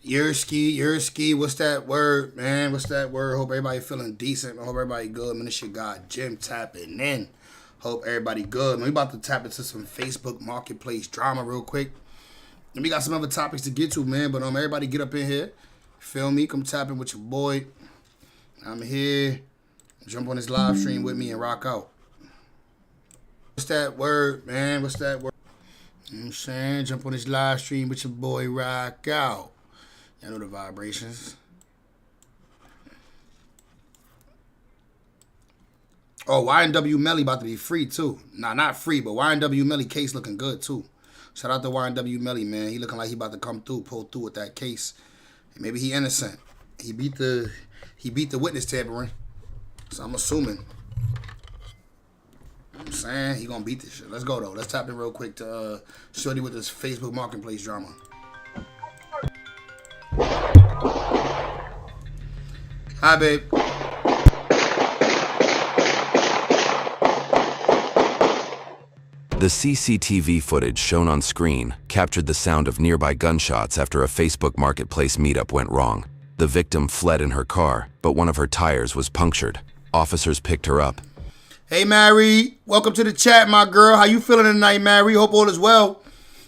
Yerski, what's that word, man? What's that word? Hope everybody feeling decent. Hope everybody good, man. This shit got Jim tapping in. Hope everybody good, man. We about to tap into some Facebook Marketplace drama real quick. And we got some other topics to get to, man. But everybody get up in here. Feel me? Come tapping with your boy. I'm here. Jump on this live stream with me and rock out. What's that word, man? What's that word? You know what I'm saying? Jump on this live stream with your boy, rock out. I know the vibrations. Oh, YNW Melly about to be free too. Nah, not free, but YNW Melly case looking good too. Shout out to YNW Melly, man. He looking like he about to come through, pull through with that case. Maybe he innocent. He beat the witness tampering. So I'm assuming. You know what I'm saying? He gonna beat this shit. Let's go though. Let's tap in real quick to Shorty with this Facebook Marketplace drama. Hi, babe. The CCTV footage shown on screen captured the sound of nearby gunshots after a Facebook Marketplace meetup went wrong. The victim fled in her car, but one of her tires was punctured. Officers picked her up. Hey, Mary. Welcome to the chat, my girl. How you feeling tonight, Mary? Hope all is well.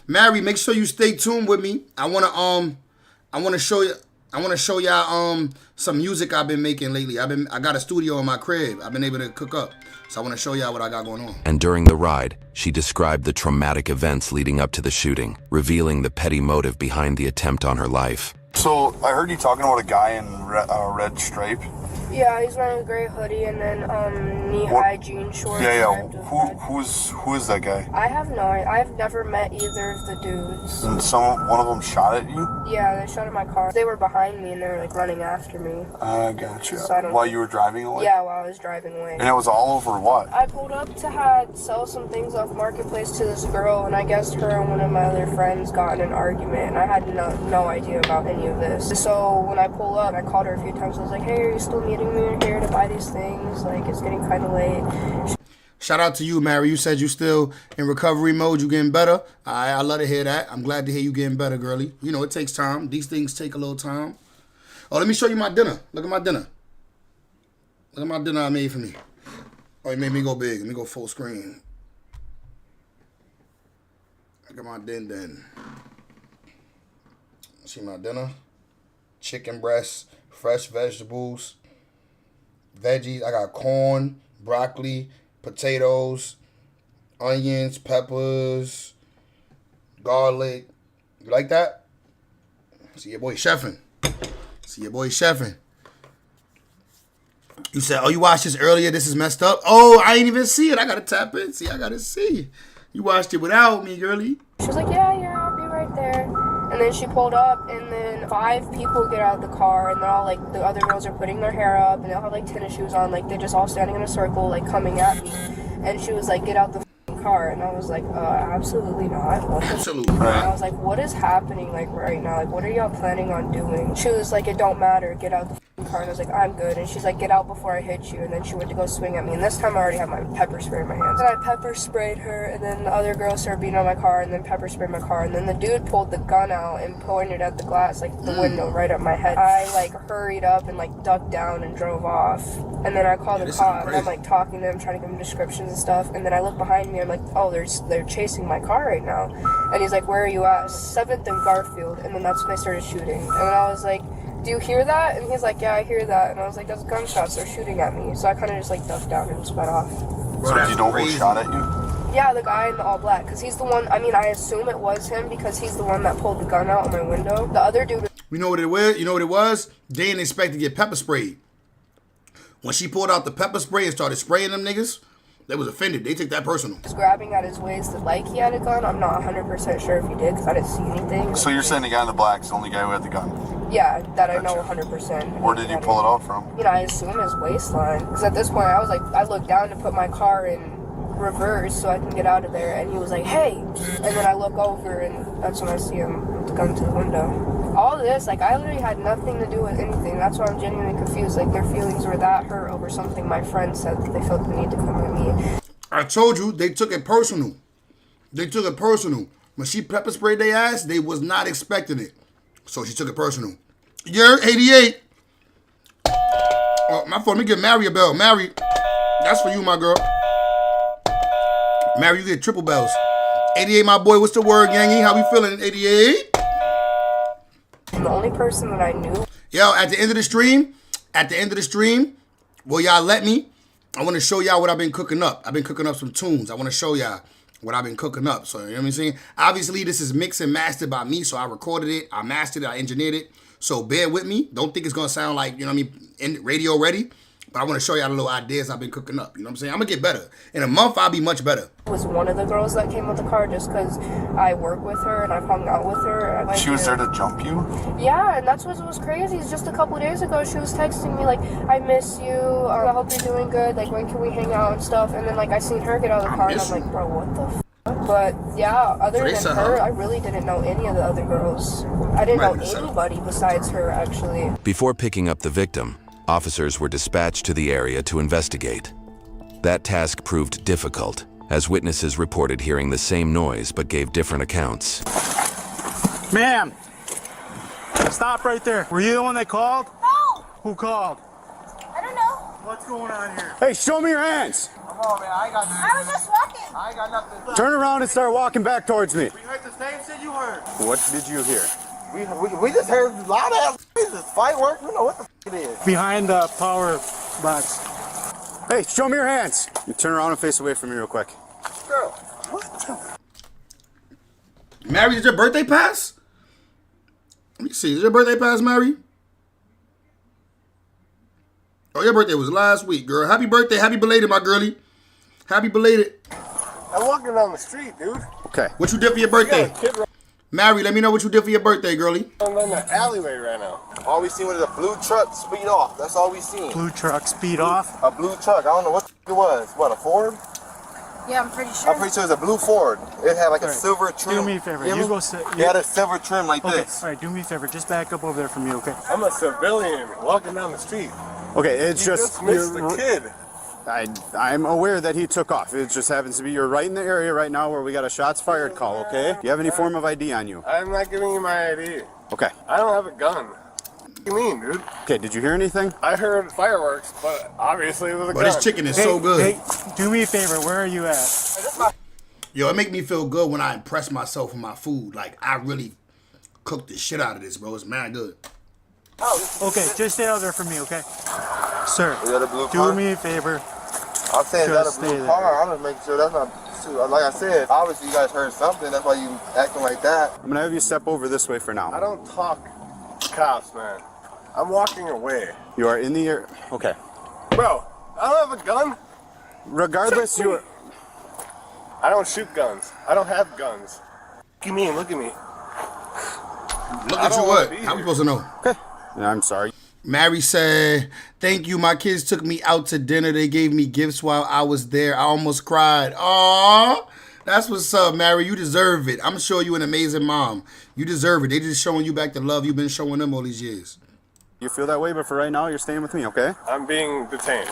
Mary, make sure you stay tuned with me. I wanna show y'all some music I've been making lately. I got a studio in my crib. I've been able to cook up. So I want to show y'all what I got going on. And during the ride, she described the traumatic events leading up to the shooting, revealing the petty motive behind the attempt on her life. So I heard you talking about a guy in red stripe. Yeah, he's wearing a gray hoodie and then knee-high jean shorts. Yeah. Who is that guy? I have no idea. I've never met either of the dudes. And one of them shot at you? Yeah, they shot at my car. They were behind me and they were like running after me. I gotcha. So while you were driving away? Yeah, while I was driving away. And it was all over what? I pulled up to sell some things off Marketplace to this girl, and I guess her and one of my other friends got in an argument, and I had no idea about any of this. So when I pull up, I called her a few times. I was like, hey, are you still meeting me here to buy these things? Like, it's getting kind of late. Shout out to you, Mary. You said you still in recovery mode. You getting better. I love to hear that. I'm glad to hear you getting better, girly. You know, it takes time. These things take a little time. Oh, let me show you my dinner. Look at my dinner. Look at my dinner I made for me. Oh, it made me go big. Let me go full screen. Look at my din. See my dinner? Chicken breast, fresh vegetables, veggies. I got corn, broccoli, potatoes, onions, peppers, garlic. You like that? See your boy chefing. You said, oh, you watched this earlier? This is messed up? Oh, I ain't even see it. I got to tap in. See, I got to see. You watched it without me, girly. She was like, yeah, I'll be right there. And then she pulled up, and then 5 people get out of the car, and they're all like, the other girls are putting their hair up, and they all have like tennis shoes on, like they're just all standing in a circle, like coming at me. And she was like, get out the car. And I was like, absolutely not. Absolutely. And I was like, what is happening like right now? Like, what are y'all planning on doing? She was like, it don't matter, get out the car. And I was like, I'm good. And she's like, get out before I hit you. And then she went to go swing at me, and this time I already had my pepper spray in my hands. And I pepper sprayed her, and then the other girl started beating on my car, and then pepper sprayed my car. And then the dude pulled the gun out and pointed at the glass, like the window right at my head. I like hurried up and like ducked down and drove off. And then I called the cop, and I'm like talking to him, trying to give him descriptions and stuff. And then I look behind me, I'm like, oh, they're chasing my car right now. And he's like, where are you at? 7th and Garfield. And then that's when they started shooting. And then I was like, do you hear that? And he's like, yeah, I hear that. And I was like, that's gunshots. They're shooting at me. So I kind of just like ducked down and sped off. So do you know who shot at you? Yeah, the guy in the all black. Because he's the one, I mean, I assume it was him because he's the one that pulled the gun out of my window. The other dude. You know what it was? You know what it was? They didn't expect to get pepper sprayed. When she pulled out the pepper spray and started spraying them niggas, they was offended. They took that personal. Was grabbing at his waist like he had a gun. I'm not 100% sure if he did because I didn't see anything. So you're saying the guy in the black is the only guy who had the gun? Yeah, that I know 100%. Where did you pull it out from? You know, I assume his waistline. Because at this point, I was like, I looked down to put my car in reverse so I can get out of there. And he was like, hey. And then I look over and that's when I see him with the gun to the window. All of this, like, I literally had nothing to do with anything. That's why I'm genuinely confused. Like, their feelings were that hurt over something my friend said that they felt the need to come at me. I told you, they took it personal. When she pepper sprayed their ass, they was not expecting it. So she took it personal. You're 88. Oh, my phone. Let me give Mary a bell. Mary, that's for you, my girl. Mary, you get triple bells. 88, my boy. What's the word, Yangy? How we feeling, 88? The only person that I knew. Yo, at the end of the stream, will y'all let me? I want to show y'all what I've been cooking up. I've been cooking up some tunes. I want to show y'all what I've been cooking up. So, you know what I'm saying? Obviously, this is mixed and mastered by me, so I recorded it, I mastered it, I engineered it. So, bear with me. Don't think it's going to sound like, you know what I mean, radio ready. But I want to show y'all the little ideas I've been cooking up. You know what I'm saying? I'm going to get better. In a month, I'll be much better. Was one of the girls that came with the car just because I work with her and I've hung out with her. She was there to jump you? Yeah, and that's what was crazy. Is just a couple of days ago, she was texting me like, I miss you, I hope you're doing good, like, when can we hang out and stuff. And then, like, I seen her get out of the car and I'm like, bro, what the f***? But, yeah, other than her, I really didn't know any of the other girls. I didn't know anybody besides her, actually. Before picking up the victim, officers were dispatched to the area to investigate. That task proved difficult, as witnesses reported hearing the same noise but gave different accounts. Ma'am! Stop right there. Were you the one that called? No! Who called? I don't know. What's going on here? Hey, show me your hands. Come on, man. I ain't got nothing. I was just walking. I ain't got nothing. Turn around and start walking back towards me. We heard the same shit you heard. What did you hear? We just heard a lot of this fireworks. We don't know what the f it is. Behind the power box. Hey, show me your hands. You turn around and face away from me real quick. Girl, what the? Mary, did your birthday pass? Let me see. Did your birthday pass, Mary? Oh, your birthday was last week, girl. Happy birthday. Happy belated, my girlie. Happy belated. I'm walking down the street, dude. Okay. What you did for your birthday? Kid Mary, let me know what you did for your birthday, girlie. running in the alleyway right now. All we seen was a blue truck speed off. That's all we seen. Blue truck speed off. A blue truck. I don't know what it was. What, a Ford? Yeah, I'm pretty sure. I'm pretty sure it was a blue Ford. It had like a Alright, silver trim. do me a favor, hear you me? go sit- It had a silver trim like Okay, this. alright, do me a favor. Just back up over there from me, okay? I'm a civilian walking down the street. Okay, it's You just missed the kid. I'm aware that he took off. It just happens to be you're right in the area right now where we got a shots fired call, okay? Do you have any form of ID on you? I'm not giving you my ID. Okay. I don't have a gun. What do you mean, dude? Okay, did you hear anything? I heard fireworks, but obviously it was a But gun. this chicken is so good. Hey, do me a favor. Where are you at? Yo, it make me feel good when I impress myself with my food. Like, I really cooked the shit out of this, bro. It's mad good. Okay, just stay out there for me, okay? Sir, Is that a blue do car? me a favor. I'm saying that's Just a blue stay there. car. I'm just making sure that's not. Like I said, obviously you guys heard something. That's why you acting like that. I'm gonna have you step over this way for I now. don't talk cops, man. I'm walking away. You are in the area. Okay. Bro, I don't have a gun. Regardless, you are. I don't shoot guns. I don't have guns. Look at me. Look at me. Look I at you don't what? wanna be How we here. supposed to know? Okay. I'm sorry. Mary said, thank you. My kids took me out to dinner. They gave me gifts while I was there. I almost cried. Aww. That's what's up, Mary. You deserve it. I'm sure you're an amazing mom. You deserve it. They just showing you back the love you've been showing them all these years. You feel that way, but for right now, you're staying with me, okay? I'm being detained.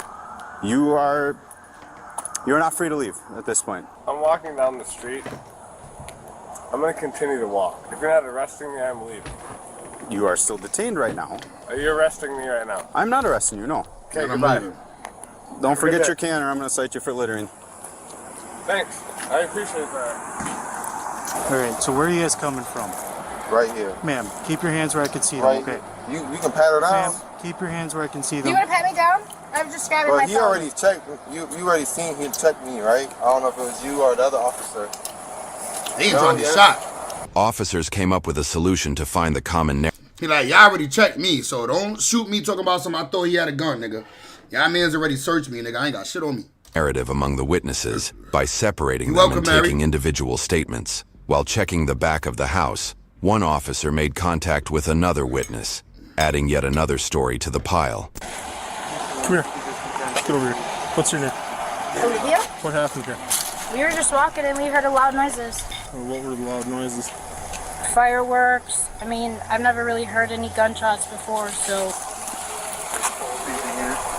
You're not free to leave at this point. I'm walking down the street. I'm gonna continue to walk. If you're not arresting me, I'm leaving. You are still detained right now. Are you arresting me right now? I'm not arresting you, no. Okay, And I'm goodbye. leaving. Don't forget that. your can or I'm going to cite you for littering. Thanks. I appreciate that. Alright, so where are you guys coming from? Right here. Ma'am, keep your hands where I can see them, Right. okay? You can pat her down. Ma'am, keep your hands where I can see You them. want to pat me down? I'm just grabbing Well, my he phone. already checked. You already seen him check me, right? I don't know if it was you or the other officer. They ain't No, trying to get yeah. shot. Officers came up with a solution to find the common narrative. He like, y'all already checked me, so don't shoot me talking about something I thought he had a gun, nigga. Y'all man's already searched me, nigga. I ain't got shit on me. Among the witnesses by separating You're them welcome, and Mary. taking individual statements. While checking the back of the house, one officer made contact with another witness, adding yet another story to the pile. Come here. Get over here. What's your name? Olivia? What happened here? We were just walking and we heard loud noises. What were the loud noises? Fireworks. I mean, I've never really heard any gunshots before, so.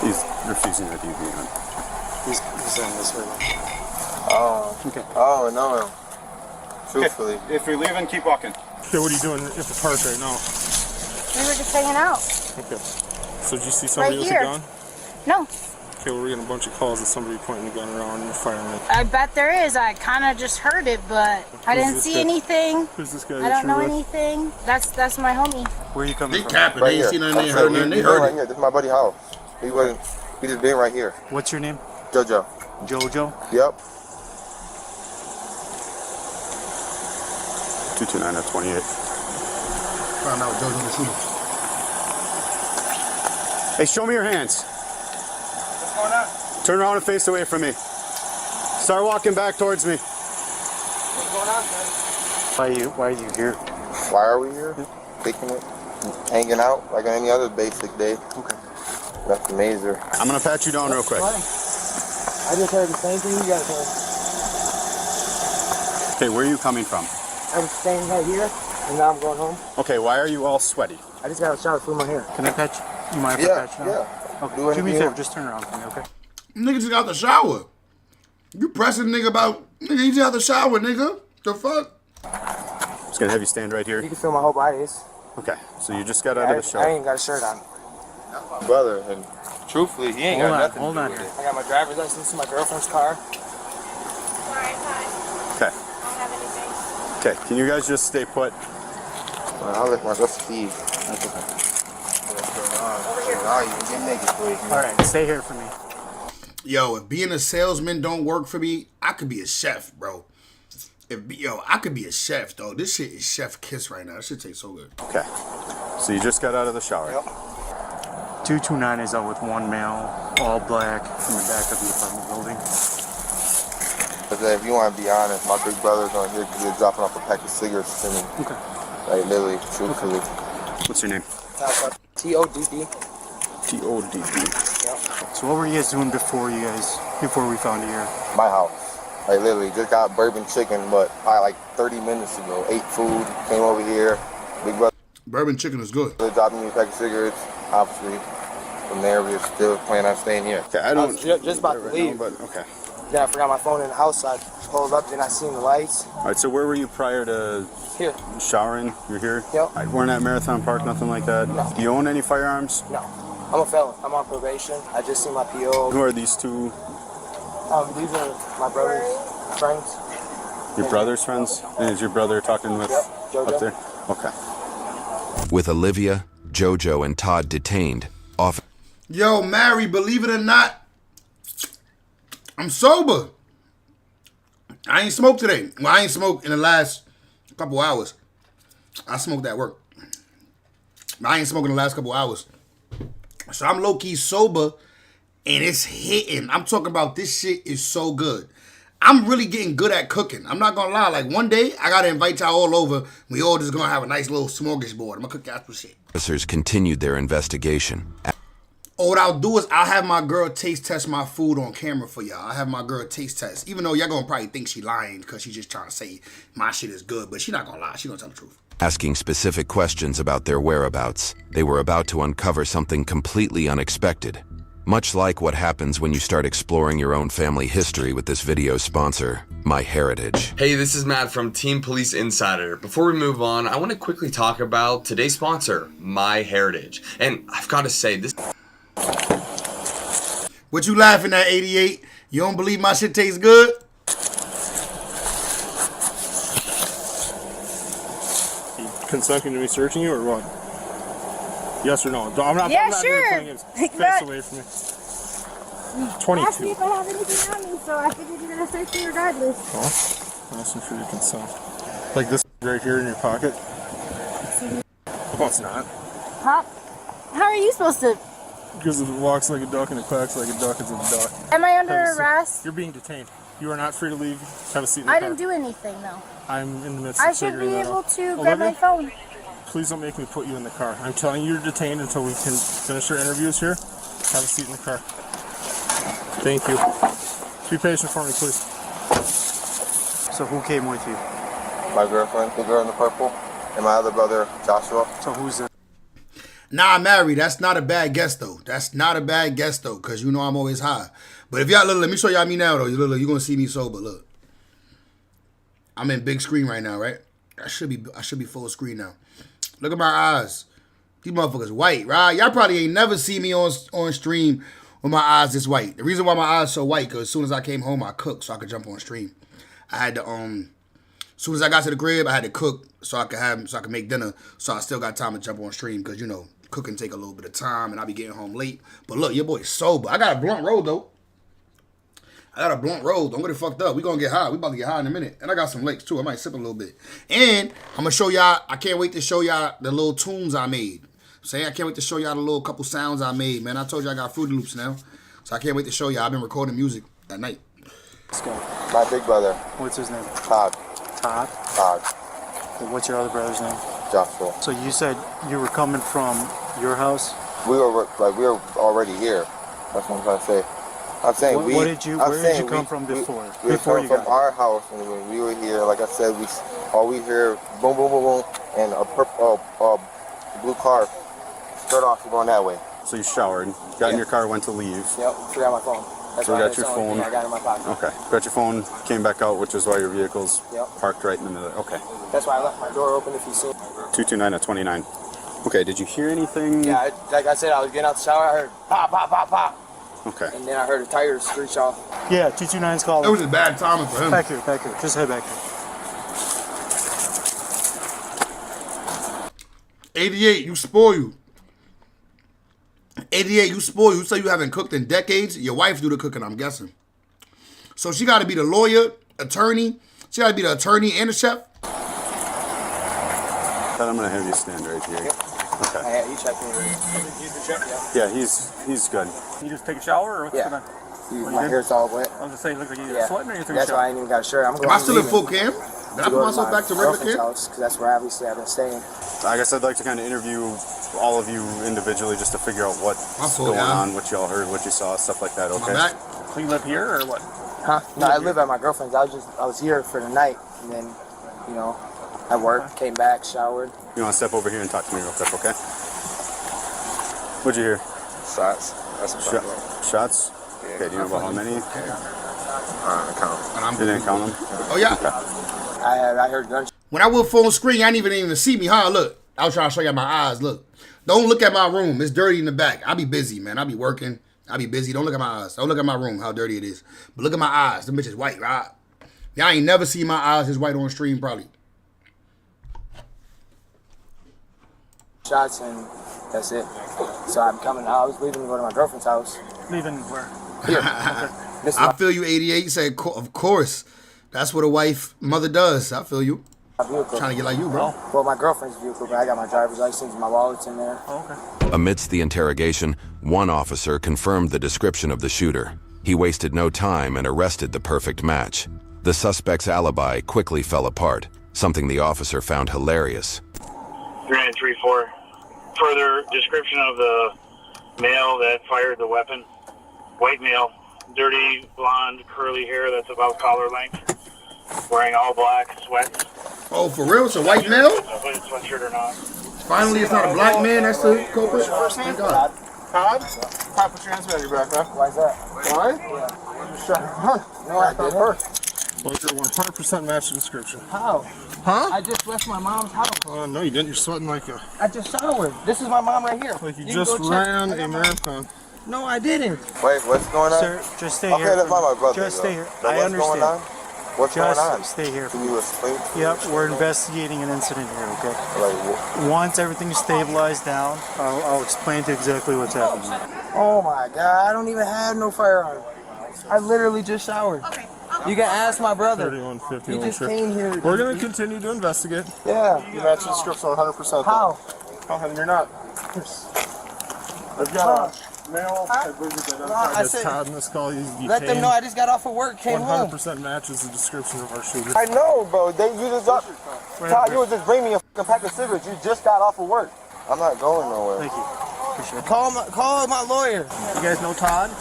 He's refusing that you be on. He's on this way. Oh. Okay. Oh no. Truthfully. If you're leaving, keep walking. Okay, what are you doing at the park right now? We were just hanging out. Okay. So did you see somebody Right with here. a gun? No. Okay, well, we're getting a bunch of calls of somebody pointing a gun around and firing it. I bet there is. I kind of just heard it, but I Who's didn't this see guy? anything. Who's this guy I that don't know you're with? anything. That's my homie. Where are you coming They from? capping. They ain't seen nothing, they ain't heard nothing. They Right heard it. here. This is my buddy's house. He wasn't. He just been right here. What's your name? JoJo. Jojo? Yep. 229 at 28. Found out JoJo the shooter. Hey, show me your hands. What's going on? Turn around and face away from me. Start walking back towards me. What's going on, man? Why are you here? Why are we here? Kicking it, hanging out like on any other basic day. Okay. Nothing major. I'm gonna pat you down real quick. I just heard the same thing you guys heard. Okay, where are you coming from? I was staying right here, and now I'm going home. Okay, why are you all sweaty? I just got a shower through my hair. Can I pat you? You mind if I Yeah, pat you now? yeah. Okay. Do Do me a anything. favor. Just turn around for me, okay? Nigga just got the shower. You pressing nigga about, nigga, he just got the shower, nigga. The fuck? I'm just gonna have you stand right You here. can feel my whole body. Okay, so you just got out of the I shower. ain't got a shirt on. My brother, and truthfully, he ain't got nothing Hold to on do with here. it. I got my driver's license in my girlfriend's car. Okay. Okay, can you guys just stay put? I'll let myself Steve. That's okay. I'll even get naked for you. All right, stay here for me. Yo, if being a salesman don't work for me, I could be a chef, bro. I could be a chef, though. This shit is chef kiss right now. This shit tastes so good. Okay. So you just got out of the shower. Yep. 229 is out with one male, all black, from the back of the apartment building. But if you want to be honest, my big brother's on here because they're dropping off a pack of cigarettes to me. Okay. Like literally, truthfully. What's your name? T-O-D-D. T-O-D-D. So what were you guys doing before we found you here? My house. Like literally, just got bourbon chicken, but probably like 30 minutes ago. Ate food, came over here. Big brother Bourbon chicken is good. dropping me a pack of cigarettes. Obviously, from there we're still planning on staying here. Okay, I don't. just about to right leave. now, but okay. Then I forgot my phone in the house, so I pulled up, then I seen the lights. All right. So where were you prior to Here. showering? You're here. Yep. All right, weren't at Marathon Park, nothing like that. No. Do you own any firearms? No. I'm a felon. I'm on probation. I just seen my PO. Who are these two? These are my brother's friends. Your brother's friends? And is your brother talking with Yep, Jojo. up there? Okay. With Olivia, Jojo, and Todd detained, Yo, Mary, believe it or not, I'm sober. I ain't smoked today. Well, I ain't smoked in the last couple hours. I smoked at work. I ain't smoked in the last couple hours. So I'm low-key sober, and it's hitting. I'm talking about this shit is so good. I'm really getting good at cooking. I'm not gonna lie. Like one day, I gotta invite y'all all over. We all just gonna have a nice little smorgasbord. I'm gonna cook y'all some shit. officers continued their investigation. Or what I'll do is I'll have my girl taste test my food on camera for y'all. I'll have my girl taste test. Even though y'all gonna probably think she lying because she's just trying to say my shit is good. But she not gonna lie. She gonna tell the truth. Asking specific questions about their whereabouts, they were about to uncover something completely unexpected. Much like what happens when you start exploring your own family history with this video's sponsor, MyHeritage. Hey, this is Matt from Team Police Insider. Before we move on, I want to quickly talk about today's sponsor, MyHeritage. And I've got to say, this... What you laughing at, 88? You don't believe my shit tastes good? Consenting to me searching you or what? Yes or no? I'm not. Yeah, I'm not sure. Playing games. Face away from me. 22. Ask me if I have anything on me, so I figured you're gonna search me regardless. Oh, asking for your consent. Like this right here in your pocket. Oh, it's not. Huh? How are you supposed to? Because it walks like a duck and it quacks like a duck. It's a duck. Am I under Have a seat. arrest? You're being detained. You are not free to leave. Have a seat in the I car. didn't do anything though. I'm in the midst I of should figuring be that able out. to grab my Olivia, phone. please don't make me put you in the car. I'm telling you, you're detained until we can finish our interviews here. Have a seat in the car. Thank you. Be patient for me, please. So who came with you? My girlfriend, the girl in the purple, and my other brother, Joshua. So who's the... Nah, Mary, that's not a bad guess, though. That's not a bad guess, though, because you know I'm always high. But if y'all, look, let me show y'all me now, though. You're going to see me sober, look. I'm in big screen right now, right? I should be full screen now. Look at my eyes. These motherfuckers white, right? Y'all probably ain't never see me on stream with my eyes this white. The reason why my eyes so white, because as soon as I came home, I cooked so I could jump on stream. I had to, as soon as I got to the crib, I had to cook so I could make dinner. So I still got time to jump on stream because, you know, cooking take a little bit of time and I be getting home late. But look, your boy's sober. I got a blunt roll, though. Don't get it fucked up. We gonna get high. We about to get high in a minute. And I got some lakes, too. I might sip a little bit. And I'm gonna show y'all, I can't wait to show y'all the little tunes I made. I can't wait to show y'all the little couple sounds I made, man. I told you I got Fruity Loops now. So I can't wait to show y'all. I've been recording music at night. Let's go. My big brother. What's his name? Todd. Todd? Todd. What's your other brother's name? Joshua. So you said you were coming from your house? We were already here. That's what I'm trying to say. I'm saying where did you come from before? Before you got from our house, and when we were here, like I said, all we hear boom, boom, boom, boom, and a purple, blue car. Start off, we're going that way. So you showered, got in your car, went to leave. Yep, forgot my phone. So we got your phone. I got it in my pocket. Okay, got your phone, came back out, which is why your vehicle's parked right in the middle. Okay. That's why I left my door open if you see. 229 at 29. Okay, did you hear anything? Yeah, like I said, I was getting out the shower, I heard pop, pop, pop, pop. Okay. And then I heard a tire screech off. Yeah, 229's calling. It was a bad timing for him. Back here. Just head back here. 88, you spoil. 88, you spoil. You say you haven't cooked in decades. Your wife do the cooking, I'm guessing. So she got to be the lawyer, attorney. She got to be the attorney and the chef. I'm going to have you stand right here. Yep. Okay. You check me. Yeah, he's good. You just take a shower or what's going on? My hair's all wet. I was just saying, look like you're sweating or you took a That's shower? why I ain't even got a shirt. I'm going Am I still in full cam? Did I put myself back to regular cam? Because that's where obviously I've been staying. I guess I'd like to kind of interview all of you individually just to figure out what's going on, what y'all heard, what you saw, stuff like that, okay? So you live here or what? Huh? No, I live at my girlfriend's. I was here for the night, and then, you know, I worked, came back, showered. You want to step over here and talk to me real quick, okay? What'd you hear? Shots. That's a shot. Shots? Yeah. Okay, do you know about how many? I count. You didn't count them? Oh, yeah. Okay. I heard gunshots. When I was full screen, y'all didn't even see me, huh? Look, I was trying to show y'all my eyes. Look, don't look at my room. It's dirty in the back. I be busy, man. I be working. I be busy. Don't look at my eyes. Don't look at my room, how dirty it is. But look at my eyes. Them bitches white, right? Y'all ain't never seen my eyes this white on stream, probably. Shots, and that's it. So I'm coming. I was leaving to go to my girlfriend's house. Leaving where? Here. I feel you, 88. You say, of course. That's what a wife, mother does. I feel you. Trying to get like you, bro. Well, my girlfriend's vehicle, but I got my driver's license, my wallet's in there. Okay. Amidst the interrogation, one officer confirmed the description of the shooter. He wasted no time and arrested the perfect match. The suspect's alibi quickly fell apart, something the officer found hilarious. 3934. Further description of the male that fired the weapon. White male, dirty, blonde, curly hair that's about collar length. Wearing all black, sweats. Oh, for real? It's a white male? Sweatshirt or not. Finally, it's not a black man. That's the culprit. Thank God. Todd? Todd, put your hands behind your back, man. Why is that? Why? Yeah. Just shot her. No, I didn't. Well, you're 100% match the description. How? Huh? I just left my mom's house. Oh, no, you didn't. You're sweating like a... I just showered. This is my mom right here. Like you just ran a marathon. No, I didn't. Wait, what's going on? Sir, just stay okay, here. that's not my brother. Just stay here. So I what's understand. Going on? What's just going on? Stay here. Can you explain to me? Yep, we're investigating an incident here, okay? Like, once everything's stabilized down, I'll explain to you exactly what's happening. Oh my God, I don't even have no firearm. I literally just showered. You can ask my brother. 3150. He just came here. We're going to continue to investigate. Yeah. You match the description 100%. How? How? You're not. I've got a male. I believe it's identified as Todd in this call. Let them know I just got off of work, came home. 100% matches the description of our shooter. I know, bro. You just got... Todd, you was just bringing me a fucking pack of cigarettes. You just got off of work. I'm not going nowhere. Thank you. Appreciate it. Call my lawyer. You guys know Todd?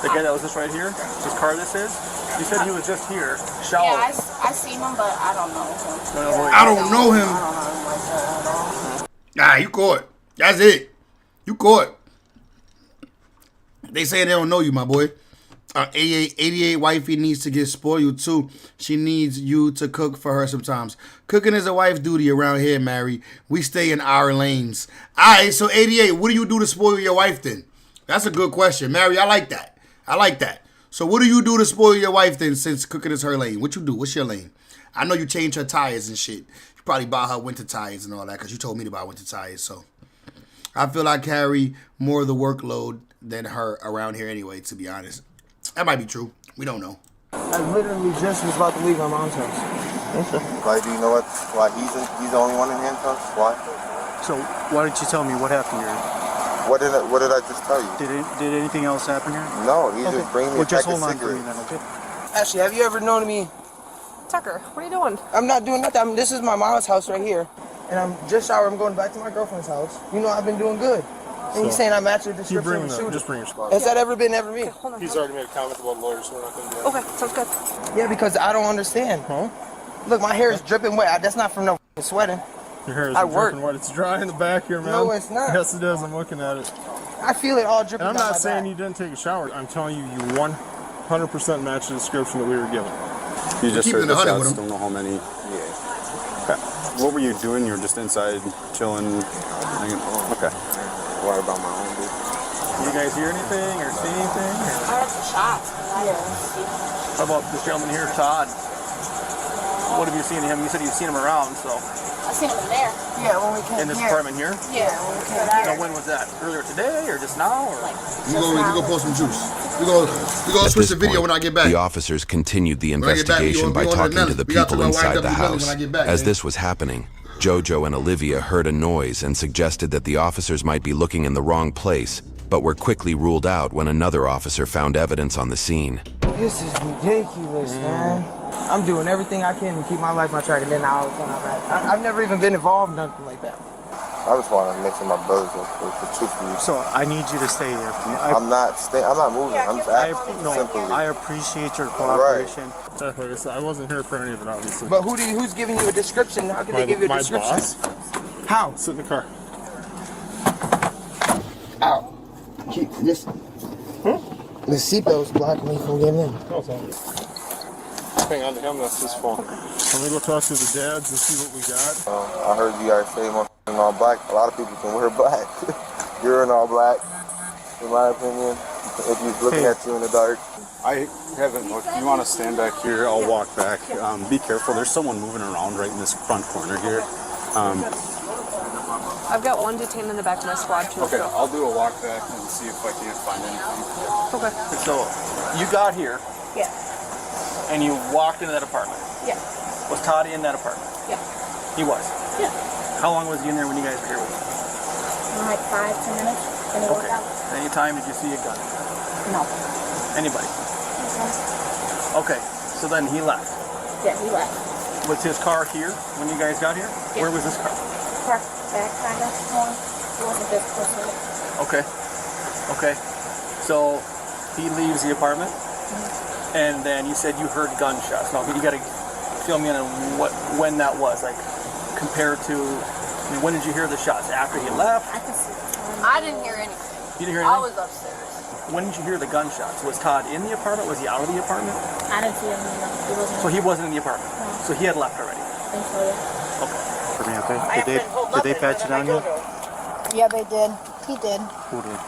The guy that was just right here? Whose car this is? You said he was just here. Shower. Yeah, I seen him, but I don't know him. I don't know him. Nah, you caught. That's it. You caught. They say they don't know you, my boy. 88 wifey needs to get spoiled too. She needs you to cook for her sometimes. Cooking is a wife duty around here, Mary. We stay in our lanes. Alright, so 88, what do you do to spoil your wife then? That's a good question. Mary, I like that. I like that. So what do you do to spoil your wife then, since cooking is her lane? What you do? What's your lane? I know you change her tires and shit. You probably buy her winter tires and all that, because you told me to buy winter tires. So I feel I carry more of the workload than her around here anyway, to be honest. That might be true. We don't know. I literally just was about to leave my mom's house. Like, do you know why he's the only one in handcuffs? Why? So why didn't you tell me what happened here? What did I just tell you? Did anything else happen here? No, he just bring me a just pack of hold on for me cigarettes. then, okay? Ashley, have you ever known me? Tucker, what are you doing? I'm not doing nothing. This is my mom's house right here. And I'm just showered. I'm going back to my girlfriend's house. You know I've been doing good. And he's saying I'm actually the description of a shooter. Just bring your spot. Has that ever me? Okay, hold on. He's already made a comment about lawyers, so we're not going to do that. Okay, sounds good. Yeah, because I don't understand. Huh? Look, my hair is dripping wet. That's not from no sweating. Your hair is I work. dripping wet. It's dry in the back here, man. No, it's not. Yes, it is. I'm looking at it. I feel it all dripping And I'm down not my saying back. you didn't take a shower. I'm telling you, you 100% match the description that we were given. You just Keeping heard the it 100 with shots. him. Don't know how many. Okay. What were you doing? You were just inside chilling. Okay. Worry about my own business. Did you guys hear anything or see anything? I heard some shots. How about this gentleman here, Todd? What have you seen of him? You said you've seen him around, so. I seen him in there. Yeah, when we came In this here. apartment here? Yeah, when we came Now, when was that? Earlier today or just now? Or? We go pour some juice. We go At switch this the video point, when I get back. the officers continued the When I get back, we investigation by on talking Nelly. to the We got to people go wind inside up the the building house. when I get back, As man. this was happening, Jojo and Olivia heard a noise and suggested that the officers might be looking in the wrong place, but were quickly ruled out when another officer found evidence on the scene. This is ridiculous, man. I'm doing everything I can to keep my life on track, and then all of a sudden I've never even been involved in nothing like that. I just want to make sure my brothers are truthful. So I need you to stay here for me. I'm not moving. I'm just asking simply. I appreciate your cooperation. Like I said, I wasn't here for any of it, obviously. But who's giving you a description? How can they give you a my description? boss. How? Sit in the car. Ow. Keep this. The seatbelt's blocking me from getting in. No, it's not. Hang on to him, that's his phone. Let me go talk to the dads and see what we got. I heard you guys say in all black. A lot of people can wear black. You're in all black, in my opinion. If you're looking at you in the dark. I haven't looked. You want to stand back here? I'll walk back. Be careful. There's someone moving around right in this front corner here. I've got one detained in the back of my squad too. Okay, I'll do a walk back and see if I can't find anything. Okay. So, you got here Yeah. and you walked into that apartment. Yeah. Was Todd in that apartment? Yeah. He was. Yeah. How long was he in there when you guys were here with him? Like 5-10 minutes. And he Okay. walked out. Any time did you see a gun? No. Anybody? Okay, so then he left. Yeah, he left. Was his car here when you guys got here? Yeah. Where was his car? Parked back kind of more. He wasn't this close to it. Okay. Okay. So he leaves the apartment, and then you said you heard gunshots. Now you got to fill me in on when that was, like compared to when did you hear the shots? After he left? I can see it. I didn't hear anything. You didn't hear I anything? was upstairs. When did you hear the gunshots? Was Todd in the apartment? Was he out of the apartment? I didn't see him. No. He wasn't. So he wasn't in the apartment. No. So he had left already. I think so, yeah. Okay. For me, okay? Did they patch it on you? Yeah, they did. He did. Who did?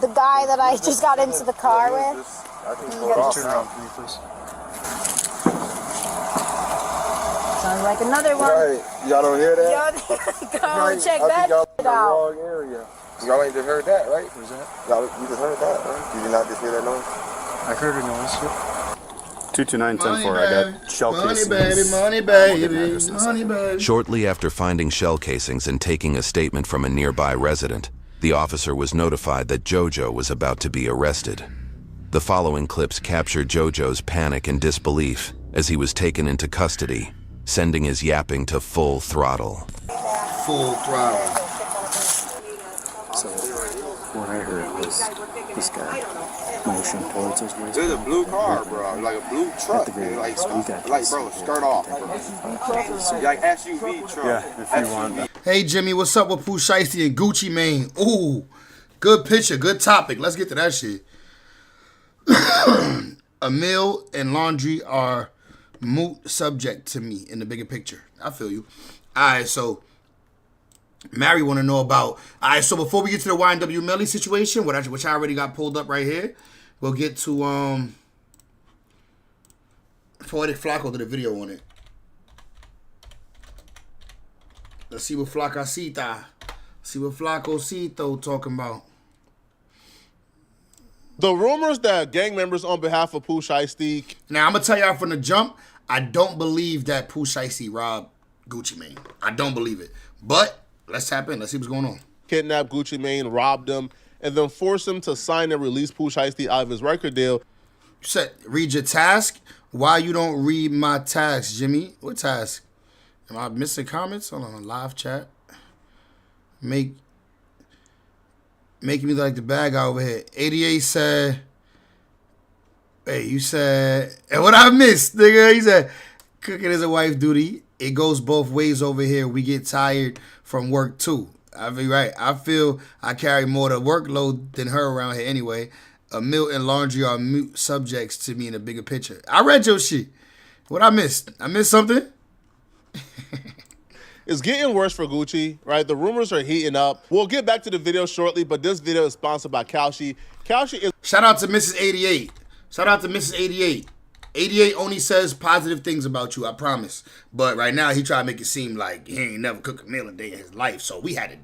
The guy that I just got into the car with. I can go off Turn around for me, please. Sounds like another one. Right. Y'all don't hear that? Yo, go Right. check I that think y'all in shit the out. wrong area. Y'all ain't just heard that, right? What was that? You just heard that, right? Did you not just hear that noise? I heard a noise. 229-10-4. I got shell casings. Money baby. Shortly after finding shell casings and taking a statement from a nearby resident, the officer was notified that Jojo was about to be arrested. The following clips capture Jojo's panic and disbelief as he was taken into custody, sending his yapping to full throttle. Full throttle. So, what I heard was this guy motioned towards us. There's a blue car, bro. Like a blue truck. Like, bro, skirt off, bro. Like SUV truck. Yeah, if you want. Hey Jimmy, what's up with Pooh Shiesty and Gucci Mane? Ooh, good picture, good topic. Let's get to that shit. Emil and Laundry are moot subject to me in the bigger picture. I feel you. All right, so Mary want to know about. All right, so before we get to the YNW Melly situation, which I already got pulled up right here, we'll get to Poetic Flacco did a video on it. Let's see what Flacacita, see what Flacocito talking about. The rumors that gang members on behalf of Pooh Shiesty. Now, I'm going to tell y'all from the jump, I don't believe that Pooh Shiesty robbed Gucci Mane. I don't believe it. But let's tap in. Let's see what's going on. Kidnapped Gucci Mane, robbed him, and then forced him to sign and release Pooh Shiesty out of his record deal. You said, read your task? Why you don't read my task, Jimmy? What task? Am I missing comments? Hold on, live chat. Making me like the bad guy over here. 88 said, hey, you said, and what I missed, nigga? He said, cooking is a wife duty. It goes both ways over here. We get tired from work too. I be right. I feel I carry more of the workload than her around here anyway. Emil and Laundry are mute subjects to me in a bigger picture. I read your shit. What I missed? I missed something? It's getting worse for Gucci, right? The rumors are heating up. We'll get back to the video shortly, but this video is sponsored by Kalshi. Kalshi is... Shout out to Mrs. 88. Shout out to Mrs. 88. 88 only says positive things about you, I promise. But right now, he try to make it seem like he ain't never cooked a meal a day in his life. So we had to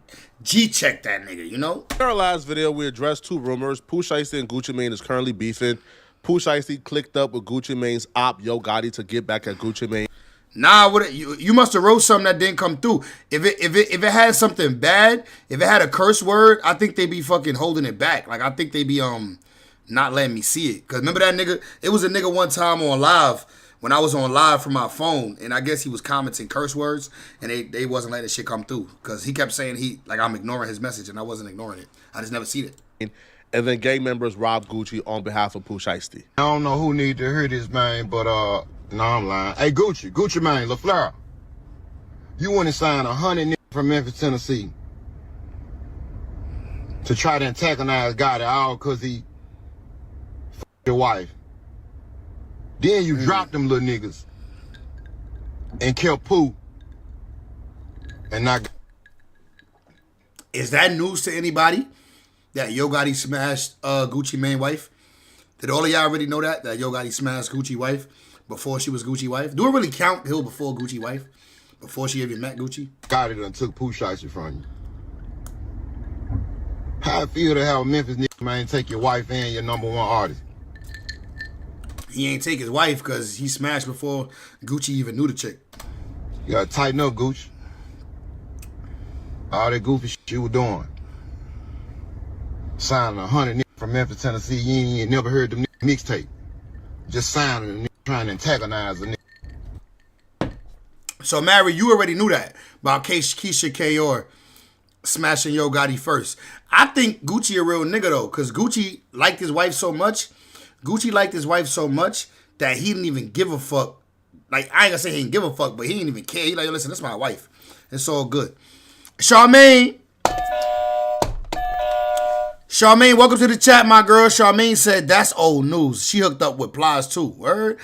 G-check that nigga, you know? In our last video, we addressed two rumors. Pooh Shiesty and Gucci Mane is currently beefing. Pooh Shiesty clicked up with Gucci Mane's op, Yo Gotti, to get back at Gucci Mane. Nah, you must have wrote something that didn't come through. If it had something bad, if it had a curse word, I think they be fucking holding it back. Like I think they be not letting me see it. Cause remember that nigga? It was a nigga one time on live when I was on live from my phone, and I guess he was commenting curse words, and they wasn't letting shit come through. Cause he kept saying I'm ignoring his message, and I wasn't ignoring it. I just never seen it. And then gang members robbed Gucci on behalf of Pooh Shiesty. I don't know who need to hear this, man, but no, I'm lying. Hey, Gucci Mane, LaFleur, you went and signed 100 niggas from Memphis, Tennessee to try to antagonize Gotti all because he your wife. Then you dropped them little niggas and killed Pooh and not. Is that news to anybody that Yo Gotti smashed Gucci Mane wife? Did all of y'all already know that Yo Gotti smashed Gucci wife before she was Gucci wife? Do it really count Hill before Gucci wife? Before she even met Gucci? Gotti done took Pooh Shiesty from you. How I feel to have a Memphis nigga, man, take your wife and your #1 artist? He ain't take his wife because he smashed before Gucci even knew the chick. You gotta tighten up, Gucci. All that goofy shit you were doing. Signing 100 niggas from Memphis, Tennessee, you ain't never heard them mixtape. Just signing a nigga trying to antagonize a nigga. So, Mary, you already knew that about Keisha Kayor smashing Yo Gotti first. I think Gucci a real nigga, though, because Gucci liked his wife so much. Gucci liked his wife so much that he didn't even give a fuck. Like, I ain't gonna say he didn't give a fuck, but he didn't even care. He like, listen, that's my wife. It's all good. Charmaine, welcome to the chat, my girl. Charmaine said, that's old news. She hooked up with Plies, too. Word?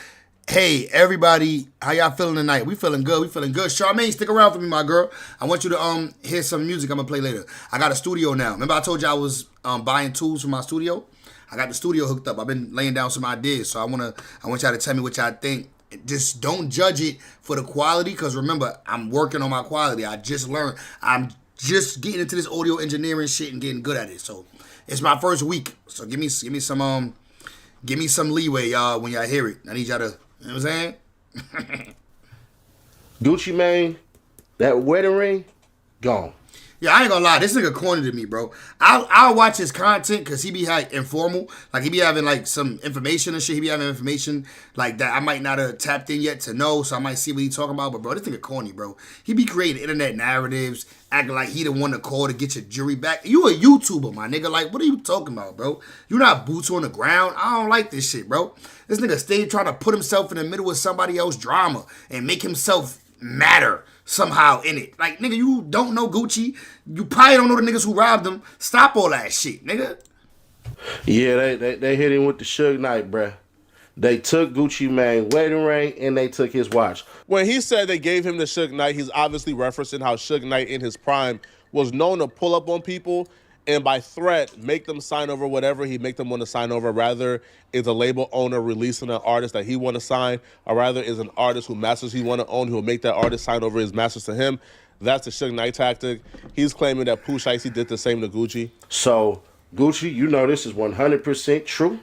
Hey, everybody, how y'all feeling tonight? We feeling good. We feeling good. Charmaine, stick around for me, my girl. I want you to hear some music I'm going to play later. I got a studio now. Remember I told you I was buying tools for my studio? I got the studio hooked up. I've been laying down some ideas, so I want y'all to tell me what y'all think. Just don't judge it for the quality, because remember, I'm working on my quality. I just learned. I'm just getting into this audio engineering shit and getting good at it. So it's my first week. So give me some leeway, y'all, when y'all hear it. I need y'all to, you know what I'm saying? Gucci Mane, that wedding ring, gone. Yeah, I ain't gonna lie, this nigga corny to me, bro. I'll watch his content because he be like informal. Like he be having like some information and shit. He be having information like that I might not have tapped in yet to know, so I might see what he talking about. But bro, this nigga corny, bro. He be creating internet narratives, acting like he the one to call to get your jury back. You a YouTuber, my nigga. Like, what are you talking about, bro? You not boots on the ground. I don't like this shit, bro. This nigga stay trying to put himself in the middle of somebody else's drama and make himself matter somehow in it. Like, nigga, you don't know Gucci. You probably don't know the niggas who robbed him. Stop all that shit, nigga. Yeah, they hit him with the Suge Knight, bruh. They took Gucci Mane wedding ring and they took his watch. When he said they gave him the Suge Knight, he's obviously referencing how Suge Knight in his prime was known to pull up on people and by threat make them sign over whatever he make them want to sign over. Rather is a label owner releasing an artist that he want to sign, or rather is an artist who masters he want to own who will make that artist sign over his masters to him. That's the Suge Knight tactic. He's claiming that Pooh Shiesty did the same to Gucci. So Gucci, you know this is 100% true.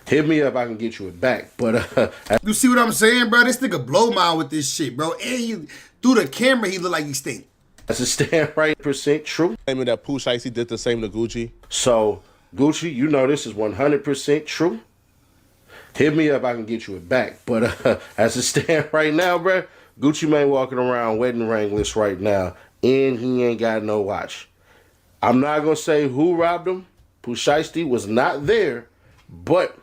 Hit me up, I can get you it back. But you see what I'm saying, bro? This nigga blow mine with this shit, bro. And he, through the camera, he look like he stink. That's a stand right percent true. Claiming that Pooh Shiesty did the same to Gucci. So Gucci, you know this is 100% true. Hit me up, I can get you it back. But as it stand right now, bro, Gucci Mane walking around wedding ringless right now, and he ain't got no watch. I'm not gonna say who robbed him. Pooh Shiesty was not there, but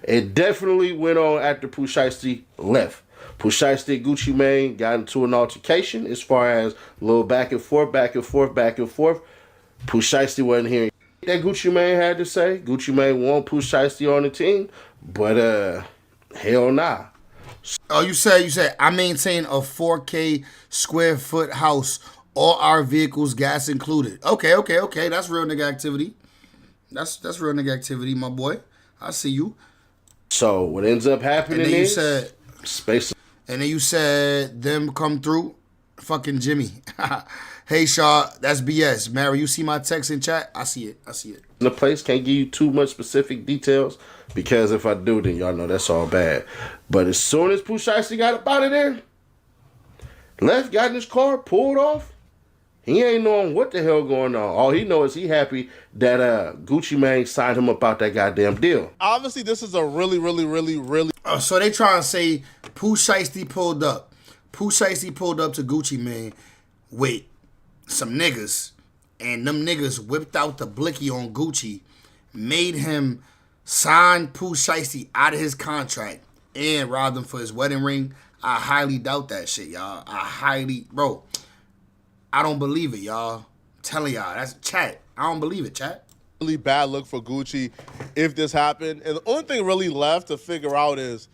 it definitely went on after Pooh Shiesty left. Pooh Shiesty and Gucci Mane got into an altercation as far as a little back and forth, back and forth, back and forth. Pooh Shiesty wasn't hearing that Gucci Mane had to say. Gucci Mane want Pooh Shiesty on the team, but hell nah. Oh, you said I maintain a 4K square foot house, all our vehicles, gas included. Okay. That's real nigga activity. That's real nigga activity, my boy. I see you. So what ends up happening and then is you said space. And then you said them come through, fucking Jimmy. Hey Shaw, that's BS. Mary, you see my text in chat? I see it. The place can't give you too much specific details because if I do, then y'all know that's all bad. But as soon as Pooh Shiesty got up out of there, left, got in his car, pulled off, he ain't knowing what the hell going on. All he knows is he happy that Gucci Mane signed him up out that goddamn deal. Obviously, this is a really. So they trying to say Pooh Shiesty pulled up. Pooh Shiesty pulled up to Gucci Mane with some niggas, and them niggas whipped out the blicky on Gucci, made him sign Pooh Shiesty out of his contract, and robbed him for his wedding ring. I highly doubt that shit, y'all. Bro, I don't believe it, y'all. I'm telling y'all, that's chat. I don't believe it, chat. Really bad look for Gucci if this happened. And the only thing really left to figure out is,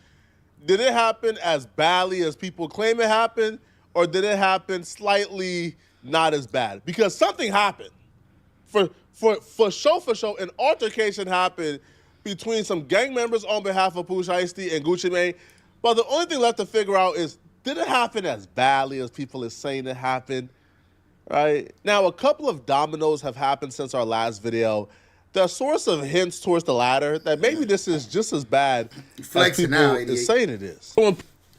did it happen as badly as people claim it happened, or did it happen slightly not as bad? Because something happened. For sure, an altercation happened between some gang members on behalf of Pooh Shiesty and Gucci Mane. But the only thing left to figure out is, did it happen as badly as people are saying it happened? Right? Now, a couple of dominoes have happened since our last video. The source of hints towards the latter that maybe this is just as bad as people is saying it is.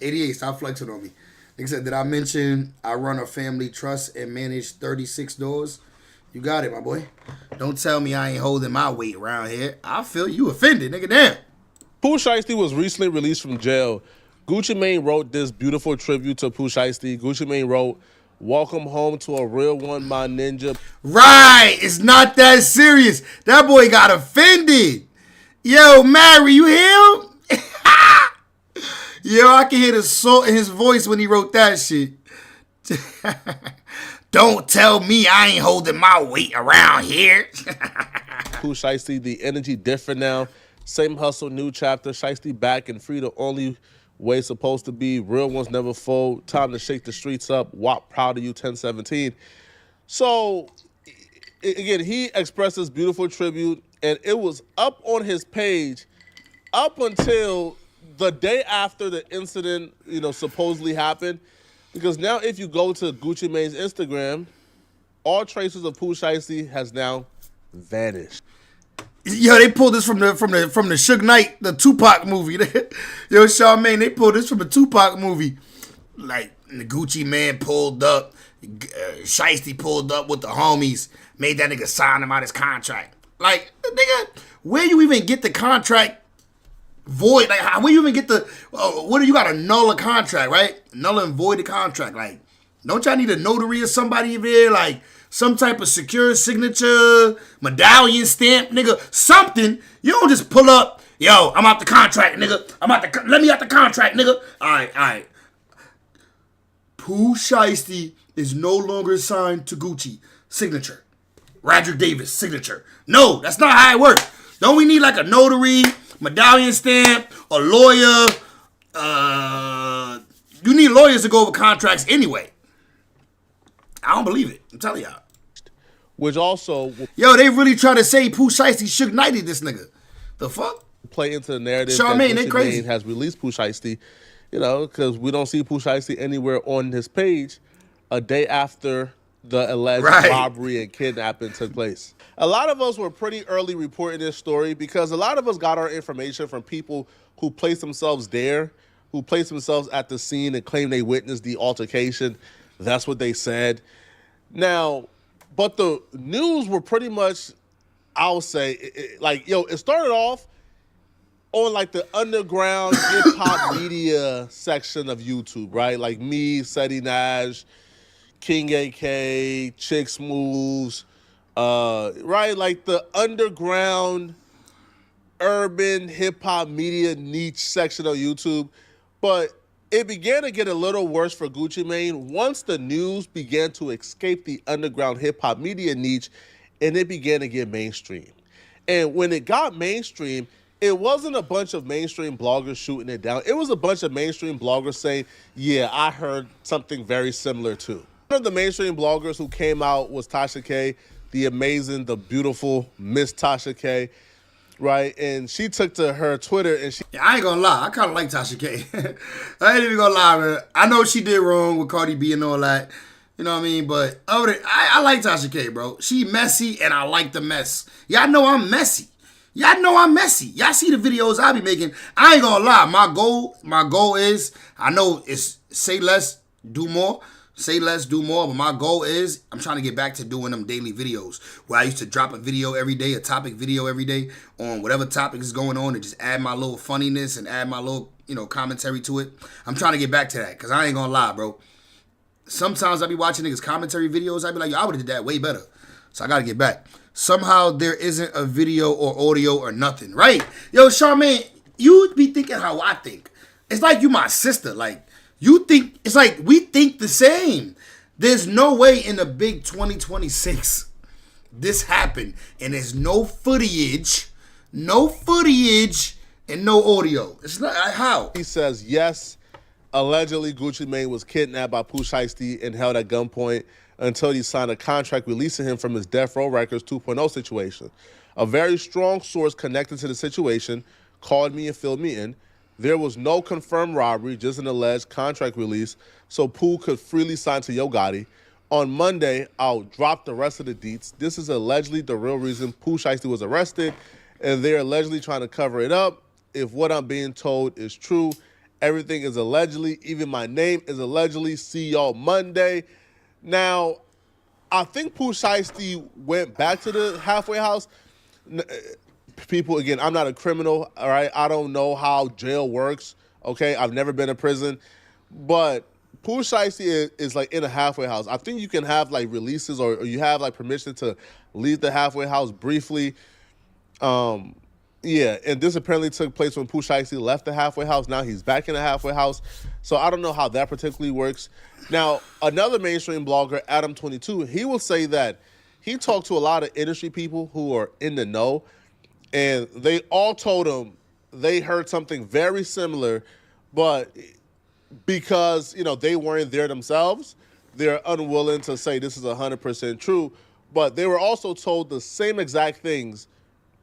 88, stop flexing on me. Nigga said, did I mention I run a family trust and manage 36 doors? You got it, my boy. Don't tell me I ain't holding my weight around here. I feel you offended, nigga. Damn. Pooh Shiesty was recently released from jail. Gucci Mane wrote this beautiful tribute to Pooh Shiesty. Gucci Mane wrote, "Welcome home to a real one, my ninja." Right. It's not that serious. That boy got offended. Yo, Mary, you hear him? Yo, I can hear the salt in his voice when he wrote that shit. Don't tell me I ain't holding my weight around here. Pooh Shiesty, the energy different now. Same hustle, new chapter. Shiesty back and free, the only way it's supposed to be. Real ones never fold. Time to shake the streets up. WAP, proud of you, 1017. So, again, he expressed this beautiful tribute, and it was up on his page up until the day after the incident, supposedly happened. Because now if you go to Gucci Mane's Instagram, all traces of Pooh Shiesty has now vanished. Yo, they pulled this from the Suge Knight, the Tupac movie. Yo, Charmaine, they pulled this from the Tupac movie. Like, the Gucci Man pulled up, Shiesty pulled up with the homies, made that nigga sign him out his contract. Like, nigga, where you even get the contract void? Like, where you even get the, what do you got to null a contract, right? Null and void the contract. Like, don't y'all need a notary or somebody in there? Like, some type of secure signature, medallion stamp, nigga, something. You don't just pull up, yo, I'm out the contract, nigga. Let me out the contract, nigga. All right. Pooh Shiesty is no longer signed to Gucci. Signature. Radrick Davis signature. No, that's not how it works. Don't we need like a notary, medallion stamp, a lawyer? You need lawyers to go over contracts anyway. I don't believe it. I'm telling y'all. Which also... Yo, they really try to say Pooh Shiesty Suge Knighted this nigga. The fuck? Play into the narrative Charmaine, they that Gucci crazy. Mane has released Pooh Shiesty, you know, because we don't see Pooh Shiesty anywhere on his page a day after the alleged robbery and kidnapping took place. A lot of us were pretty early reporting this story because a lot of us got our information from people who placed themselves there, who placed themselves at the scene and claimed they witnessed the altercation. That's what they said. Now, but the news were pretty much, I'll say, it started off on like the underground hip hop media section of YouTube, right? Like me, Seti Nash, King AK, Chicks Moves, right? Like the underground urban hip hop media niche section of YouTube. But it began to get a little worse for Gucci Mane once the news began to escape the underground hip hop media niche and it began to get mainstream. And when it got mainstream, it wasn't a bunch of mainstream bloggers shooting it down. It was a bunch of mainstream bloggers saying, yeah, I heard something very similar too. One of the mainstream bloggers who came out was Tasha K, the amazing, the beautiful Miss Tasha K, right? And she took to her Twitter and she... I ain't gonna lie, I kind of like Tasha K. I ain't even gonna lie, man. I know she did wrong with Cardi B and all that. You know what I mean? But I like Tasha K, bro. She messy and I like the mess. Y'all know I'm messy. Y'all know I'm messy. Y'all see the videos I be making. I ain't gonna lie. My goal is, I know it's say less, do more. Say less, do more. But my goal is, I'm trying to get back to doing them daily videos where I used to drop a video every day, a topic video every day on whatever topic is going on and just add my little funniness and add my little, commentary to it. I'm trying to get back to that because I ain't gonna lie, bro. Sometimes I be watching niggas commentary videos. I be like, yo, I would have did that way better. So I got to get back. Somehow there isn't a video or audio or nothing, right? Yo, Charmaine, you be thinking how I think. It's like you my sister. Like, you think, it's like we think the same. There's no way in the big 2026 this happened. And there's no footage, and no audio. It's not, how? He says, yes, allegedly Gucci Mane was kidnapped by Pooh Shiesty and held at gunpoint until he signed a contract releasing him from his Death Row Records 2.0 situation. A very strong source connected to the situation called me and filled me in. There was no confirmed robbery, just an alleged contract release, so Pooh could freely sign to Yo Gotti. On Monday, I'll drop the rest of the deets. This is allegedly the real reason Pooh Shiesty was arrested, and they're allegedly trying to cover it up. If what I'm being told is true, everything is allegedly. Even my name is allegedly. See y'all Monday. Now, I think Pooh Shiesty went back to the halfway house. People, again, I'm not a criminal, all right? I don't know how jail works, okay? I've never been in prison. But Pooh Shiesty is like in a halfway house. I think you can have like releases or you have like permission to leave the halfway house briefly. Yeah, and this apparently took place when Pooh Shiesty left the halfway house. Now he's back in the halfway house. So I don't know how that particularly works. Now, another mainstream blogger, Adam22, he will say that he talked to a lot of industry people who are in the know, and they all told him they heard something very similar, but because, they weren't there themselves, they're unwilling to say this is 100% true. But they were also told the same exact things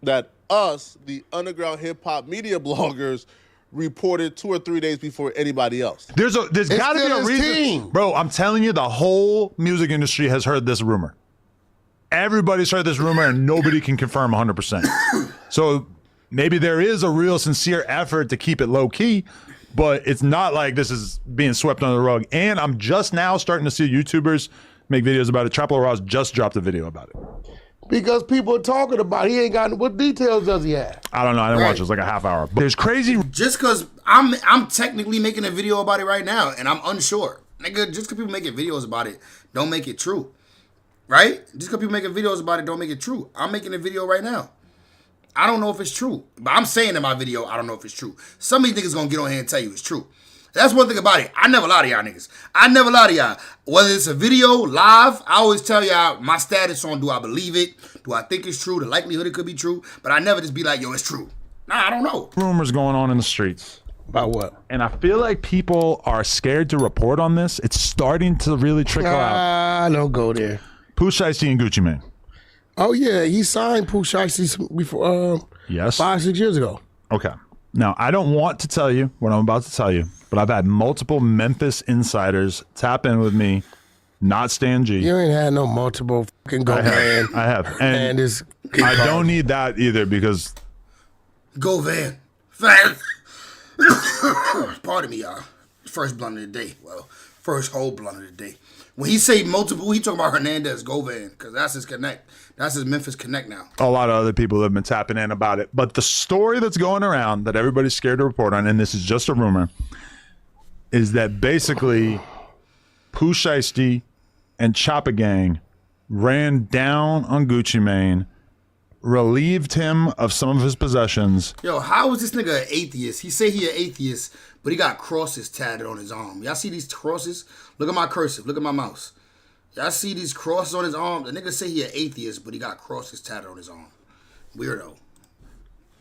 that us, the underground hip-hop media bloggers, reported 2 or 3 days before anybody else. There's got to be a reason. Bro, I'm telling you, the whole music industry has heard this rumor. Everybody's heard this rumor and nobody can confirm 100%. So maybe there is a real sincere effort to keep it low key, but it's not like this is being swept under the rug. And I'm just now starting to see YouTubers make videos about it. Traplo Ross just dropped a video about it. Because people are talking about it. He ain't got, what details does he have? I don't know. I didn't watch it. It's like a half hour. But there's crazy. Just because I'm technically making a video about it right now and I'm unsure. Nigga, just because people making videos about it don't make it true. Right? Just because people making videos about it don't make it true. I'm making a video right now. I don't know if it's true. But I'm saying in my video, I don't know if it's true. Some of these niggas going to get on here and tell you it's true. That's one thing about it. I never lie to y'all niggas. I never lie to y'all. Whether it's a video, live, I always tell y'all my status on do I believe it? Do I think it's true? The likelihood it could be true. But I never just be like, yo, it's true. Nah, I don't know. Rumors going on in the streets. About what? And I feel like people are scared to report on this. It's starting to really trickle out. Don't go there. Pooh Shiesty and Gucci Mane. Oh, yeah. He signed Pooh Shiesty before, yes. 5-6 years ago. Okay. Now, I don't want to tell you what I'm about to tell you, but I've had multiple Memphis insiders tap in with me, not Stan G. You ain't had no multiple fucking go van. I have. And I don't need that either because... Go van. Pardon me, y'all. First blunt of the day. Well, first whole blunt of the day. When he say multiple, he talking about Hernandez Govan because that's his connect. That's his Memphis connect now. A lot of other people have been tapping in about it. But the story that's going around that everybody's scared to report on, and this is just a rumor, is that basically Pooh Shiesty and Choppa Gang ran down on Gucci Mane, relieved him of some of his possessions. Yo, how is this nigga an atheist? He say he an atheist, but he got crosses tatted on his arm. Y'all see these crosses? Look at my cursive. Look at my mouse. Y'all see these crosses on his arm? The nigga say he an atheist, but he got crosses tatted on his arm. Weirdo.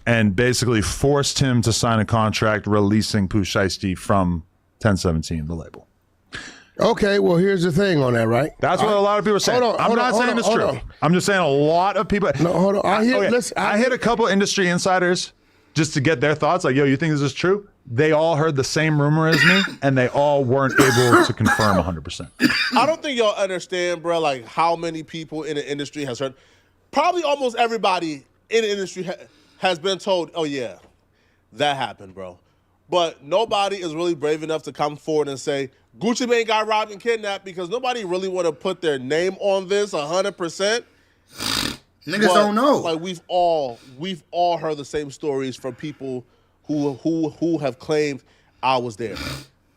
And basically forced him to sign a contract releasing Pooh Shiesty from 1017, the label. Okay, well, here's the thing on that, right? That's what a lot of people are saying. I'm not saying it's true. I'm just saying a lot of people. No, hold on. I hit a couple industry insiders just to get their thoughts. Like, yo, you think this is true? They all heard the same rumor as me, and they all weren't able to confirm 100%. I don't think y'all understand, bro, like how many people in the industry has heard. Probably almost everybody in the industry has been told, oh, yeah, that happened, bro. But nobody is really brave enough to come forward and say, Gucci Mane got robbed and kidnapped, because nobody really want to put their name on this 100%. Niggas don't know. Like we've all heard the same stories from people who have claimed I was there.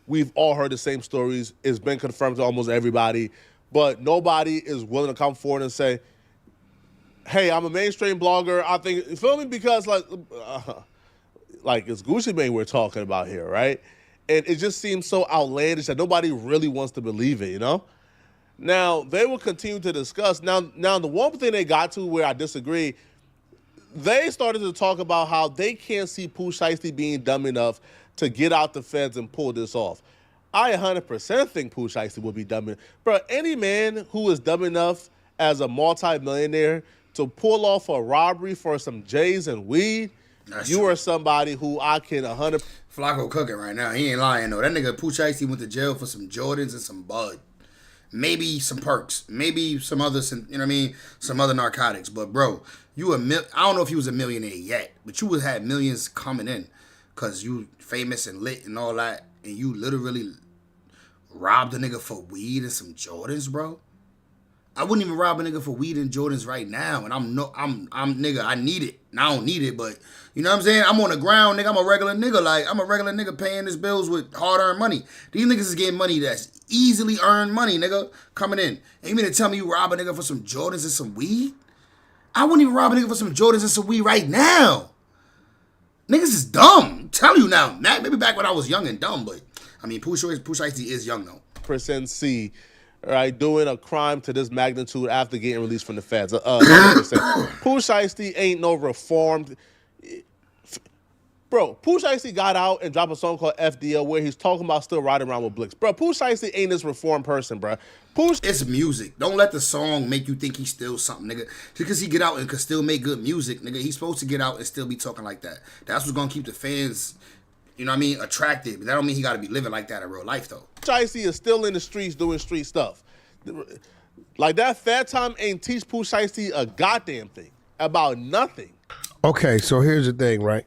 We've all heard the same stories. It's been confirmed to almost everybody, but nobody is willing to come forward and say, "Hey, I'm a mainstream blogger. I think," you feel me? Because like it's Gucci Mane we're talking about here, right? And it just seems so outlandish that nobody really wants to believe it, you know? Now, they will continue to discuss. Now, the one thing they got to where I disagree, they started to talk about how they can't see Pooh Shiesty being dumb enough to get out the feds and pull this off. I 100% think Pooh Shiesty will be dumb enough. Bro, any man who is dumb enough as a multi-millionaire to pull off a robbery for some J's and weed, you are somebody who I can 100%. Flacco cooking right now. He ain't lying, though. That nigga Pooh Shiesty went to jail for some Jordans and some bud. Maybe some perks. Maybe some other, you know what I mean? Some other narcotics. But, bro, I don't know if he was a millionaire yet, but you would have millions coming in because you famous and lit and all that, and you literally robbed a nigga for weed and some Jordans, bro. I wouldn't even rob a nigga for weed and Jordans right now, and I'm nigga, I need it. And I don't need it, but you know what I'm saying? I'm on the ground, nigga. I'm a regular nigga. Like, I'm a regular nigga paying his bills with hard-earned money. These niggas is getting money that's easily earned money, nigga, coming in. And you mean to tell me you rob a nigga for some Jordans and some weed? I wouldn't even rob a nigga for some Jordans and some weed right now. Niggas is dumb. I'm telling you now. Maybe back when I was young and dumb, but I mean, Pooh Shiesty is young though. Percent C. Right, doing a crime to this magnitude after getting released from the feds. 100%. Pooh Shiesty ain't no reformed. Bro, Pooh Shiesty got out and dropped a song called FDL where he's talking about still riding around with Blix. Bro, Pooh Shiesty ain't this reformed person, bro. It's music. Don't let the song make you think he's still something, nigga. Just because he get out and can still make good music, nigga, he's supposed to get out and still be talking like that. That's what's going to keep the fans, you know what I mean, attracted. But that don't mean he got to be living like that in real life, though. Shiesty is still in the streets doing street stuff. Like that Fat Time ain't teach Pooh Shiesty a goddamn thing about nothing. Okay, so here's the thing, right?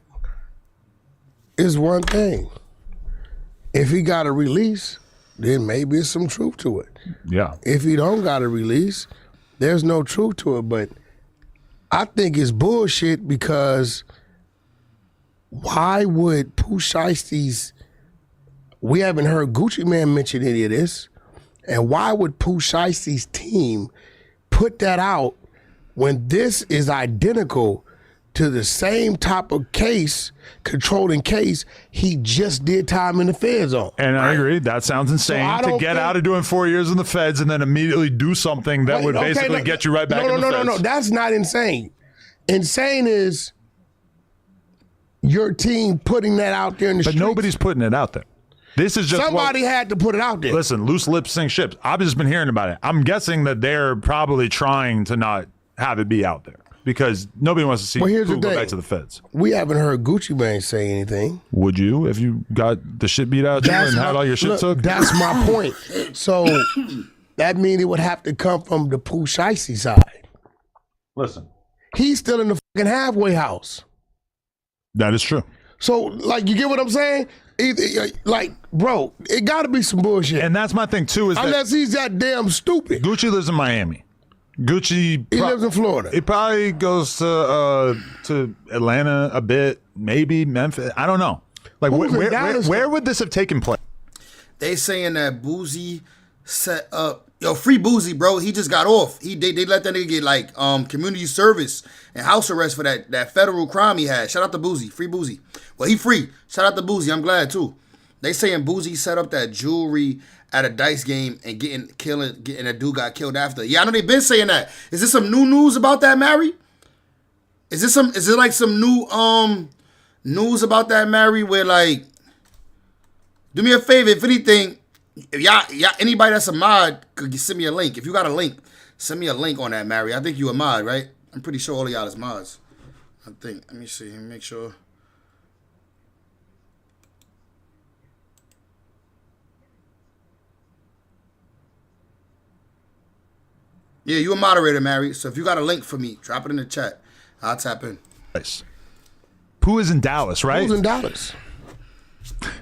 It's one thing. If he got a release, then maybe it's some truth to it. Yeah. If he don't got a release, there's no truth to it. But I think it's bullshit because why would Pooh Shiesty's, we haven't heard Gucci Mane mention any of this, and why would Pooh Shiesty's team put that out when this is identical to the same type of case, controlling case, he just did time in the Fed zone. And I agree. That sounds insane to get out of doing 4 years in the feds and then immediately do something that would basically get you right back in the feds. No. That's not insane. Insane is your team putting that out there in the streets. But nobody's putting it out there. This is just somebody had to put it out there. Listen, loose lips sink ships. I've just been hearing about it. I'm guessing that they're probably trying to not have it be out there because nobody wants to see who go back to the feds. We haven't heard Gucci Mane say anything. Would you if you got the shit beat out of you and had all your shit took? That's my point. So that means it would have to come from the Pooh Shiesty side. Listen. He's still in the fucking halfway house. That is true. So, like, you get what I'm saying? Like, bro, it got to be some bullshit. And that's my thing, too. Unless he's that damn stupid. Gucci lives in Miami. He lives in Florida. He probably goes to Atlanta a bit, maybe Memphis. I don't know. Like, where would this have taken place? They saying that Boozy set up. Yo, free Boozy, bro. He just got off. They let that nigga get like community service and house arrest for that federal crime he had. Shout out to Boozy. Free Boozy. Well, he free. Shout out to Boozy. I'm glad too. They saying Boozy set up that jewelry at a dice game and getting a dude got killed after. Yeah, I know they've been saying that. Is this some new news about that, Mary? Is it like some new news about that, Mary? Where like, do me a favor, if anything. If y'all, anybody that's a mod, could you send me a link? If you got a link, send me a link on that, Mary. I think you a mod, right? I'm pretty sure all of y'all is mods. I think. Let me see. Make sure. Yeah, you a moderator, Mary. So if you got a link for me, drop it in the chat. I'll tap in. Nice. Pooh is in Dallas, right? Pooh's in Dallas.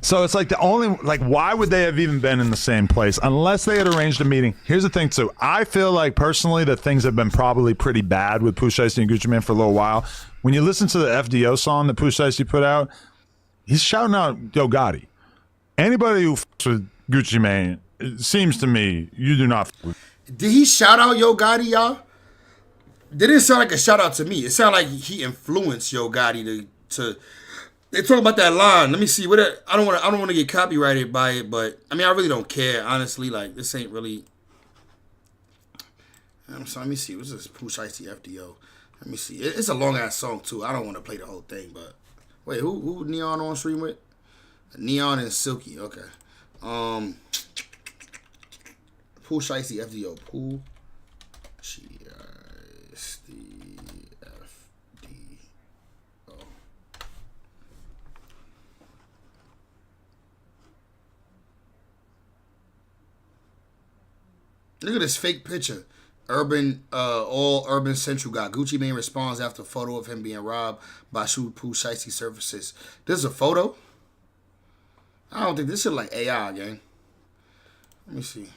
So it's like why would they have even been in the same place unless they had arranged a meeting? Here's the thing, too. I feel like personally that things have been probably pretty bad with Pooh Shiesty and Gucci Mane for a little while. When you listen to the FDO song that Pooh Shiesty put out, he's shouting out Yo Gotti. Anybody who f***s with Gucci Mane, it seems to me, you do not f*** with. Did he shout out Yo Gotti, y'all? Didn't sound like a shout out to me. It sounded like he influenced Yo Gotti to they talk about that line. Let me see. I don't want to get copyrighted by it, but I mean, I really don't care, honestly. Like, this ain't really. I'm sorry. Let me see. What's this? Pooh Shiesty FDO. Let me see. It's a long ass song too. I don't want to play the whole thing, but wait, who Neon on stream with? Neon and Silky. Okay. Pooh Shiesty FDO. Pooh Shiesty FDO. Look at this fake picture. All Urban Central got. Gucci Mane responds after photo of him being robbed by Pooh Shiesty services. This is a photo? I don't think this shit like AI, gang. Let me see.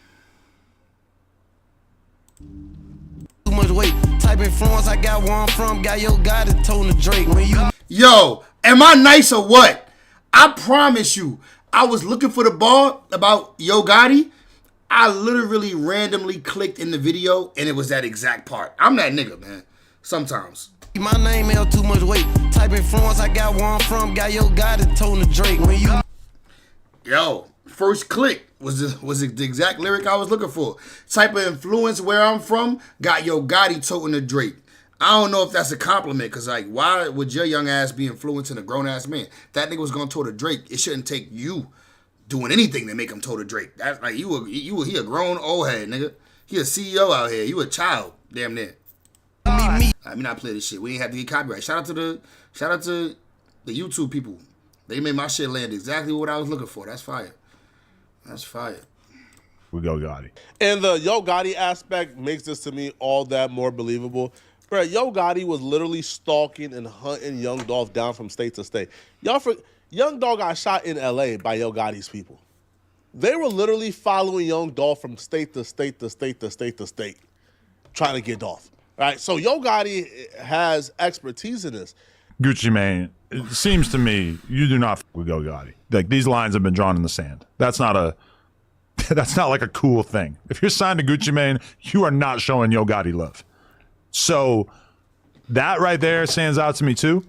Too much weight. Type influence I got where I'm from. Got Yo Gotti told the Drake. When you Yo, am I nice or what? I promise you, I was looking for the bar about Yo Gotti. I literally randomly clicked in the video and it was that exact part. I'm that nigga, man. Sometimes. My name held too much weight. Type influence I got where I'm from. Got Yo Gotti told the Drake. When you Yo, first click was the exact lyric I was looking for. Type of influence where I'm from, got Yo Gotti toting the Drake. I don't know if that's a compliment, because like, why would your young ass be influencing a grown ass man? That nigga was gonna tote a Drake. It shouldn't take you doing anything to make him tote a Drake. That's like he a grown old head, nigga. He a CEO out here. You a child, damn near. I mean, I play this shit. We ain't have to get copyright. Shout out to the YouTube people. They made my shit land exactly what I was looking for. That's fire. That's fire. We go Gotti. And the Yo Gotti aspect makes this to me all that more believable. Bro, Yo Gotti was literally stalking and hunting Young Dolph down from state to state. Young Dolph got shot in LA by Yo Gotti's people. They were literally following Young Dolph from state to state to state to state to state, trying to get Dolph. Right? So Yo Gotti has expertise in this. Gucci Mane, it seems to me you do not f with Yo Gotti. Like, these lines have been drawn in the sand. That's not like a cool thing. If you're signed to Gucci Mane, you are not showing Yo Gotti love. So that right there stands out to me too.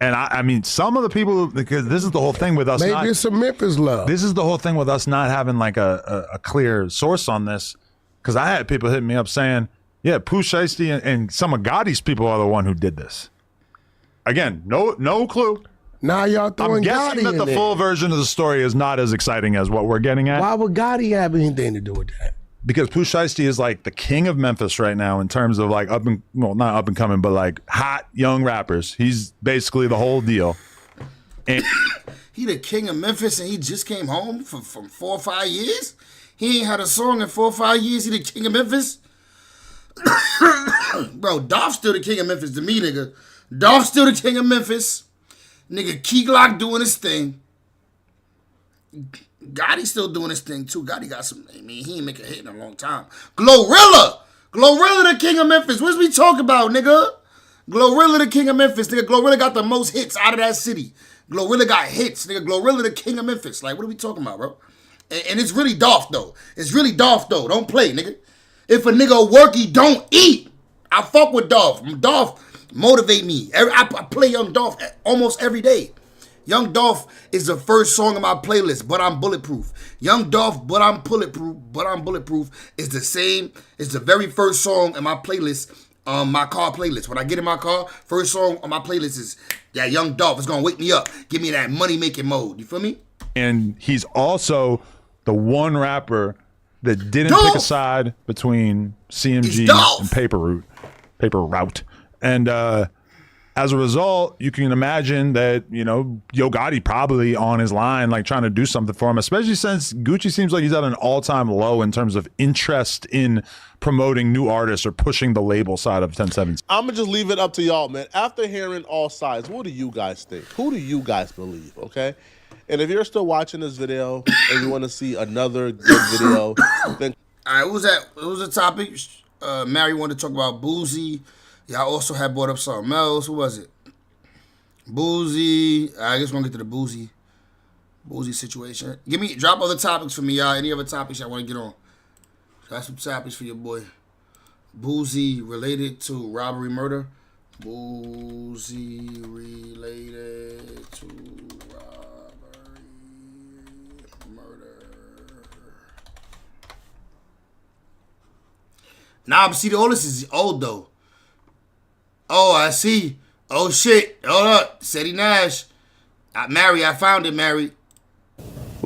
And I mean, some of the people, because this is the whole thing with us. Maybe it's some Memphis love. This is the whole thing with us not having like a clear source on this. Because I had people hitting me up saying, yeah, Pooh Shiesty and some of Gotti's people are the one who did this. Again, no clue. Now y'all throwing I'm guessing Gotti that in the there. full version of the story is not as exciting as what we're getting at. Why would Gotti have anything to do with that? Because Pooh Shiesty is like the king of Memphis right now in terms of like not up and coming, but like hot young rappers. He's basically the whole deal. And he the king of Memphis, and he just came home from 4 or 5 years. He ain't had a song in 4 or 5 years. He the king of Memphis. Bro, Dolph's still the king of Memphis to me, nigga. Dolph's still the king of Memphis. Nigga, Key Glock doing his thing. Gotti's still doing his thing too. Gotti got some. I mean, he ain't make a hit in a long time. Glorilla the king of Memphis. What's we talking about, nigga? Glorilla the king of Memphis, nigga. Glorilla got the most hits out of that city. Glorilla got hits, nigga. Glorilla the king of Memphis. Like, what are we talking about, bro? And it's really Dolph though. It's really Dolph though. Don't play, nigga. If a nigga work, he don't eat. I fuck with Dolph. Dolph motivate me. I play Young Dolph almost every day. Young Dolph is the first song on my playlist, but I'm bulletproof. Young Dolph, but I'm bulletproof is the same. It's the very first song in my playlist, my car playlist. When I get in my car, first song on my playlist is that Young Dolph. It's gonna wake me up, give me that money making mode. You feel me? And he's also the one rapper that didn't pick a side between CMG and Paper Route. And as a result, you can imagine that, you know, Yo Gotti probably on his line, like trying to do something for him, especially since Gucci seems like he's at an all-time low in terms of interest in promoting new artists or pushing the label side of 10-7. I'm going to just leave it up to y'all, man. After hearing all sides, what do you guys think? Who do you guys believe, okay? And if you're still watching this video and you want to see another good video, then... All right, what was the topic? Mary wanted to talk about Boozy. Y'all also had brought up something else. Who was it? Boozy. I guess we're going to get to the Boozy situation. Drop other topics for me, y'all. Any other topics y'all want to get on? Got some topics for your boy. Boozy related to robbery murder. Boozy related to robbery murder. Nah, but see, all this is old, though. Oh, I see. Oh, shit. Hold up. Seti Nash. Mary, I found it, Mary.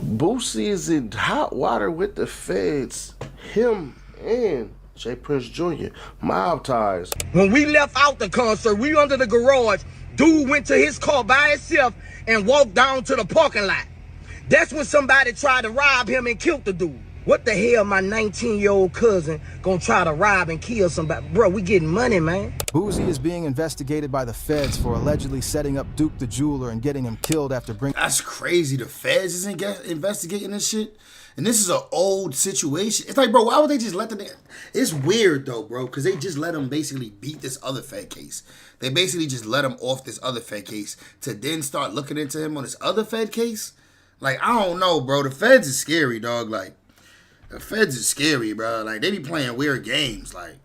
Boosie is in hot water with the feds. Him and Jay Prince Jr. Mob ties. When we left out the concert, we under the garage. Dude went to his car by himself and walked down to the parking lot. That's when somebody tried to rob him and killed the dude. What the hell my 19-year-old cousin gonna try to rob and kill somebody? Bro, we getting money, man. Boozy is being investigated by the feds for allegedly setting up Duke the Jeweler and getting him killed after bringing... That's crazy. The feds isn't investigating this shit. And this is an old situation. It's like, bro, why would they just let them... It's weird, though, bro, because they just let them basically beat this other Fed case. They basically just let him off this other Fed case to then start looking into him on this other Fed case. Like, I don't know, bro. The feds is scary, dog. Like, the feds is scary, bro. Like, they be playing weird games, like.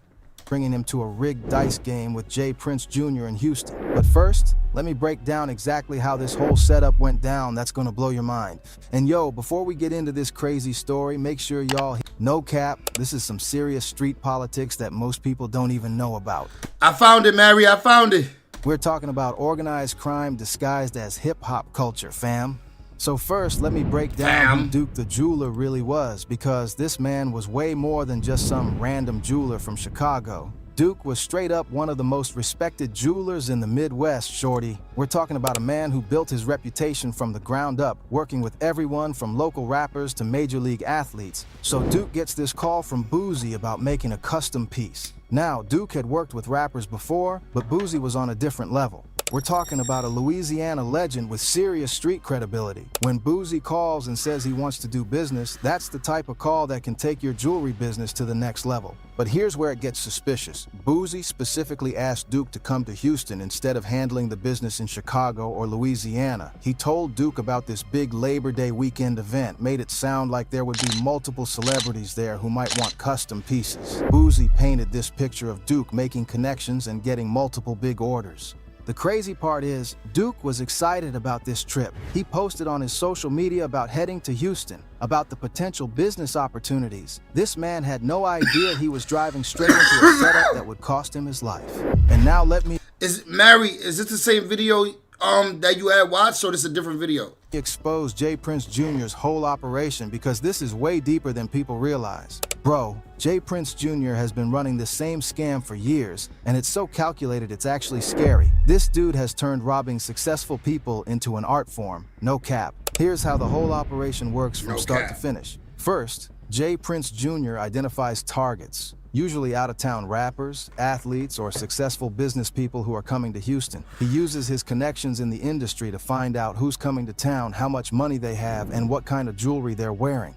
Bringing him to a rigged dice game with Jay Prince Jr. in Houston. But first, let me break down exactly how this whole setup went down. That's gonna blow your mind. And yo, before we get into this crazy story, make sure y'all, no cap, this is some serious street politics that most people don't even know about. I found it, Mary, I found it. We're talking about organized crime disguised as hip-hop culture, fam. So first, let me break down who Duke the Jeweler really was, because this man was way more than just some random jeweler from Chicago. Duke was straight up one of the most respected jewelers in the Midwest, shorty. We're talking about a man who built his reputation from the ground up, working with everyone from local rappers to major league athletes. So Duke gets this call from Boozy about making a custom piece. Now, Duke had worked with rappers before, but Boozy was on a different level. We're talking about a Louisiana legend with serious street credibility. When Boozy calls and says he wants to do business, that's the type of call that can take your jewelry business to the next level. But here's where it gets suspicious. Boozy specifically asked Duke to come to Houston instead of handling the business in Chicago or Louisiana. He told Duke about this big Labor Day weekend event, made it sound like there would be multiple celebrities there who might want custom pieces. Boozy painted this picture of Duke making connections and getting multiple big orders. The crazy part is, Duke was excited about this trip. He posted on his social media about heading to Houston, about the potential business opportunities. This man had no idea he was driving straight into a setup that would cost him his life. And now let me... Is this the same video that you had watched, or this is a different video? Expose J. Prince Jr.'s whole operation, because this is way deeper than people realize. Bro, J. Prince Jr. has been running this same scam for years, and it's so calculated it's actually scary. This dude has turned robbing successful people into an art form, no cap. Here's how the whole operation works from start to finish. First, J. Prince Jr. identifies targets, usually out-of-town rappers, athletes, or successful business people who are coming to Houston. He uses his connections in the industry to find out who's coming to town, how much money they have, and what kind of jewelry they're wearing.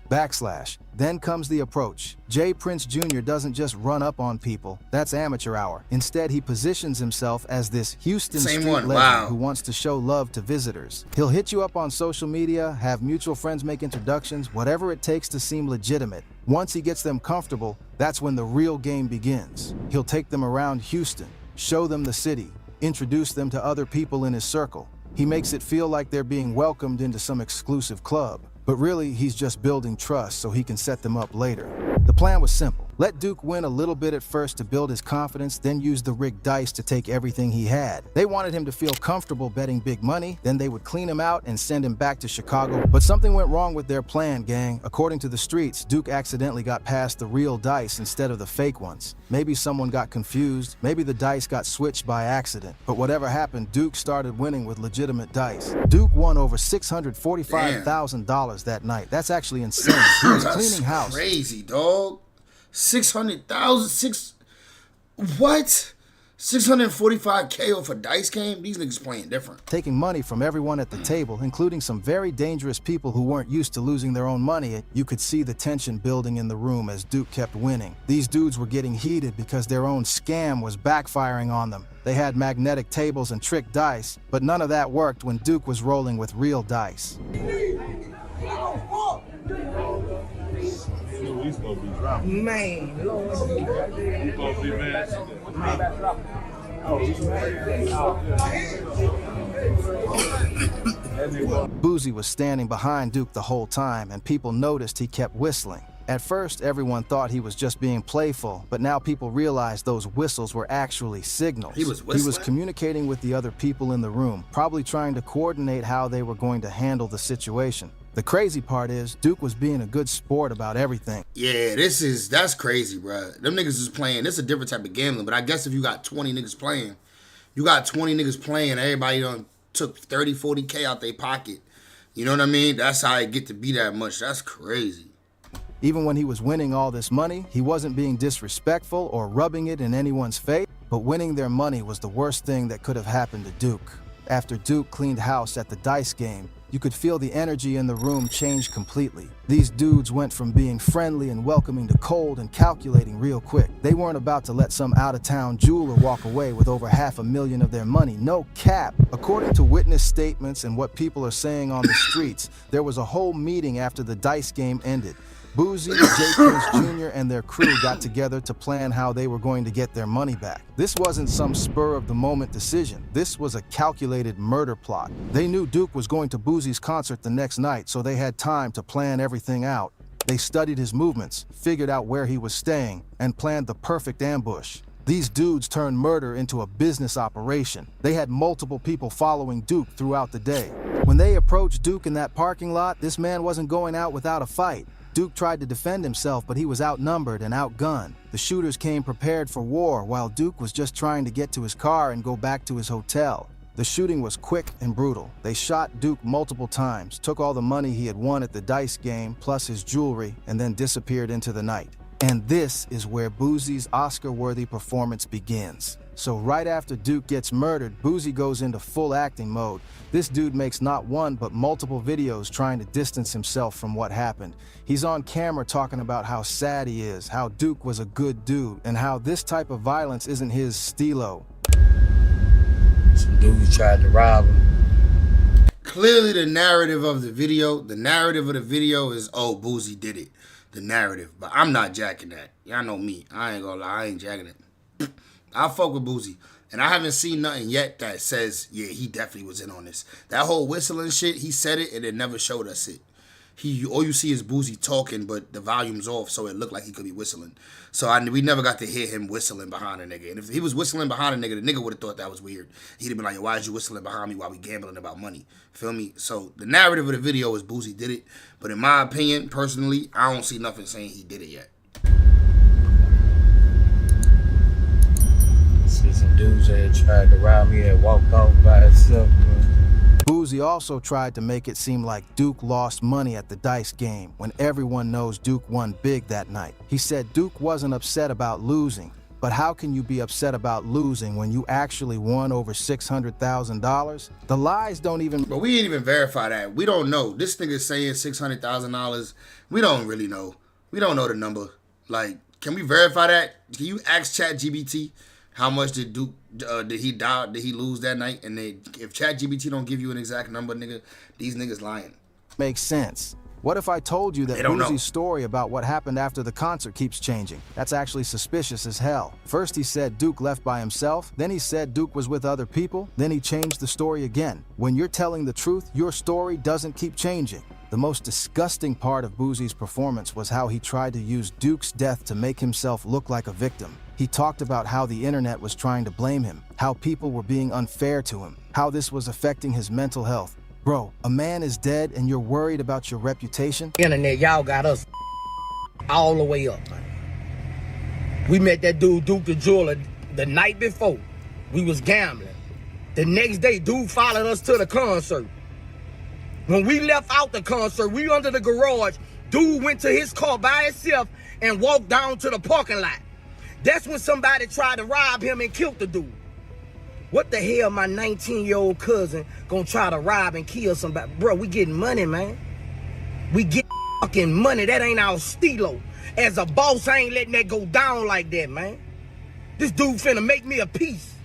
Then comes the approach. J. Prince Jr. doesn't just run up on people. That's amateur hour. Instead, he positions himself as this Houston street legend who wants to show love to visitors. He'll hit you up on social media, have mutual friends make introductions, whatever it takes to seem legitimate. Once he gets them comfortable, that's when the real game begins. He'll take them around Houston, show them the city, introduce them to other people in his circle. He makes it feel like they're being welcomed into some exclusive club. But really, he's just building trust so he can set them up later. The plan was simple. Let Duke win a little bit at first to build his confidence, then use the rigged dice to take everything he had. They wanted him to feel comfortable betting big money, then they would clean him out and send him back to Chicago. But something went wrong with their plan, gang. According to the streets, Duke accidentally got past the real dice instead of the fake ones. Maybe someone got confused, maybe the dice got switched by accident. But whatever happened, Duke started winning with legitimate dice. Duke won over $645,000 that night. That's actually insane. He was cleaning house. Crazy, dog. 600,000, what? 645K off a dice game? These niggas playing different. Taking money from everyone at the table, including some very dangerous people who weren't used to losing their own money. You could see the tension building in the room as Duke kept winning. These dudes were getting heated because their own scam was backfiring on them. They had magnetic tables and trick dice, but none of that worked when Duke was rolling with real dice. Man, Boozy was standing behind Duke the whole time, and people noticed he kept whistling. At first, everyone thought he was just being playful, but now people realized those whistles were actually signals. He was whistling? He was communicating with the other people in the room, probably trying to coordinate how they were going to handle the situation. The crazy part is, Duke was being a good sport about everything. Yeah, that's crazy, bro. Them niggas is playing. This is a different type of gambling, but I guess if you got 20 niggas playing, everybody done took 30, 40K out their pocket. You know what I mean? That's how it get to be that much. That's crazy. Even when he was winning all this money, he wasn't being disrespectful or rubbing it in anyone's face, but winning their money was the worst thing that could have happened to Duke. After Duke cleaned house at the dice game, you could feel the energy in the room change completely. These dudes went from being friendly and welcoming to cold and calculating real quick. They weren't about to let some out-of-town jeweler walk away with over $500,000 of their money. No cap. According to witness statements and what people are saying on the streets, there was a whole meeting after the dice game ended. Boozy, J. Prince Jr., and their crew got together to plan how they were going to get their money back. This wasn't some spur-of-the-moment decision. This was a calculated murder plot. They knew Duke was going to Boozy's concert the next night, so they had time to plan everything out. They studied his movements, figured out where he was staying, and planned the perfect ambush. These dudes turned murder into a business operation. They had multiple people following Duke throughout the day. When they approached Duke in that parking lot, this man wasn't going out without a fight. Duke tried to defend himself, but he was outnumbered and outgunned. The shooters came prepared for war, while Duke was just trying to get to his car and go back to his hotel. The shooting was quick and brutal. They shot Duke multiple times, took all the money he had won at the dice game, plus his jewelry, and then disappeared into the night. And this is where Boosie's Oscar-worthy performance begins. So right after Duke gets murdered, Boosie goes into full acting mode. This dude makes not one but multiple videos trying to distance himself from what happened. He's on camera talking about how sad he is, how Duke was a good dude, and how this type of violence isn't his stilo. Some dudes tried to rob him. Clearly the narrative of the video is, oh, Boosie did it. The narrative. But I'm not jacking that. Y'all know me. I ain't gonna lie. I ain't jacking it. I fuck with Boosie. And I haven't seen nothing yet that says, yeah, he definitely was in on this. That whole whistling shit, he said it and it never showed us it. All you see is Boosie talking, but the volume's off, so it looked like he could be whistling. So we never got to hear him whistling behind a nigga. And if he was whistling behind a nigga, the nigga would have thought that was weird. He'd have been like, why is you whistling behind me while we gambling about money? Feel me? So the narrative of the video is Boosie did it. But in my opinion, personally, I don't see nothing saying he did it yet. See some dudes that tried to rob me and walked off by himself, bro. Boosie also tried to make it seem like Duke lost money at the dice game when everyone knows Duke won big that night. He said Duke wasn't upset about losing, but how can you be upset about losing when you actually won over $600,000? The lies don't even... But we ain't even verify that. We don't know. This nigga's saying $600,000. We don't really know. We don't know the number. Like, can we verify that? Can you ask ChatGPT how much did Duke did he lose that night? And if ChatGPT don't give you an exact number, nigga, these niggas lying. Makes sense. What if I told you that Boosie's story about what happened after the concert keeps changing? That's actually suspicious as hell. First he said Duke left by himself, then he said Duke was with other people, then he changed the story again. When you're telling the truth, your story doesn't keep changing. The most disgusting part of Boosie's performance was how he tried to use Duke's death to make himself look like a victim. He talked about how the internet was trying to blame him, how people were being unfair to him, how this was affecting his mental health. Bro, a man is dead and you're worried about your reputation? Internet, y'all got us all the way up, man. We met that dude, Duke the Jeweler, the night before. We was gambling. The next day, dude followed us to the concert. When we left out the concert, we under the garage. Dude went to his car by himself and walked down to the parking lot. That's when somebody tried to rob him and killed the dude. What the hell my 19-year-old cousin gonna try to rob and kill somebody? Bro, we getting money, man. We get fucking money. That ain't our stilo. As a boss, I ain't letting that go down like that, man. This dude finna make me a piece.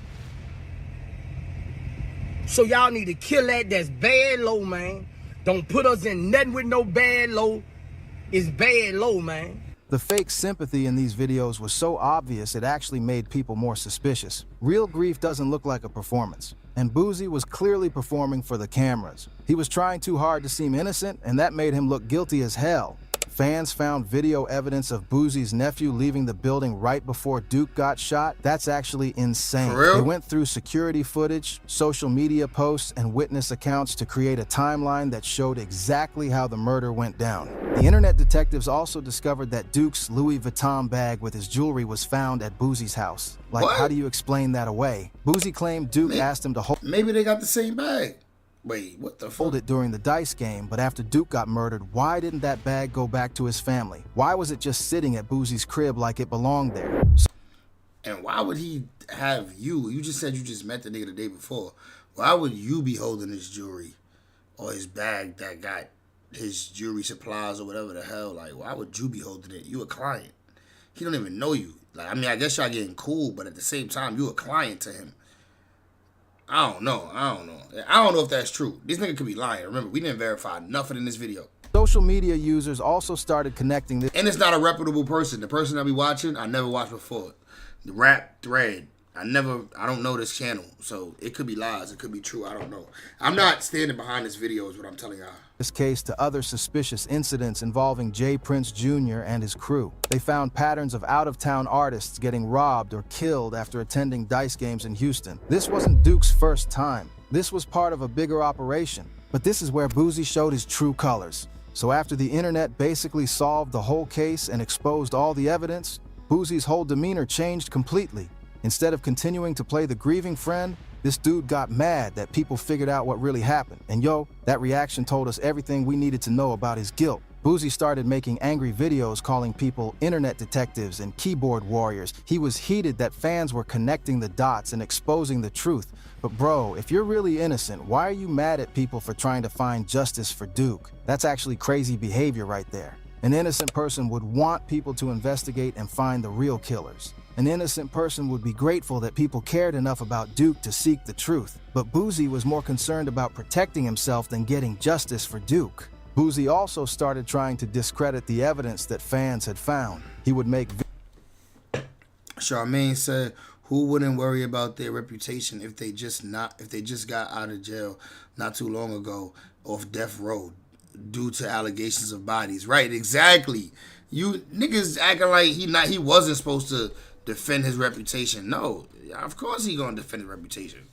So y'all need to kill that. That's bad low, man. Don't put us in nothing with no bad low. It's bad low, man. The fake sympathy in these videos was so obvious it actually made people more suspicious. Real grief doesn't look like a performance. And Boosie was clearly performing for the cameras. He was trying too hard to seem innocent, and that made him look guilty as hell. Fans found video evidence of Boosie's nephew leaving the building right before Duke got shot. That's actually insane. For real? They went through security footage, social media posts, and witness accounts to create a timeline that showed exactly how the murder went down. The internet detectives also discovered that Duke's Louis Vuitton bag with his jewelry was found at Boosie's house. Like, What? how do you explain that away? Boosie claimed Duke asked him to hold Maybe they got the same bag. Wait, what the fuck? it during the dice game, but after Duke got murdered, why didn't that bag go back to his family? Why was it just sitting at Boosie's crib like it belonged there? And why would he have you? You just said you just met the nigga the day before. Why would you be holding his jewelry or his bag that got his jewelry supplies or whatever the hell? Like, why would you be holding it? You a client. He don't even know you. Like, I mean, I guess y'all getting cool, but at the same time, you a client to him. I don't know. I don't know if that's true. This nigga could be lying. Remember, we didn't verify nothing in this video. Social media users also started connecting this. And it's not a reputable person. The person I be watching, I never watched before. The rap thread, I don't know this channel. So it could be lies. It could be true. I don't know. I'm not standing behind this video is what I'm telling y'all. This case to other suspicious incidents involving Jay Prince Jr. and his crew. They found patterns of out-of-town artists getting robbed or killed after attending dice games in Houston. This wasn't Duke's first time. This was part of a bigger operation. But this is where Boosie showed his true colors. So after the internet basically solved the whole case and exposed all the evidence, Boosie's whole demeanor changed completely. Instead of continuing to play the grieving friend, this dude got mad that people figured out what really happened. And yo, that reaction told us everything we needed to know about his guilt. Boosie started making angry videos calling people internet detectives and keyboard warriors. He was heated that fans were connecting the dots and exposing the truth. But bro, if you're really innocent, why are you mad at people for trying to find justice for Duke? That's actually crazy behavior right there. An innocent person would want people to investigate and find the real killers. An innocent person would be grateful that people cared enough about Duke to seek the truth. But Boosie was more concerned about protecting himself than getting justice for Duke. Boosie also started trying to discredit the evidence that fans had found. He would make... Charmaine said, who wouldn't worry about their reputation if they just got out of jail not too long ago off death row due to allegations of bodies? Right, exactly. You niggas acting like he wasn't supposed to defend his reputation. No, of course he gonna defend his reputation.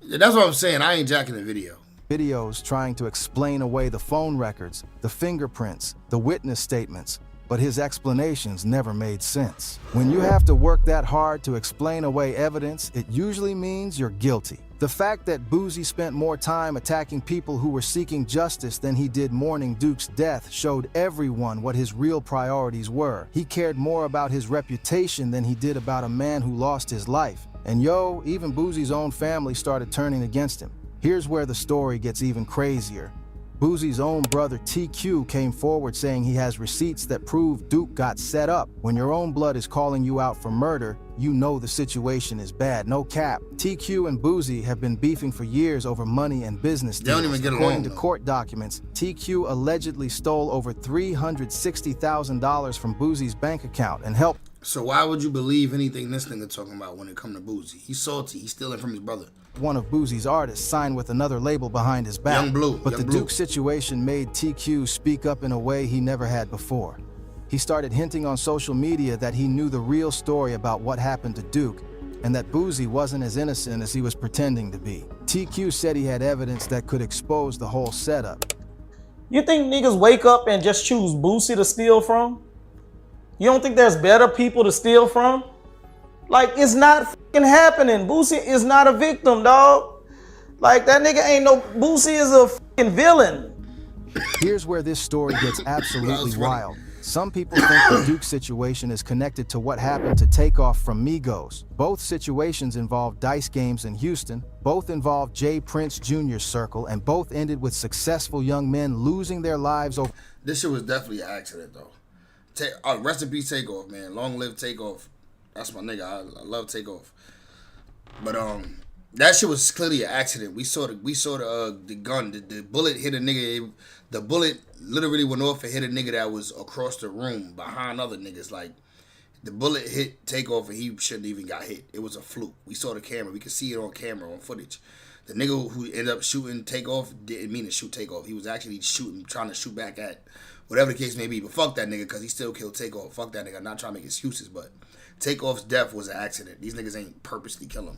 That's what I'm saying. I ain't jacking the video. Videos trying to explain away the phone records, the fingerprints, the witness statements, but his explanations never made sense. When you have to work that hard to explain away evidence, it usually means you're guilty. The fact that Boosie spent more time attacking people who were seeking justice than he did mourning Duke's death showed everyone what his real priorities were. He cared more about his reputation than he did about a man who lost his life. And yo, even Boosie's own family started turning against him. Here's where the story gets even crazier. Boosie's own brother TQ came forward saying he has receipts that prove Duke got set up. When your own blood is calling you out for murder, you know the situation is bad. No cap. TQ and Boosie have been beefing for years over money and business deals. They don't even get According along, to though. court documents, TQ allegedly stole over $360,000 from Boosie's bank account and helped. So why would you believe anything this nigga talking about when it come to Boosie? He's salty. He's stealing from his brother. One of Boosie's artists signed with another label behind his back. Young Blue. But Young the Blue. Duke situation made TQ speak up in a way he never had before. He started hinting on social media that he knew the real story about what happened to Duke and that Boosie wasn't as innocent as he was pretending to be. TQ said he had evidence that could expose the whole setup. You think niggas wake up and just choose Boosie to steal from? You don't think there's better people to steal from? Like, it's not fucking happening. Boosie is not a victim, dog. Like, that nigga ain't no... Boosie is a fucking villain. Here's where this story gets absolutely wild. Some people think the Duke situation is connected to what happened to Takeoff from Migos. Both situations involved dice games in Houston, both involved Jay Prince Jr.'s circle, and both ended with successful young men losing their lives over... This shit was definitely an accident, though. Rest in peace, Takeoff, man. Long live Takeoff. That's my nigga. I love Takeoff. But that shit was clearly an accident. We saw the gun. The bullet hit a nigga. The bullet literally went off and hit a nigga that was across the room behind other niggas. Like, the bullet hit Takeoff and he shouldn't even got hit. It was a fluke. We saw the camera. We could see it on camera, on footage. The nigga who ended up shooting Takeoff didn't mean to shoot Takeoff. He was actually trying to shoot back at whatever the case may be. But fuck that nigga, because he still killed Takeoff. Fuck that nigga. I'm not trying to make excuses, but Takeoff's death was an accident. These niggas ain't purposely kill him.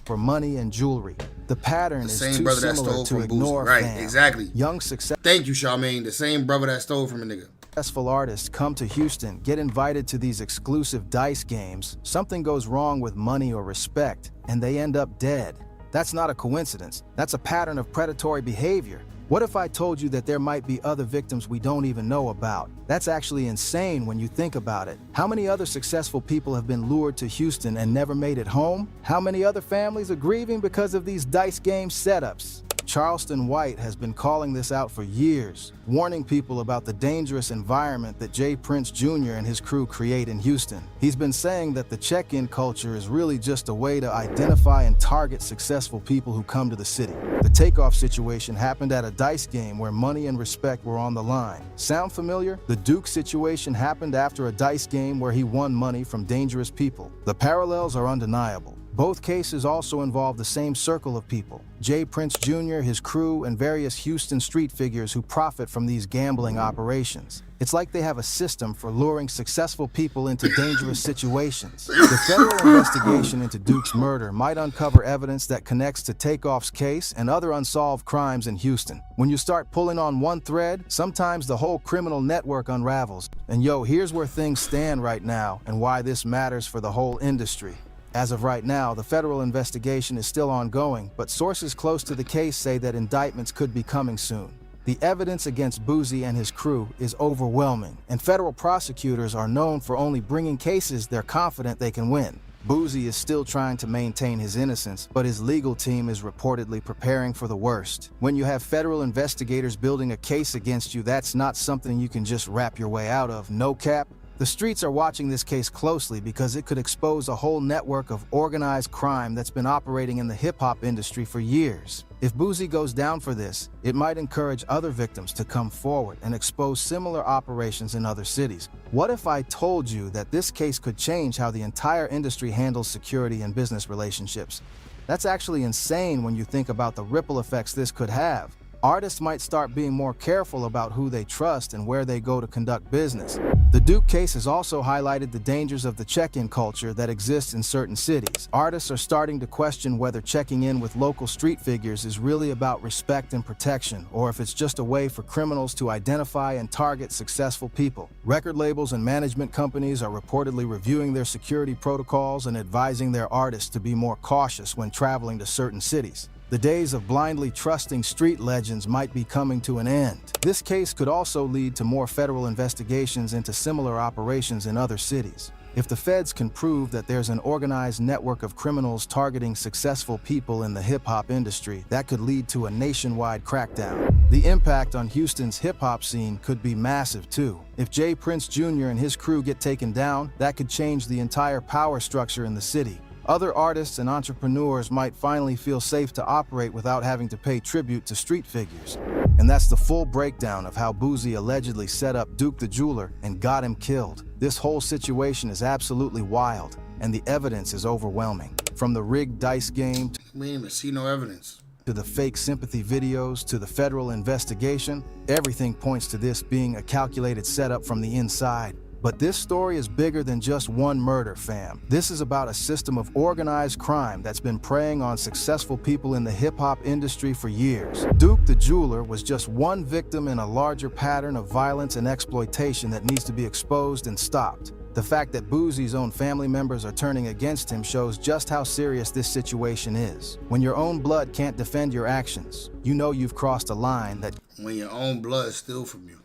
For money and jewelry. The pattern is too similar to ignore Right, fam. exactly. Young success. Thank you, Charmaine. The same brother that stole from a nigga. Successful artists come to Houston, get invited to these exclusive dice games, something goes wrong with money or respect, and they end up dead. That's not a coincidence. That's a pattern of predatory behavior. What if I told you that there might be other victims we don't even know about? That's actually insane when you think about it. How many other successful people have been lured to Houston and never made it home? How many other families are grieving because of these dice game setups? Charleston White has been calling this out for years, warning people about the dangerous environment that Jay Prince Jr. and his crew create in Houston. He's been saying that the check-in culture is really just a way to identify and target successful people who come to the city. The Takeoff situation happened at a dice game where money and respect were on the line. Sound familiar? The Duke situation happened after a dice game where he won money from dangerous people. The parallels are undeniable. Both cases also involve the same circle of people, Jay Prince Jr., his crew, and various Houston street figures who profit from these gambling operations. It's like they have a system for luring successful people into dangerous situations. The federal investigation into Duke's murder might uncover evidence that connects to Takeoff's case and other unsolved crimes in Houston. When you start pulling on one thread, sometimes the whole criminal network unravels. And yo, here's where things stand right now and why this matters for the whole industry. As of right now, the federal investigation is still ongoing, but sources close to the case say that indictments could be coming soon. The evidence against Boosie and his crew is overwhelming, and federal prosecutors are known for only bringing cases they're confident they can win. Boosie is still trying to maintain his innocence, but his legal team is reportedly preparing for the worst. When you have federal investigators building a case against you, that's not something you can just rap your way out of, no cap. The streets are watching this case closely because it could expose a whole network of organized crime that's been operating in the hip-hop industry for years. If Boosie goes down for this, it might encourage other victims to come forward and expose similar operations in other cities. What if I told you that this case could change how the entire industry handles security and business relationships? That's actually insane when you think about the ripple effects this could have. Artists might start being more careful about who they trust and where they go to conduct business. The Duke case has also highlighted the dangers of the check-in culture that exists in certain cities. Artists are starting to question whether checking in with local street figures is really about respect and protection, or if it's just a way for criminals to identify and target successful people. Record labels and management companies are reportedly reviewing their security protocols and advising their artists to be more cautious when traveling to certain cities. The days of blindly trusting street legends might be coming to an end. This case could also lead to more federal investigations into similar operations in other cities. If the feds can prove that there's an organized network of criminals targeting successful people in the hip-hop industry, that could lead to a nationwide crackdown. The impact on Houston's hip-hop scene could be massive too. If Jay Prince Jr. and his crew get taken down, that could change the entire power structure in the city. Other artists and entrepreneurs might finally feel safe to operate without having to pay tribute to street figures. And that's the full breakdown of how Boosie allegedly set up Duke the Jeweler and got him killed. This whole situation is absolutely wild, and the evidence is overwhelming. From the rigged dice game we didn't even see no evidence, to the fake sympathy videos, to the federal investigation, everything points to this being a calculated setup from the inside. But this story is bigger than just one murder, fam. This is about a system of organized crime that's been preying on successful people in the hip-hop industry for years. Duke the Jeweler was just one victim in a larger pattern of violence and exploitation that needs to be exposed and stopped. The fact that Boosie's own family members are turning against him shows just how serious this situation is. When your own blood can't defend your actions, you know you've crossed a line that when your own blood steals from you,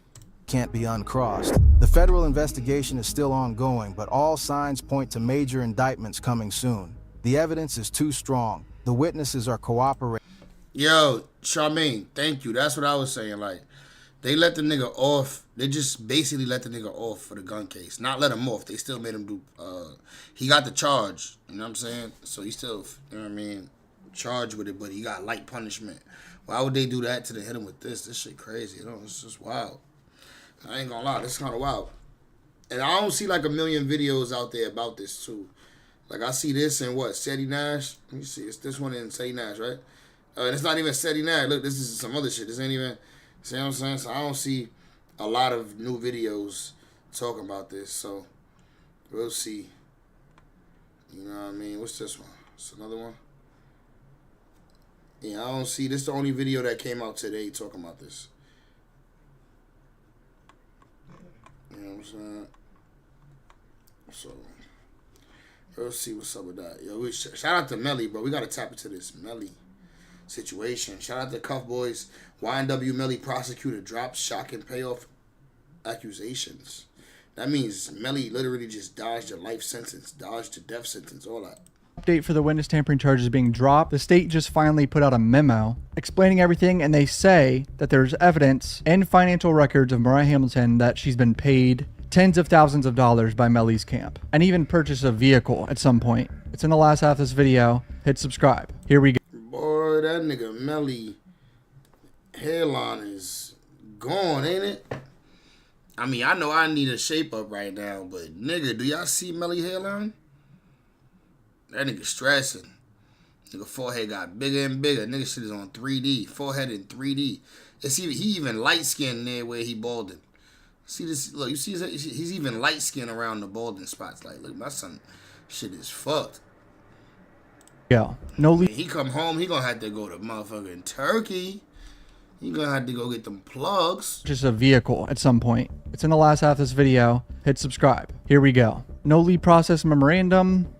can't be uncrossed. The federal investigation is still ongoing, but all signs point to major indictments coming soon. The evidence is too strong. The witnesses are cooperating. Yo, Charmaine, thank you. That's what I was saying. Like, they let the nigga off. They just basically let the nigga off for the gun case. Not let him off. They still made him do, he got the charge. You know what I'm saying? So he still, you know what I mean, charged with it, but he got light punishment. Why would they do that to hit him with this? This shit crazy. You know, it's just wild. I ain't gonna lie, this is kind of wild. And I don't see like a million videos out there about this too. Like I see this in what, Seti Nash? Let me see, it's this one in Seti Nash, right? And it's not even Seti Nash. Look, this is some other shit. This ain't even, see what I'm saying? So I don't see a lot of new videos talking about this. So we'll see. You know what I mean? What's this one? It's another one. Yeah, I don't see, this is the only video that came out today talking about this. You know what I'm saying? So, we'll see what's up with that. Yo, shout out to Melly, bro. We got to tap into this Melly situation. Shout out to Cuff Boys. YNW Melly prosecutor drops shocking payoff accusations. That means Melly literally just dodged a life sentence, dodged a death sentence, all that. Update for the witness tampering charges being dropped. The state just finally put out a memo explaining everything, and they say that there's evidence and financial records of Mariah Hamilton that she's been paid tens of thousands of dollars by Melly's camp and even purchased a vehicle at some point. It's in the last half of this video. Hit subscribe. Here we go. Boy, that nigga Melly hairline is gone, ain't it? I mean, I know I need a shape up right now, but nigga, do y'all see Melly hairline? That nigga stressing. Nigga forehead got bigger and bigger. Nigga shit is on 3D. Forehead in 3D. It's even, he even light skinned there where he balding. See this? Look, you see he's even light skinned around the balding spots. Like, look, my son shit is fucked. Yeah. No. When he come home, he gonna have to go to motherfucking Turkey. He gonna have to go get them plugs. Just a vehicle at some point. It's in the last half of this video. Hit subscribe. Here we go. No lead process memorandum.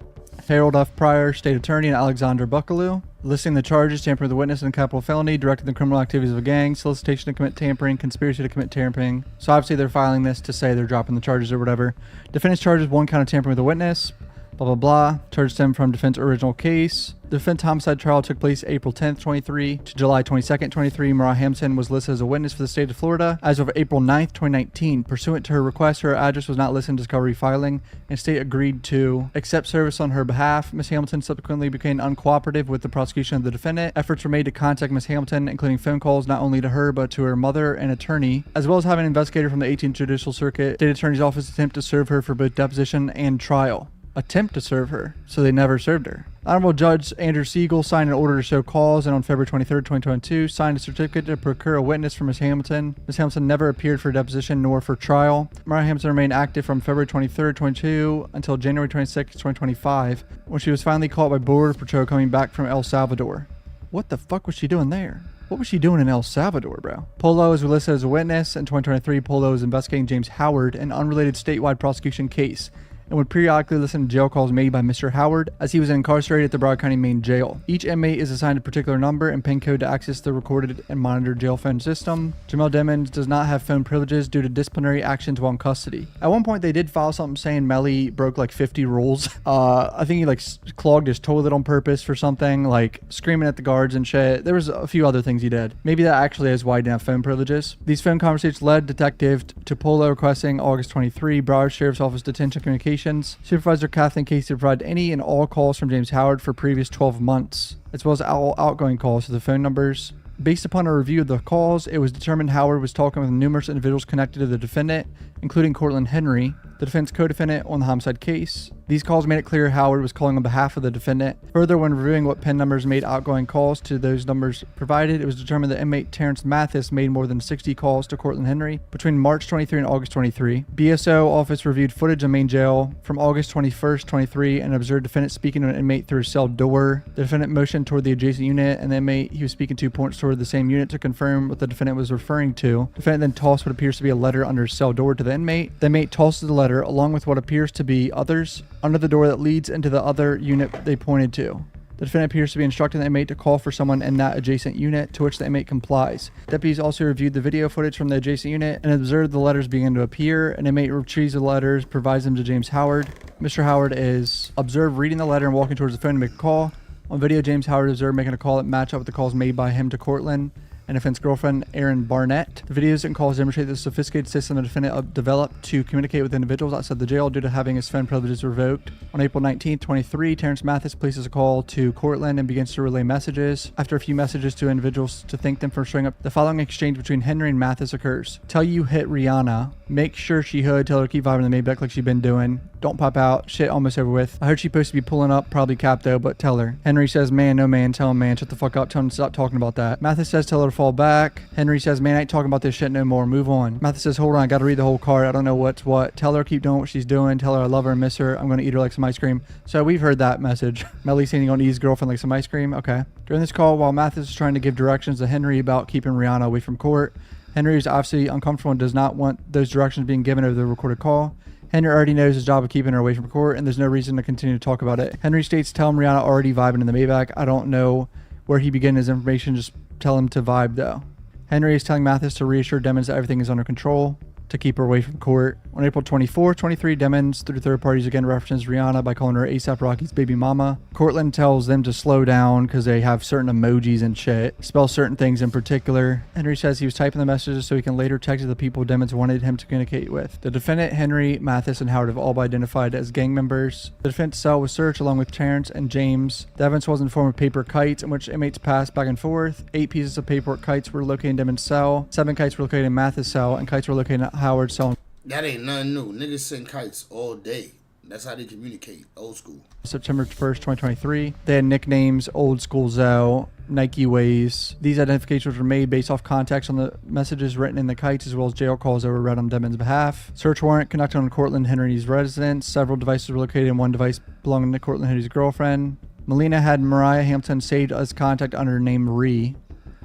Harold F. Pryor, State Attorney, and Alexander Buckaloo. Listing the charges: tampering with a witness in a capital felony, directing the criminal activities of a gang, solicitation to commit tampering, conspiracy to commit tampering. So obviously they're filing this to say they're dropping the charges or whatever. Defendant's charges: 1 count of tampering with a witness. Blah, blah, blah. Charges stem from defense original case. The defense homicide trial took place April 10th, 23 to July 22nd, 23. Mariah Hamilton was listed as a witness for the state of Florida as of April 9th, 2019. Pursuant to her request, her address was not listed in discovery filing, and state agreed to accept service on her behalf. Ms. Hamilton subsequently became uncooperative with the prosecution of the defendant. Efforts were made to contact Ms. Hamilton, including phone calls not only to her but to her mother and attorney, as well as having an investigator from the 18th Judicial Circuit State Attorney's Office attempt to serve her for both deposition and trial. Attempt to serve her, so they never served her. Honorable Judge Andrew Siegel signed an order to show cause, and on February 23rd, 2022, signed a certificate to procure a witness for Ms. Hamilton. Ms. Hamilton never appeared for deposition nor for trial. Mariah Hamilton remained active from February 23rd, 2022 until January 26th, 2025, when she was finally caught by Border Patrol coming back from El Salvador. What the fuck was she doing there? What was she doing in El Salvador, bro? Polo is listed as a witness. In 2023, Polo is investigating James Howard, an unrelated statewide prosecution case, and would periodically listen to jail calls made by Mr. Howard as he was incarcerated at the Broward County Main Jail. Each inmate is assigned a particular number and PIN code to access the recorded and monitored jail phone system. Jamel Demons does not have phone privileges due to disciplinary actions while in custody. At one point, they did file something saying Melly broke like 50 rules. I think he like clogged his toilet on purpose for something, like screaming at the guards and shit. There was a few other things he did. Maybe that actually is why he didn't have phone privileges. These phone conversations led detective to Polo requesting August 23 Broward Sheriff's Office detention communications. Supervisor Kathleen Casey provided any and all calls from James Howard for previous 12 months, as well as all outgoing calls to the phone numbers. Based upon a review of the calls, it was determined Howard was talking with numerous individuals connected to the defendant, including Cortland Henry, the defense co-defendant on the homicide case. These calls made it clear Howard was calling on behalf of the defendant. Further, when reviewing what PIN numbers made outgoing calls to those numbers provided, it was determined that inmate Terrence Mathis made more than 60 calls to Cortland Henry between March 23 and August 23. BSO office reviewed footage of main jail from August 21st, 23, and observed defendant speaking to an inmate through a cell door. The defendant motioned toward the adjacent unit, and the inmate he was speaking to points toward the same unit to confirm what the defendant was referring to. The defendant then tossed what appears to be a letter under his cell door to the inmate. The inmate tosses the letter along with what appears to be others under the door that leads into the other unit they pointed to. The defendant appears to be instructing the inmate to call for someone in that adjacent unit, to which the inmate complies. Deputies also reviewed the video footage from the adjacent unit and observed the letters begin to appear. An inmate retrieves the letters, provides them to James Howard. Mr. Howard is observed reading the letter and walking towards the phone to make a call. On video, James Howard is observed making a call that match up with the calls made by him to Cortland and defense girlfriend Erin Barnett. The videos and calls demonstrate the sophisticated system the defendant developed to communicate with individuals outside the jail due to having his phone privileges revoked. On April 19, 23, Terrence Mathis places a call to Cortland and begins to relay messages. After a few messages to individuals to thank them for showing up, the following exchange between Henry and Mathis occurs. Tell you hit Rihanna. Make sure she hood. Tell her to keep vibing the Maybach like she's been doing. Don't pop out. Shit almost over with. I heard she's supposed to be pulling up, probably cap though, but tell her. Henry says, man, no man. Tell him, man. Shut the fuck up. Tell him to stop talking about that. Mathis says, tell her to fall back. Henry says, man, I ain't talking about this shit no more. Move on. Mathis says, hold on. I gotta read the whole card. I don't know what's what. Tell her keep doing what she's doing. Tell her I love her and miss her. I'm gonna eat her like some ice cream. So we've heard that message. Melly saying he's gonna eat his girlfriend like some ice cream. Okay. During this call, while Mathis is trying to give directions to Henry about keeping Rihanna away from court, Henry is obviously uncomfortable and does not want those directions being given over the recorded call. Henry already knows his job of keeping her away from court, and there's no reason to continue to talk about it. Henry states, tell him Rihanna already vibing in the Maybach. I don't know where he began his information, just tell him to vibe though. Henry is telling Mathis to reassure Demons that everything is under control, to keep her away from court. On April 24, 23, Demons, through third parties, again references Rihanna by calling her ASAP Rocky's baby mama. Cortland tells them to slow down because they have certain emojis and shit, spell certain things in particular. Henry says he was typing the messages so he can later text to the people Demons wanted him to communicate with. The defendant, Henry, Mathis, and Howard have all been identified as gang members. The defense cell was searched along with Terrence and James. The evidence was in the form of paper kites in which inmates passed back and forth. 8 pieces of paper kites were located in Demons' cell. 7 kites were located in Mathis' cell, and kites were located in Howard's cell. That ain't nothing new. Niggas send kites all day. That's how they communicate. Old school. September 1st, 2023. They had nicknames Old School Zoe, Nike Ways. These identifications were made based off context on the messages written in the kites as well as jail calls that were read on Demons' behalf. Search warrant conducted on Cortland Henry's residence. Several devices were located in one device belonging to Cortland Henry's girlfriend. Melina had Mariah Hamilton saved as contact under her name Ree.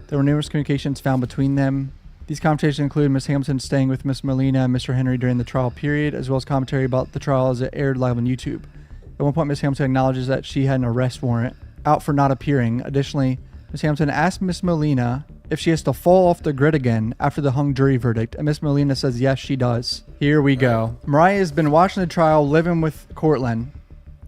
There were numerous communications found between them. These conversations include Miss Hamilton staying with Miss Melina and Mr. Henry during the trial period, as well as commentary about the trial as it aired live on YouTube. At one point, Ms. Hamilton acknowledges that she had an arrest warrant out for not appearing. Additionally, Ms. Hamilton asked Ms. Molina if she has to fall off the grid again after the hung jury verdict, and Ms. Molina says yes, she does. Here we go. Mariah has been watching the trial, living with Cortland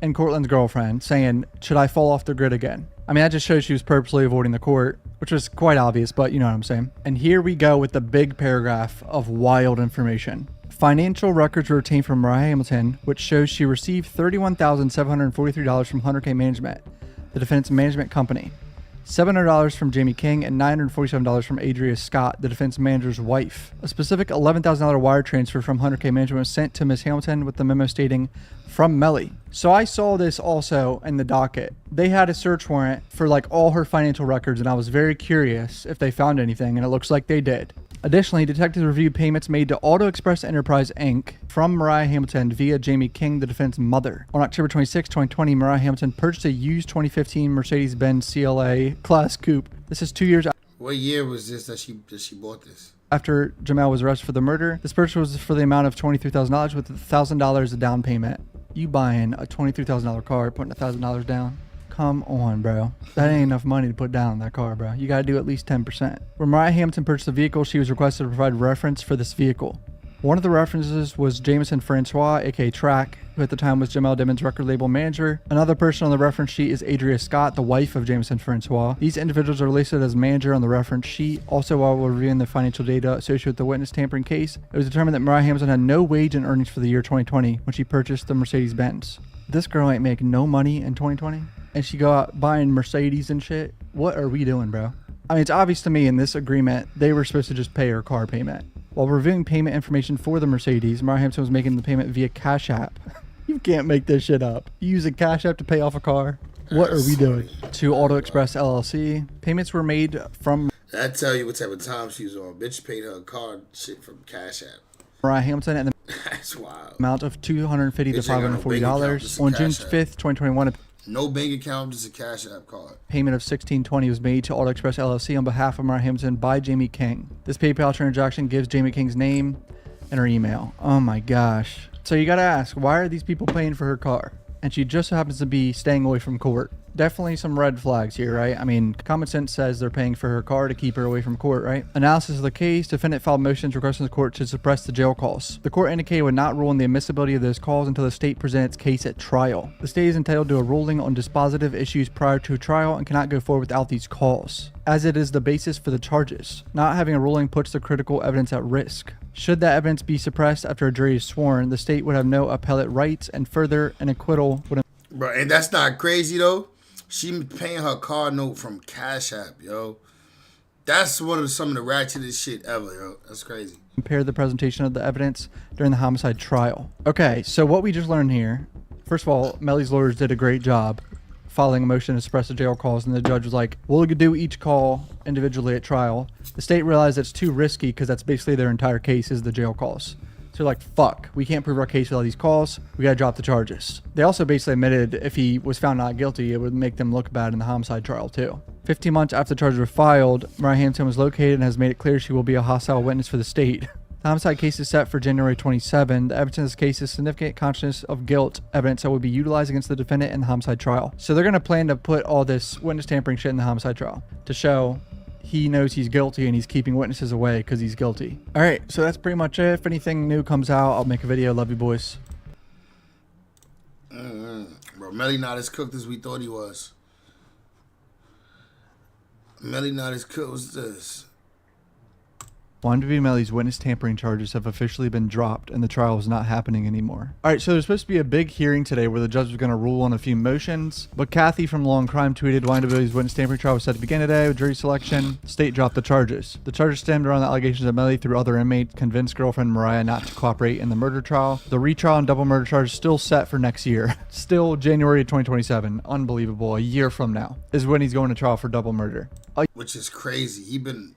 and Cortland's girlfriend, saying, should I fall off the grid again? I mean, that just shows she was purposely avoiding the court, which was quite obvious, but you know what I'm saying. And here we go with the big paragraph of wild information. Financial records were obtained from Mariah Hamilton, which shows she received $31,743 from Hunter K Management, the defendant's management company. $700 from Jamie King and $947 from Adria Scott, the defense manager's wife. A specific $11,000 wire transfer from Hunter K Management was sent to Ms. Hamilton with the memo stating, from Melly. So I saw this also in the docket. They had a search warrant for like all her financial records, and I was very curious if they found anything, and it looks like they did. Additionally, detectives reviewed payments made to Auto Express Enterprise Inc. from Mariah Hamilton via Jamie King, the defendant's mother. On October 26, 2020, Mariah Hamilton purchased a used 2015 Mercedes-Benz CLA Class Coupe. This is 2 years What year was this that she bought this? after Jamel was arrested for the murder. This purchase was for the amount of $23,000 with $1,000 a down payment. You buying a $23,000 car, putting $1,000 down? Come on, bro. That ain't enough money to put down on that car, bro. You gotta do at least 10%. When Mariah Hamilton purchased the vehicle, she was requested to provide reference for this vehicle. One of the references was Jameson Francois, aka Track, who at the time was Jamel Dimmon's record label manager. Another person on the reference sheet is Adria Scott, the wife of Jameson Francois. These individuals are listed as manager on the reference sheet. Also, while reviewing the financial data associated with the witness tampering case, it was determined that Mariah Hamilton had no wage and earnings for the year 2020 when she purchased the Mercedes-Benz. This girl ain't making no money in 2020, and she go out buying Mercedes and shit. What are we doing, bro? I mean, it's obvious to me in this agreement, they were supposed to just pay her car payment. While reviewing payment information for the Mercedes, Mariah Hamilton was making the payment via Cash App. You can't make this shit up. You use a Cash App to pay off a car? What are we doing? To Auto Express LLC, payments were made from... That tell you what type of time she was on. Bitch paid her car shit from Cash App. Mariah Hamilton and the That's wild. amount of $250 to $540 on June 5th, 2021. No bank account, just a Cash App card. Payment of $1,620 was made to Auto Express LLC on behalf of Mariah Hamilton by Jamie King. This PayPal transaction gives Jamie King's name and her email. Oh my gosh. So you gotta ask, why are these people paying for her car? And she just so happens to be staying away from court. Definitely some red flags here, right? I mean, common sense says they're paying for her car to keep her away from court, right? Analysis of the case, defendant filed motions requesting the court to suppress the jail calls. The court indicated it would not rule on the admissibility of those calls until the state presents its case at trial. The state is entitled to a ruling on dispositive issues prior to trial and cannot go forward without these calls, as it is the basis for the charges. Not having a ruling puts the critical evidence at risk. Should that evidence be suppressed after a jury is sworn, the state would have no appellate rights, and further, an acquittal would... Bro, and that's not crazy, though. She paying her car note from Cash App, yo. That's some of the ratchetest shit ever, yo. That's crazy. Compare the presentation of the evidence during the homicide trial. Okay, so what we just learned here, first of all, Melly's lawyers did a great job filing a motion to suppress the jail calls, and the judge was like, we'll do each call individually at trial. The state realized it's too risky because that's basically their entire case is the jail calls. So they're like, fuck, we can't prove our case with all these calls. We gotta drop the charges. They also basically admitted if he was found not guilty, it would make them look bad in the homicide trial too. 15 months after the charges were filed, Mariah Hamilton was located and has made it clear she will be a hostile witness for the state. The homicide case is set for January 27. The evidence in this case is significant consciousness of guilt evidence that will be utilized against the defendant in the homicide trial. So they're gonna plan to put all this witness tampering shit in the homicide trial to show he knows he's guilty and he's keeping witnesses away because he's guilty. All right, so that's pretty much it. If anything new comes out, I'll make a video. Love you, boys. Bro, Melly not as cooked as we thought he was. Melly not as cooked as this. Juan David Melly's witness tampering charges have officially been dropped and the trial is not happening anymore. All right, so there's supposed to be a big hearing today where the judge was going to rule on a few motions, but Kathy from Long Crime tweeted Juan David's witness tampering trial was set to begin today with jury selection. State dropped the charges. The charges stemmed around the allegations that Melly, through other inmates, convinced girlfriend Mariah not to cooperate in the murder trial. The retrial and double murder charge is still set for next year. Still January 2027. Unbelievable. A year from now is when he's going to trial for double murder. Which is crazy. He been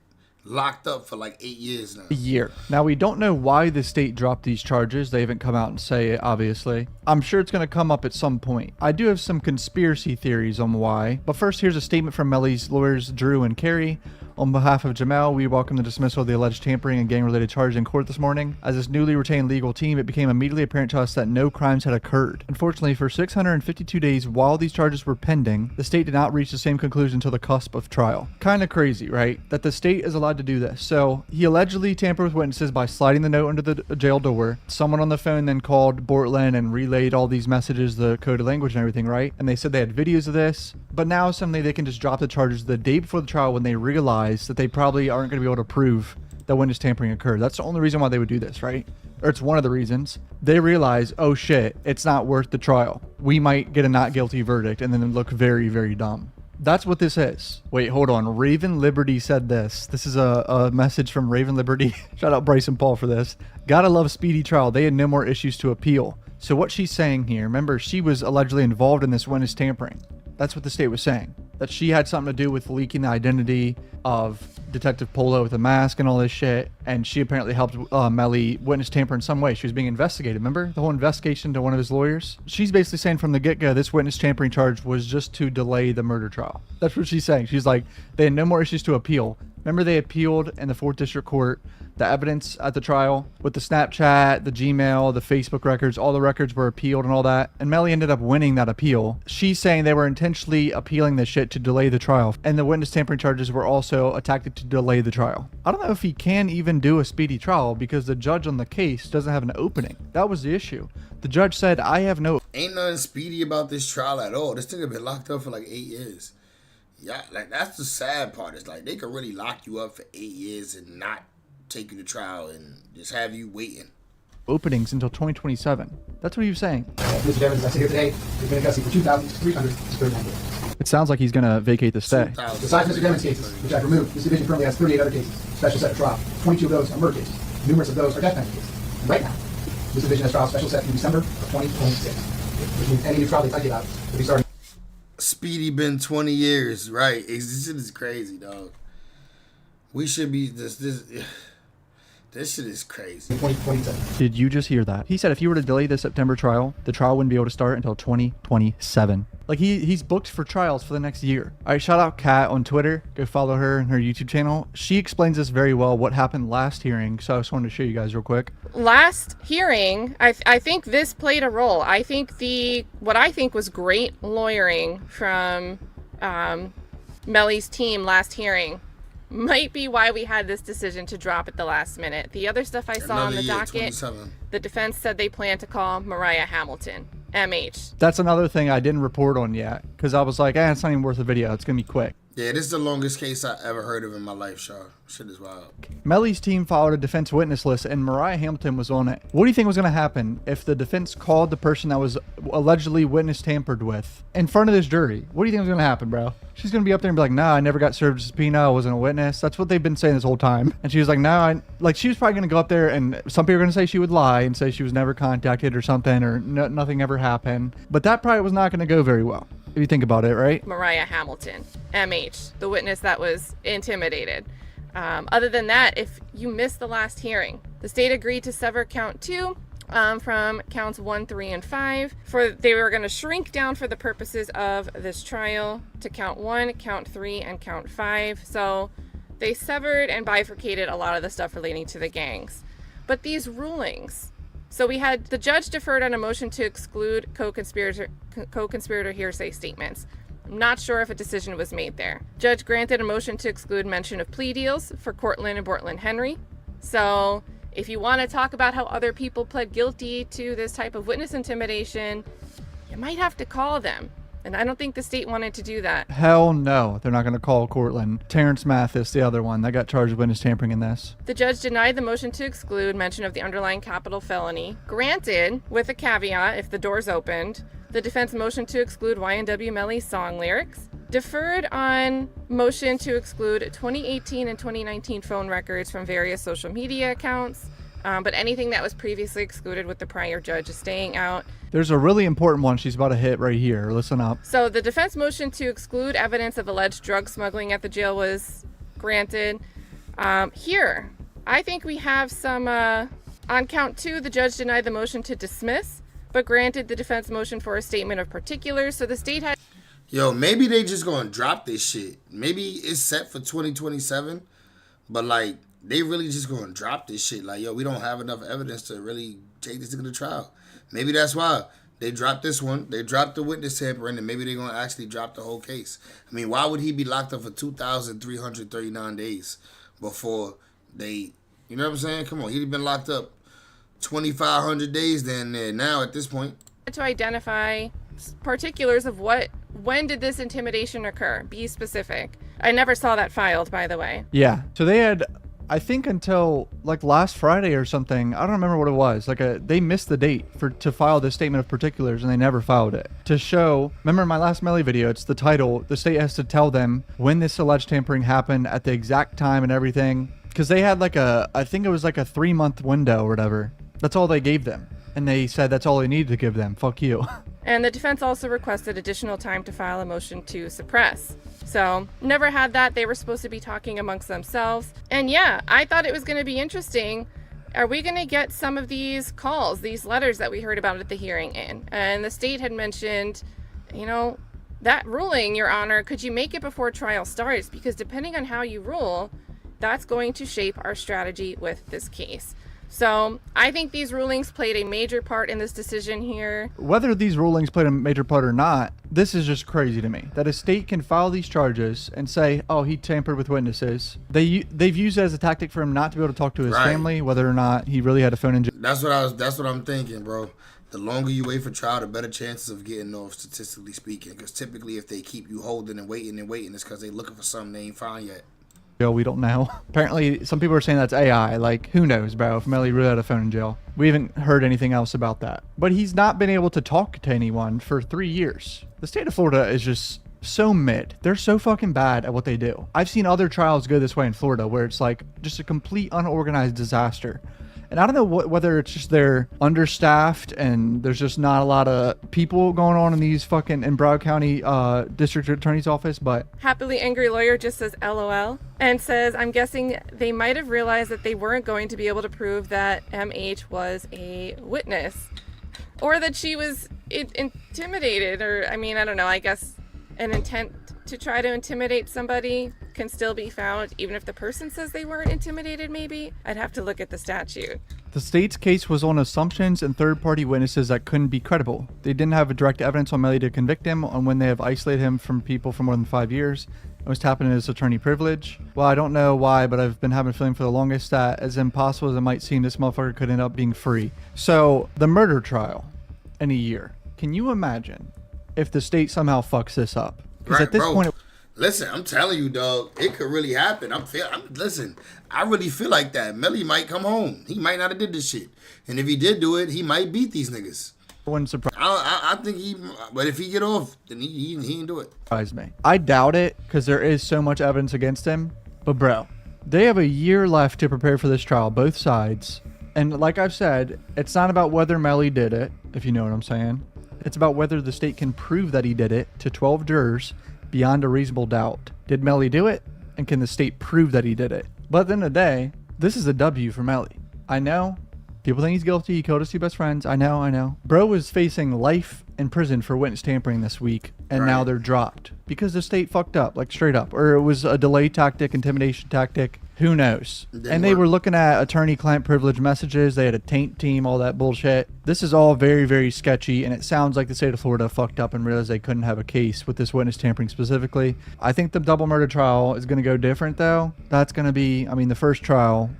locked up for like 8 years now. A year. Now, we don't know why the state dropped these charges. They haven't come out and say it, obviously. I'm sure it's going to come up at some point. I do have some conspiracy theories on why. But first, here's a statement from Melly's lawyers, Drew and Carrie. On behalf of Jamel, we welcome the dismissal of the alleged tampering and gang-related charges in court this morning. As this newly retained legal team, it became immediately apparent to us that no crimes had occurred. Unfortunately, for 652 days while these charges were pending, the state did not reach the same conclusion until the cusp of trial. Kind of crazy, right? That the state is allowed to do this. So he allegedly tampered with witnesses by sliding the note under the jail door. Someone on the phone then called Bortland and relayed all these messages, the coded language and everything, right? And they said they had videos of this. But now suddenly they can just drop the charges the day before the trial when they realize that they probably aren't going to be able to prove that witness tampering occurred. That's the only reason why they would do this, right? Or it's one of the reasons. They realize, oh shit, it's not worth the trial. We might get a not guilty verdict and then look very, very dumb. That's what this is. Wait, hold on. Raven Liberty said this. This is a message from Raven Liberty. Shout out Bryson Paul for this. Gotta love speedy trial. They had no more issues to appeal. So what she's saying here, remember, she was allegedly involved in this witness tampering. That's what the state was saying. That she had something to do with leaking the identity of Detective Polo with a mask and all this shit. And she apparently helped Melly witness tamper in some way. She was being investigated. Remember the whole investigation to one of his lawyers? She's basically saying from the get-go, this witness tampering charge was just to delay the murder trial. That's what she's saying. She's like, they had no more issues to appeal. Remember they appealed in the 4th District Court the evidence at the trial with the Snapchat, the Gmail, the Facebook records, all the records were appealed and all that. And Melly ended up winning that appeal. She's saying they were intentionally appealing this shit to delay the trial. And the witness tampering charges were also attacked to delay the trial. I don't know if he can even do a speedy trial because the judge on the case doesn't have an opening. That was the issue. The judge said, I have no... Ain't nothing speedy about this trial at all. This nigga been locked up for like 8 years. Yeah, like that's the sad part. It's like they could really lock you up for 8 years and not take you to trial and just have you waiting. Openings until 2027. That's what he was saying. Mr. Evans, I sit here today. We've been in custody for 2,339 days. It sounds like he's going to vacate the stay. Besides Mr. Devon's cases, which I've removed, this division currently has 38 other cases, special set of trial. 22 of those are murder cases. Numerous of those are death penalty cases. And right now, this division has trial special set through December of 2026. Which means any new trial they tell you about will be starting. Speedy been 20 years, right? This shit is crazy, dog. We should be this shit is crazy. 2027. Did you just hear that? He said if he were to delay the September trial, the trial wouldn't be able to start until 2027. Like he's booked for trials for the next year. All right, shout out Kat on Twitter. Go follow her and her YouTube channel. She explains this very well, what happened last hearing. So I just wanted to show you guys real quick. Last hearing, I think this played a role. I think what I think was great lawyering from Melly's team last hearing might be why we had this decision to drop at the last minute. The other stuff I saw on the docket, 27. The defense said they plan to call Mariah Hamilton, MH. That's another thing I didn't report on yet because I was like, it's not even worth a video. It's going to be quick. Yeah, this is the longest case I ever heard of in my life, Shaw. Shit is wild. Melly's team followed a defense witness list and Mariah Hamilton was on it. What do you think was going to happen if the defense called the person that was allegedly witness tampered with in front of this jury? What do you think was going to happen, bro? She's going to be up there and be like, nah, I never got served a subpoena. I wasn't a witness. That's what they've been saying this whole time. And she was like, nah, she was probably going to go up there and some people are going to say she would lie and say she was never contacted or something or nothing ever happened. But that probably was not going to go very well. If you think about it, right? Mariah Hamilton, MH, the witness that was intimidated. Other than that, if you missed the last hearing, the state agreed to sever count 2 from counts 1, 3, and 5. They were going to shrink down for the purposes of this trial to count 1, count 3, and count 5. So they severed and bifurcated a lot of the stuff relating to the gangs. But these rulings, so we had the judge deferred on a motion to exclude co-conspirator hearsay statements. I'm not sure if a decision was made there. Judge granted a motion to exclude mention of plea deals for Cortland and Bortland Henry. So if you want to talk about how other people pled guilty to this type of witness intimidation, you might have to call them. And I don't think the state wanted to do that. Hell no, they're not going to call Cortland. Terrence Mathis, the other one, that got charged with witness tampering in this. The judge denied the motion to exclude mention of the underlying capital felony. Granted, with a caveat, if the doors opened, the defense motion to exclude YNW Melly's song lyrics. Deferred on motion to exclude 2018 and 2019 phone records from various social media accounts. But anything that was previously excluded with the prior judge is staying out. There's a really important one she's about to hit right here. Listen up. So the defense motion to exclude evidence of alleged drug smuggling at the jail was granted. Here, I think we have some, on count 2, the judge denied the motion to dismiss, but granted the defense motion for a statement of particulars. So the state had... Yo, maybe they just gonna drop this shit. Maybe it's set for 2027, but like they really just gonna drop this shit. Like, yo, we don't have enough evidence to really take this to the trial. Maybe that's why they dropped this one. They dropped the witness tampering, and maybe they're gonna actually drop the whole case. I mean, why would he be locked up for 2,339 days before they? You know what I'm saying? Come on, he'd been locked up 2,500 days then. Now at this point, to identify particulars of when did this intimidation occur? Be specific. I never saw that filed, by the way. Yeah. So they had, I think until like last Friday or something, I don't remember what it was. Like they missed the date to file this statement of particulars, and they never filed it. To show, remember in my last Melly video, it's the title, the state has to tell them when this alleged tampering happened at the exact time and everything. Because they had like I think it was like a 3-month window or whatever. That's all they gave them. And they said that's all they needed to give them. Fuck you. And the defense also requested additional time to file a motion to suppress. So never had that. They were supposed to be talking amongst themselves. And yeah, I thought it was going to be interesting. Are we going to get some of these calls, these letters that we heard about at the hearing in? And the state had mentioned, you know, that ruling, Your Honor, could you make it before trial starts? Because depending on how you rule, that's going to shape our strategy with this case. So I think these rulings played a major part in this decision here. Whether these rulings played a major part or not, this is just crazy to me. That a state can file these charges and say, oh, he tampered with witnesses. They've used it as a tactic for him not to be able to talk to his family, whether or not he really had a phone in jail. That's what I'm thinking, bro. The longer you wait for trial, the better chances of getting off, statistically speaking. Because typically if they keep you holding and waiting, it's because they're looking for something they ain't found yet. We don't know. Apparently, some people are saying that's AI. Like, who knows, bro? If Melly really had a phone in jail. We haven't heard anything else about that. But he's not been able to talk to anyone for 3 years. The state of Florida is just so mid. They're so fucking bad at what they do. I've seen other trials go this way in Florida where it's like just a complete unorganized disaster. And I don't know whether it's just they're understaffed and there's just not a lot of people going on in these fucking in Broward County District Attorney's Office, but Happily Angry Lawyer just says LOL and says, I'm guessing they might have realized that they weren't going to be able to prove that MH was a witness or that she was intimidated, or I mean, I don't know, I guess an intent to try to intimidate somebody can still be found even if the person says they weren't intimidated. Maybe I'd have to look at the statute. The state's case was on assumptions and third-party witnesses that couldn't be credible. They didn't have a direct evidence on Melly to convict him on when they have isolated him from people for more than 5 years. It was tapping his attorney privilege. Well, I don't know why, but I've been having a feeling for the longest that as impossible as it might seem, this motherfucker could end up being free. So the murder trial in a year. Can you imagine if the state somehow fucks this up? Because at this point, listen, I'm telling you, dog, it could really happen. Listen, I really feel like that. Melly might come home. He might not have did this shit. And if he did do it, he might beat these niggas. Wouldn't surprise. I think but if he get off, then he ain't do it. Surprise me. I doubt it because there is so much evidence against him. But bro, they have a year left to prepare for this trial, both sides. And like I've said, it's not about whether Melly did it, if you know what I'm saying. It's about whether the state can prove that he did it to 12 jurors beyond a reasonable doubt. Did Melly do it? And can the state prove that he did it? But at the end of the day, this is a W for Melly. I know. People think he's guilty. He killed his 2 best friends. I know. Bro was facing life in prison for witness tampering this week, and now they're dropped because the state fucked up, like straight up. Or it was a delay tactic, intimidation tactic. Who knows? And they were looking at attorney-client privilege messages. They had a taint team, all that bullshit. This is all very, very sketchy, and it sounds like the state of Florida fucked up and realized they couldn't have a case with this witness tampering specifically. I think the double murder trial is going to go different, though. That's going to be, I mean, the first trial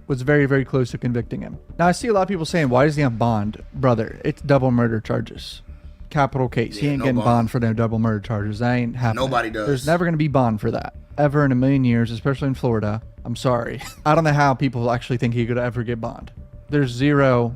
was very, very close to convicting him. Now, I see a lot of people saying, why does he have bond? Brother, it's double murder charges. Capital case. He ain't getting bond for no double murder charges. That ain't happening. Nobody does. There's never going to be bond for that. Ever in a million years, especially in Florida. I'm sorry. I don't know how people actually think he could ever get bond. There's zero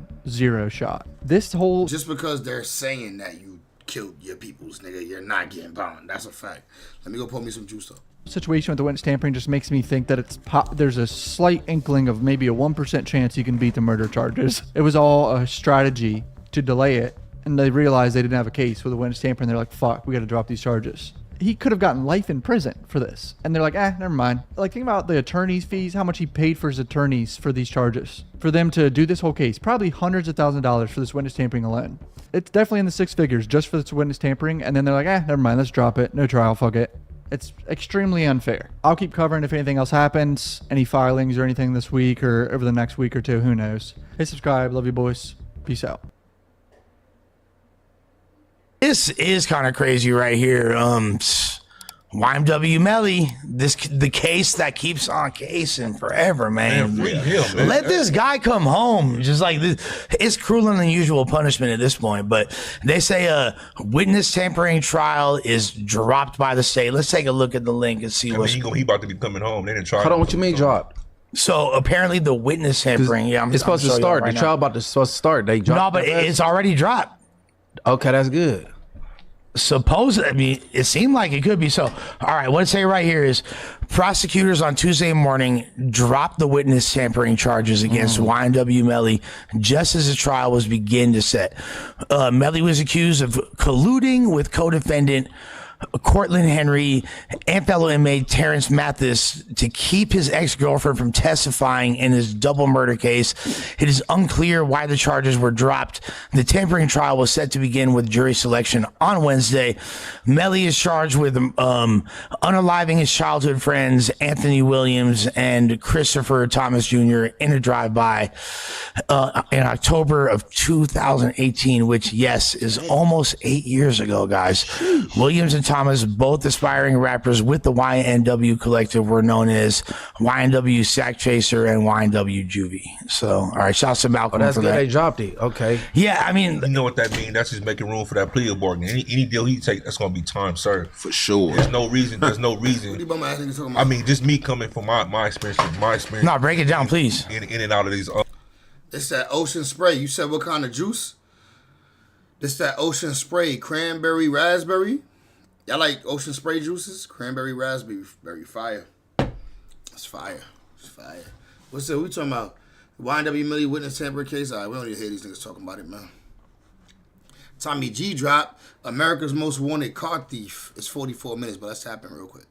shot. This whole... Just because they're saying that you killed your peoples, nigga, you're not getting bond. That's a fact. Let me go pour me some juice, though. Situation with the witness tampering just makes me think that there's a slight inkling of maybe a 1% chance he can beat the murder charges. It was all a strategy to delay it, and they realized they didn't have a case with the witness tampering. They're like, fuck, we got to drop these charges. he could have gotten life in prison for this. And they're like, never mind. Like, think about the attorney's fees, how much he paid for his attorneys for these charges. For them to do this whole case, probably hundreds of thousands of dollars for this witness tampering alone. It's definitely in the six figures just for this witness tampering. And then they're like, never mind, let's drop it. No trial, fuck it. It's extremely unfair. I'll keep covering if anything else happens, any filings or anything this week or over the next week or two, who knows. Hey, subscribe. Love you, boys. Peace out. This is kind of crazy right here. YMW Melly, the case that keeps on casing forever, man. Let this guy come home. Just like this, it's cruel and unusual punishment at this point. But they say a witness tampering trial is dropped by the state. Let's take a look at the link and see what's. He about to be coming home. They didn't try. Hold on, what you mean dropped? So apparently the witness tampering. Yeah, it's supposed to start. The trial supposed to start. They dropped. No, but it's already dropped. Okay, that's good. Supposedly, I mean, it seemed like it could be so. All right, what it say right here is prosecutors on Tuesday morning dropped the witness tampering charges against YNW Melly just as the trial was beginning to set. Melly was accused of colluding with co-defendant Cortland Henry and fellow inmate Terrence Mathis to keep his ex-girlfriend from testifying in his double murder case. It is unclear why the charges were dropped. The tampering trial was set to begin with jury selection on Wednesday. Melly is charged with unaliving his childhood friends Anthony Williams and Christopher Thomas Jr. in a drive-by in October of 2018, which, yes, is almost 8 years ago, guys. Williams and Thomas, both aspiring rappers with the YNW collective, were known as YNW Sack Chaser and YNW Juvie. So, all right, shouts to Malcolm. That's for good. that. They dropped it. Okay. Yeah, I mean, you know what that means? That's just making room for that plea bargain. Any deal he take, that's gonna be time served for sure. There's no reason. I mean, just me coming from my experience. No, break it down, please. In and out of these. It's that Ocean Spray. You said what kind of juice? It's that Ocean Spray, cranberry, raspberry. Y'all like Ocean Spray juices? Cranberry, raspberry, very fire. It's fire. It's fire. What's that? We talking about YNW Millie witness tampering case? All right, we don't need to hear these niggas talking about it, man. Tommy G drop. America's Most Wanted Car Thief. It's 44 minutes, but let's tap in real quick.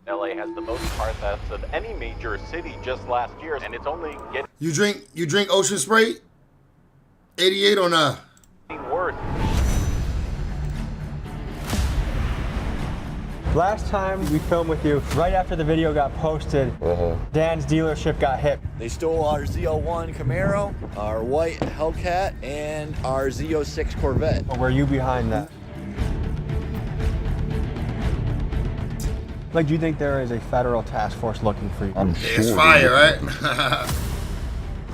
LA has the most car thefts of any major city just last year, and it's only getting You drink Ocean Spray? 88 or not? worse. Last time we filmed with you, right after the video got posted, Dan's dealership got hit. They stole our Z01 Camaro, our white Hellcat, and our Z06 Corvette. Were you behind that? Like, do you think there is a federal task force looking for you? I'm sure. It's fire, right?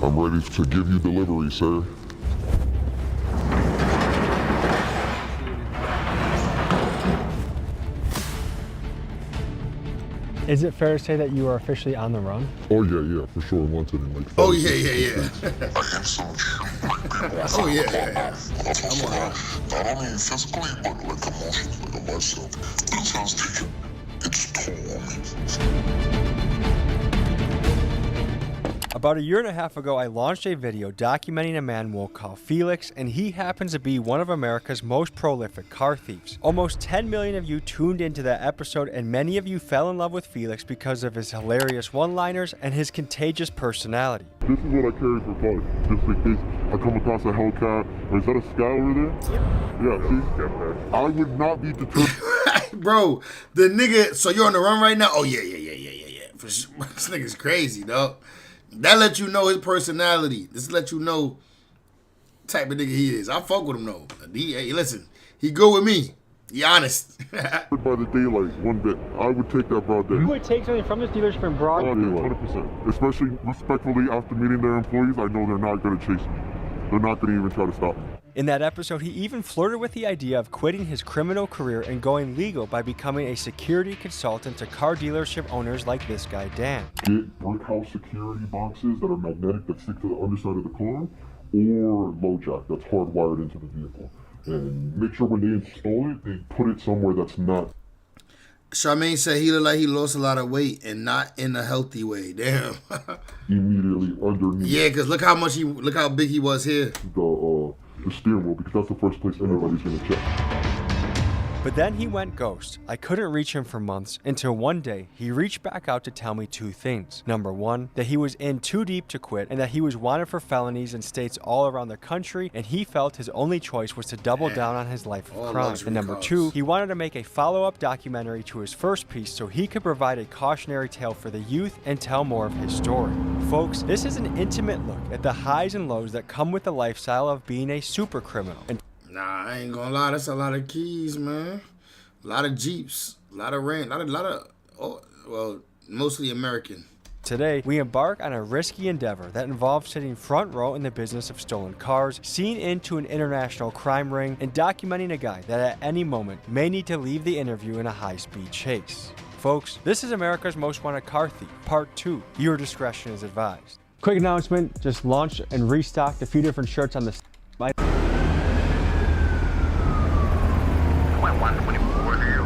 I'm ready to give you delivery, sir. Is it fair to say that you are officially on the run? Oh yeah, for sure. Wanted in like. Oh yeah. Oh yeah. Come on. Not only physically, but like emotionally, like myself. This has taken its toll on me. About a year and a half ago, I launched a video documenting a man we'll call Felix, and he happens to be one of America's most prolific car thieves. Almost 10 million of you tuned into that episode, and many of you fell in love with Felix because of his hilarious one-liners and his contagious personality. This is what I carry for fun, just in case I come across a Hellcat. Or is that a Sky over there? Yeah, see? I would not be deterred. Bro, the nigga, so you're on the run right now? Oh yeah. For sure. This nigga's crazy, dog. That let you know his personality. This let you know type of nigga he is. I fuck with him though. Hey, listen, he good with me. He honest. By the daylight, one bit. I would take that broad day. You would take something from this dealership in broad daylight? 100%. Especially respectfully after meeting their employees, I know they're not going to chase me. They're not going to even try to stop me. In that episode, he even flirted with the idea of quitting his criminal career and going legal by becoming a security consultant to car dealership owners like this guy, Dan. Get brick house security boxes that are magnetic that stick to the underside of the car, or low jack that's hardwired into the vehicle. And make sure when they install it, they put it somewhere that's not. Charmaine said he looked like he lost a lot of weight and not in a healthy way. Damn. Immediately underneath. Yeah, because look how big he was here. The steering wheel, because that's the first place anybody's gonna check. But then he went ghost. I couldn't reach him for months until one day he reached back out to tell me two things. Number one, that he was in too deep to quit and that he was wanted for felonies in states all around the country, and he felt his only choice was to double down on his life of crime. And number two, he wanted to make a follow-up documentary to his first piece so he could provide a cautionary tale for the youth and tell more of his story. Folks, this is an intimate look at the highs and lows that come with the lifestyle of being a super criminal. And nah, I ain't gonna lie, that's a lot of keys, man. A lot of Jeeps, a lot of rent, a lot of, mostly American. today, we embark on a risky endeavor that involves sitting front row in the business of stolen cars, seeing into an international crime ring, and documenting a guy that at any moment may need to leave the interview in a high-speed chase. Folks, this is America's Most Wanted Car Thief, Part 2. Your discretion is advised. Quick announcement, just launched and restocked a few different shirts on the site. 124 here,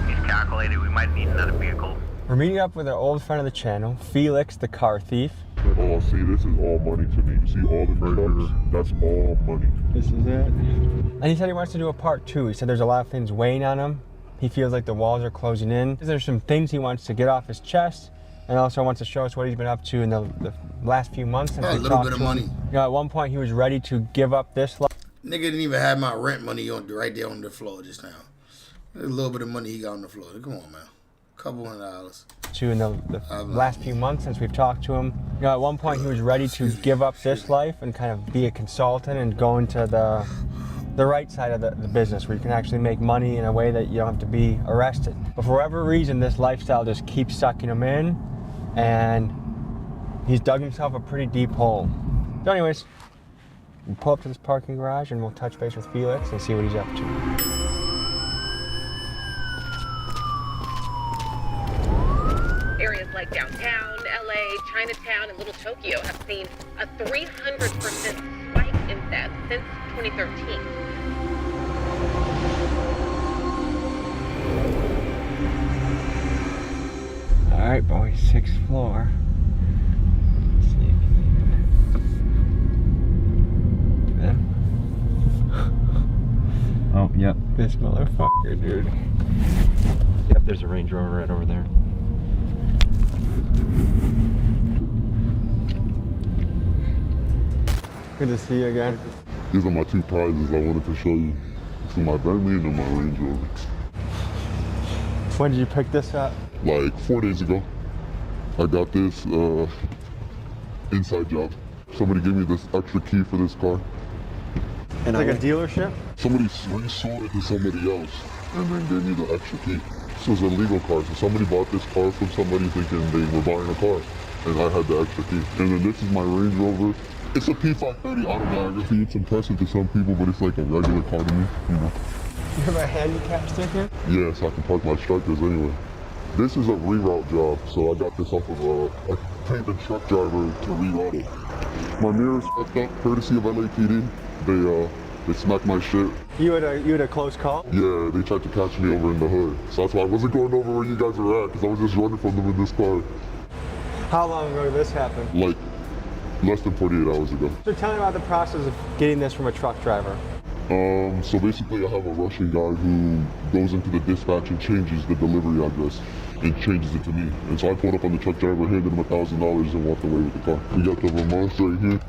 he's calculated we might need another vehicle. We're meeting up with an old friend of the channel, Felix the Car Thief. Oh, see, this is all money to me. See all the trucks? That's all money. This is it. And he said he wants to do a part 2. He said there's a lot of things weighing on him. He feels like the walls are closing in. There's some things he wants to get off his chest, and also wants to show us what he's been up to in the last few months. Since a we little talked bit of to him. money. You know, at one point he was ready to give up this life. Nigga didn't even have my rent money on right there on the floor just now. There's a little bit of money he got on the floor. Come on, man. Couple $100. In the last few months since we've talked to him. You know, at one point he was ready to give up this life and kind of be a consultant and go into the right side of the business where you can actually make money in a way that you don't have to be arrested. But for whatever reason, this lifestyle just keeps sucking him in, and he's dug himself a pretty deep hole. So anyways, we'll pull up to this parking garage and we'll touch base with Felix and see what he's up to. Areas like downtown, LA, Chinatown, and Little Tokyo have seen a 300% spike in theft since 2013. All right, boys, 6th floor. Let's see if you can... Oh, yep. This motherfucker, dude. Yep, there's a Range Rover right over there. Good to see you again. These are my two prizes I wanted to show you. This is my Bentley and my Range Rover. When did you pick this up? Like 4 days ago. I got this inside job. Somebody gave me this extra key for this car. And like a dealership? Somebody resold it to somebody else and then gave me the extra key. This was a legal car, so somebody bought this car from somebody thinking they were buying a car. And I had the extra key. And then this is my Range Rover. It's a P530 autobiography. It's impressive to some people, but it's like a regular car to me, you know. You have a handicap sticker? Yeah, so I can park my strikers anyway. This is a reroute job, so I got this off of I paid the truck driver to reroute it. My mirror's fucked up, courtesy of LAPD. They smacked my shit. You had a close call? Yeah, they tried to catch me over in the hood. So that's why I wasn't going over where you guys were at, because I was just running from them in this car. How long ago did this happen? Like, less than 48 hours ago. So tell me about the process of getting this from a truck driver. So basically I have a Russian guy who goes into the dispatch and changes the delivery address and changes it to me. And so I pulled up on the truck driver, handed him $1,000 and walked away with the car. We got the Vermont right here.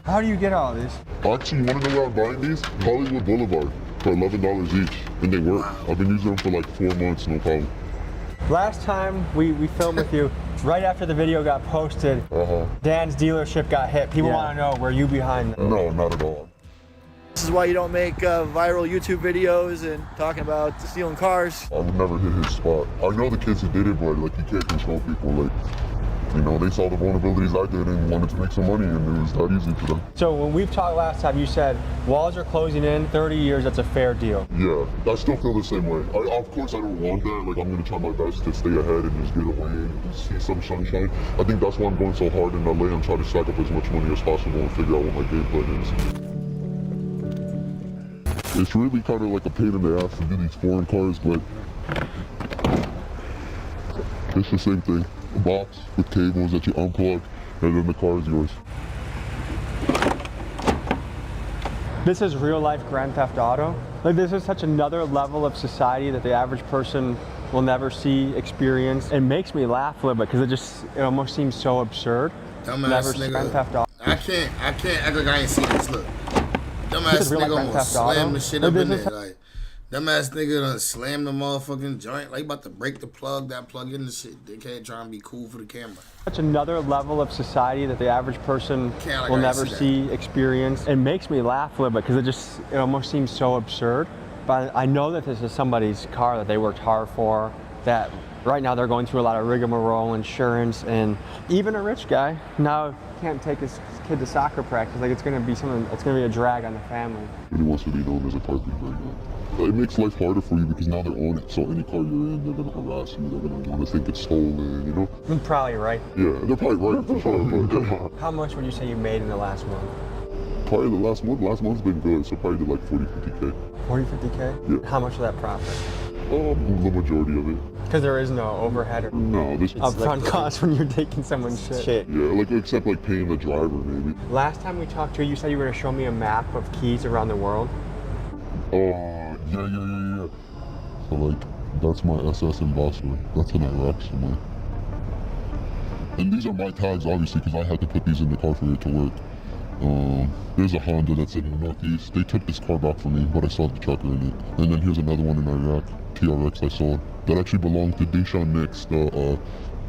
How do you get all these? Actually, you want to know where I'm buying these? Hollywood Boulevard for $11 each. And they work. I've been using them for like 4 months, no problem. Last time we filmed with you, right after the video got posted, Dan's dealership got hit. People want to know, were you behind them? No, not at all. This is why you don't make viral YouTube videos and talking about stealing cars. I would never hit his spot. I know the kids who did it, but like you can't control people. Like, you know, they saw the vulnerabilities I did and wanted to make some money, and it was that easy for them. So when we've talked last time, you said walls are closing in, 30 years, that's a fair deal. Yeah, I still feel the same way. Of course, I don't want that. Like, I'm going to try my best to stay ahead and just get away and just see some sunshine. I think that's why I'm going so hard in LA. I'm trying to stack up as much money as possible and figure out what my game plan is. It's really kind of like a pain in the ass to do these foreign cars, but it's the same thing. A box with cables that you unplug, and then the car is yours. This is real life Grand Theft Auto. Like, this is such another level of society that the average person will never see, experience. It makes me laugh a little bit because it almost seems so absurd. Dumbass nigga. I can't act like I ain't seen this. Look, dumbass nigga gonna slam the shit up in there. Like, dumbass nigga done slam the motherfucking joint. Like, about to break the plug, that plug in the shit. They can't try and be cool for the camera. Such another level of society that the average person will never see, experience. It makes me laugh a little bit because it almost seems so absurd. But I know that this is somebody's car that they worked hard for, that right now they're going through a lot of rigmarole, insurance, and even a rich guy now can't take his kid to soccer practice. Like, it's gonna be a drag on the family. He wants to be known as a car thief right now. It makes life harder for you because now they're on it. So any car you're in, they're gonna harass you. They're gonna want to think it's stolen, you know? You're probably right. Yeah, they're probably right for sure. But how much would you say you made in the last month? Probably the last month. Last month's been good, so probably did like 40, 50K. 40, 50K? Yeah. How much of that profit? The majority of it. Because there is no overhead or upfront cost when you're taking someone's shit. Yeah, like except like paying the driver maybe. Last time we talked to you, you said you were gonna show me a map of keys around the world. Yeah. So like, that's my SS ambassador. That's in Iraq somewhere. And these are my tags, obviously, because I had to put these in the car for it to work. There's a Honda that's in the Northeast. They took this car back from me, but I saw the trucker in it. And then here's another one in Iraq, TRX I saw, that actually belonged to Deshaun Nix, the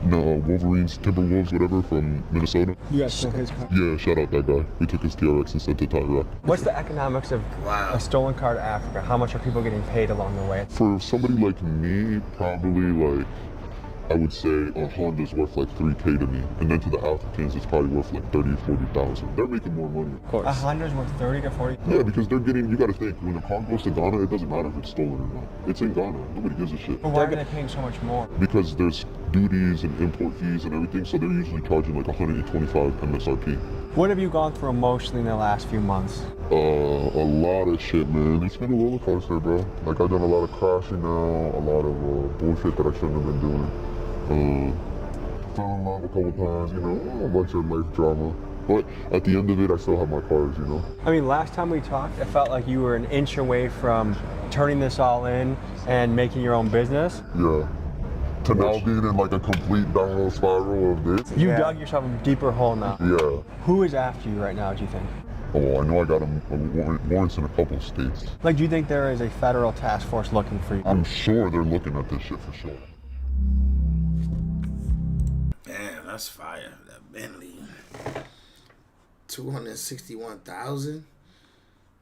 Wolverines, Timberwolves, whatever, from Minnesota. You guys took his car? Yeah, shout out that guy. We took his TRX and sent it to Iraq. What's the economics of a stolen car to Africa? How much are people getting paid along the way? For somebody like me, probably like, I would say a Honda's worth like 3K to me, and then to the Africans it's probably worth like 30, 40,000. They're making more money. Of course. A Honda's worth 30 to 40? Yeah, because they're getting, you gotta think, when a car goes to Ghana, it doesn't matter if it's stolen or not. It's in Ghana, nobody gives a shit. But why are they paying so much more? Because there's duties and import fees and everything, so they're usually charging like 125 MSRP. What have you gone through emotionally in the last few months? A lot of shit, man. It's been a roller coaster, bro. Like, I've done a lot of crashing now, a lot of bullshit that I shouldn't have been doing. Fell in love a couple times, you know, a bunch of life drama. But at the end of it, I still have my cars, you know. I mean, last time we talked, it felt like you were an inch away from turning this all in and making your own business. Yeah. To now being in like a complete downward spiral of this. You dug yourself a deeper hole now. Yeah. Who is after you right now, do you think? Oh, I know I got warrants in a couple states. Like, do you think there is a federal task force looking for you? I'm sure they're looking at this shit for sure. Damn, that's fire. That Bentley. 261,000?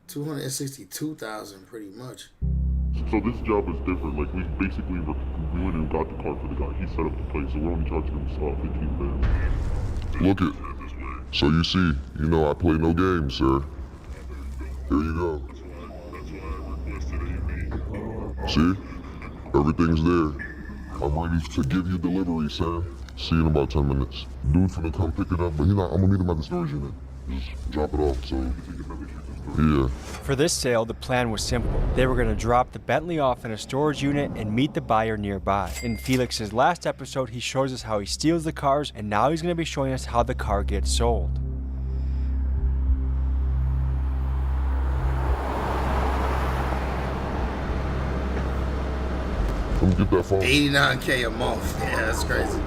262,000 pretty much. So this job is different. Like, we basically went and got the car for the guy. He set up the place, so we're only charging him 15 grand. Look it. So you see, you know I play no games, sir. Here you go. See? Everything's there. I'm ready to give you delivery, sir. See you in about 10 minutes. Dude's gonna come pick it up, but I'm gonna meet him at the storage unit. Just drop it off, so yeah. For this sale, the plan was simple. They were going to drop the Bentley off in a storage unit and meet the buyer nearby. In Felix's last episode, he shows us how he steals the cars, and now he's going to be showing us how the car gets sold. Come get that phone. 89K a month. Yeah, that's crazy.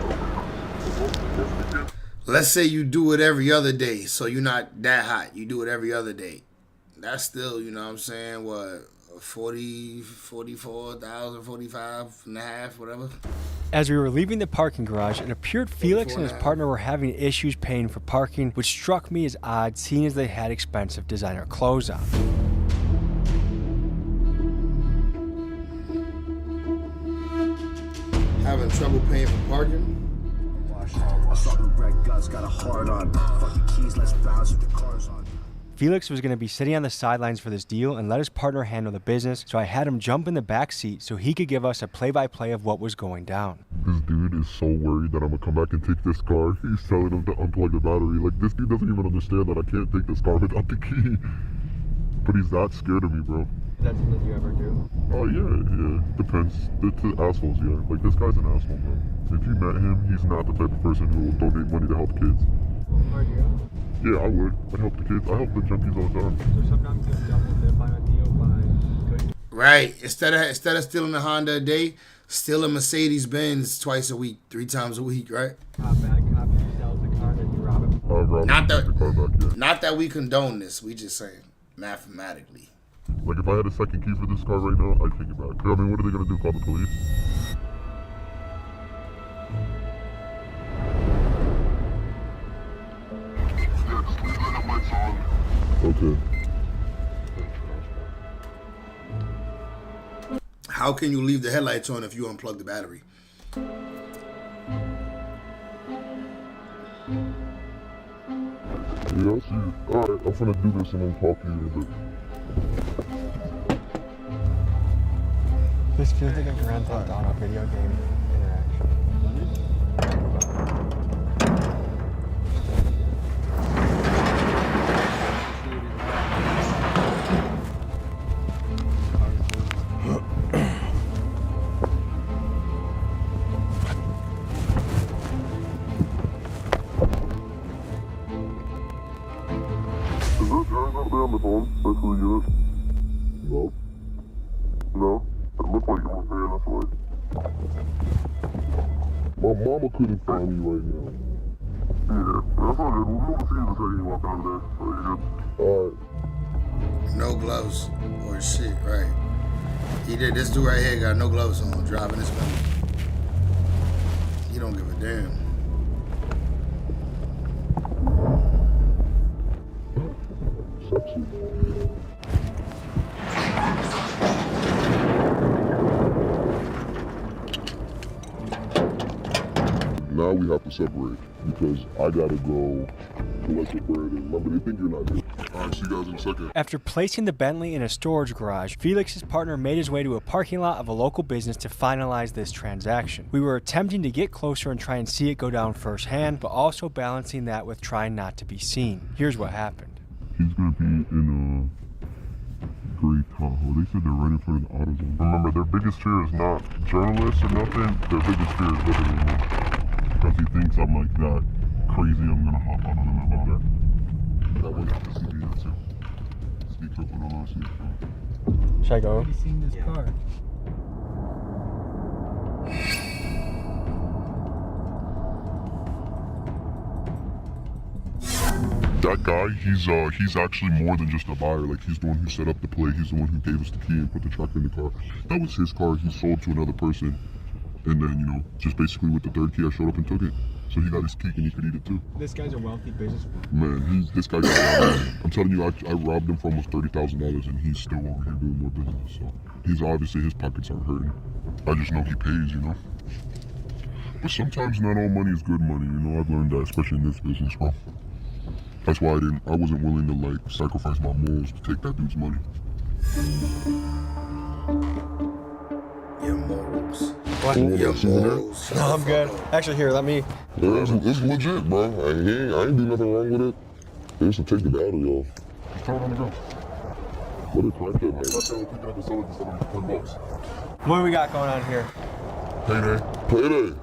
Let's say you do it every other day, so you're not that hot. You do it every other day. That's still, you know what I'm saying, what, 40, 44,000, 45 and a half, whatever. As we were leaving the parking garage, it appeared Felix and his partner were having issues paying for parking, which struck me as odd, seeing as they had expensive designer clothes on. Having trouble paying for parking? Felix was going to be sitting on the sidelines for this deal and let his partner handle the business, so I had him jump in the back seat so he could give us a play-by-play of what was going down. This dude is so worried that I'm gonna come back and take this car. He's telling him to unplug the battery. Like, this dude doesn't even understand that I can't take this car without the key. But he's that scared of me, bro. Is that something you ever do? Oh, yeah. Depends. To assholes, yeah. Like, this guy's an asshole, bro. If you met him, he's not the type of person who will donate money to help kids. Are you? Yeah, I would. I'd help the kids. I help the junkies all the time. So sometimes you'll double dip on a deal by good. Right. Instead of stealing a Honda a day, steal a Mercedes Benz twice a week, 3 times a week, right? Not that we condone this. We just saying mathematically. Like if I had a second key for this car right now, I'd take it back. I mean, what are they gonna do? Call the police? Okay. How can you leave the headlights on if you unplug the battery? Yeah, I see you. Alright, I'm gonna do this and then talk to you in a bit. This feels like a Grand Theft Auto video game interaction. On the phone, especially you. No. No. It looked like it was there, that's right. My mama couldn't find me right now. Yeah, that's all good. We'll see you the second you walk out of there. So you're good. Alright. No gloves or shit, right? This dude right here got no gloves on driving this car. He don't give a damn. Now we have to separate because I gotta go collect the bread. And remember, they think you're not here. Alright, see you guys in a second. After placing the Bentley in a storage garage, Felix's partner made his way to a parking lot of a local business to finalize this transaction. We were attempting to get closer and try and see it go down firsthand, but also balancing that with trying not to be seen. Here's what happened. He's gonna be in a gray Tahoe. They said they're right in front of the AutoZone. Remember, their biggest fear is not journalists or nothing. Their biggest fear is living in me. Because he thinks I'm like that crazy, I'm gonna hop on him about that. That way, the CB too. Sneak up on all our. Should I go? Have you seen this car? That guy, he's actually more than just a buyer. Like, he's the one who set up the play. He's the one who gave us the key and put the tracker in the car. That was his car. He sold to another person. And then, you know, just basically with the third key, I showed up and took it. So he got his key and he could eat it too. This guy's a wealthy businessman. Man, this guy got robbed. I'm telling you, I robbed him for almost $30,000 and he's still over here doing more business. So he's obviously, his pockets aren't hurting. I just know he pays, you know. But sometimes not all money is good money, you know. I've learned that, especially in this business, bro. That's why I wasn't willing to like sacrifice my morals to take that dude's money. Your morals. What? Your morals. No, I'm good. Actually, here, let me. Yeah, it's legit, bro. I ain't do nothing wrong with it. They used to take the battery off. Just turn it on the go. What a crack that, man. That's how we pick up the soda just $10 bucks. What do we got going on here? Payday.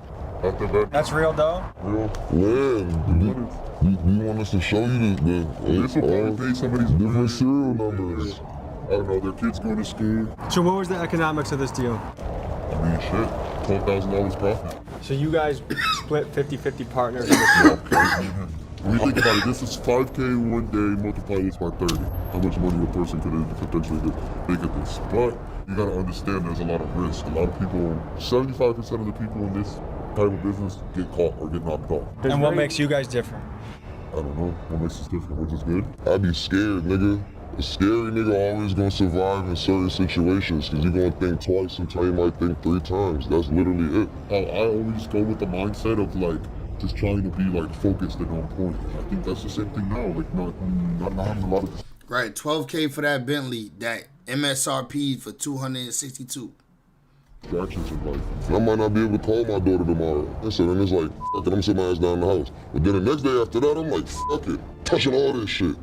After that. That's real dough? Real. Man, you want us to show you this will probably pay some of these different serial numbers. I don't know, their kids going to school. So what was the economics of this deal? I mean, shit, $12,000 profit. So you guys split 50-50 partners? When you think about it, this is 5K one day, multiply this by 30. How much money a person could potentially make at this. But you gotta understand there's a lot of risk. A lot of people, 75% of the people in this type of business get caught or get knocked off. And what makes you guys different? I don't know. What makes us different? Which is good? I'd be scared, nigga. A scary nigga always gonna survive in certain situations because you're gonna think twice until you might think 3 times. That's literally it. I always go with the mindset of like just trying to be like focused and on point. I think that's the same thing now. Like not having a lot of. Right, $12K for that Bentley. That MSRP for $262. Distractions in life. I might not be able to call my daughter tomorrow. And so then it's like, fuck it, I'm sitting my ass down in the house. But then the next day after that, I'm like, fuck it, touching all this shit.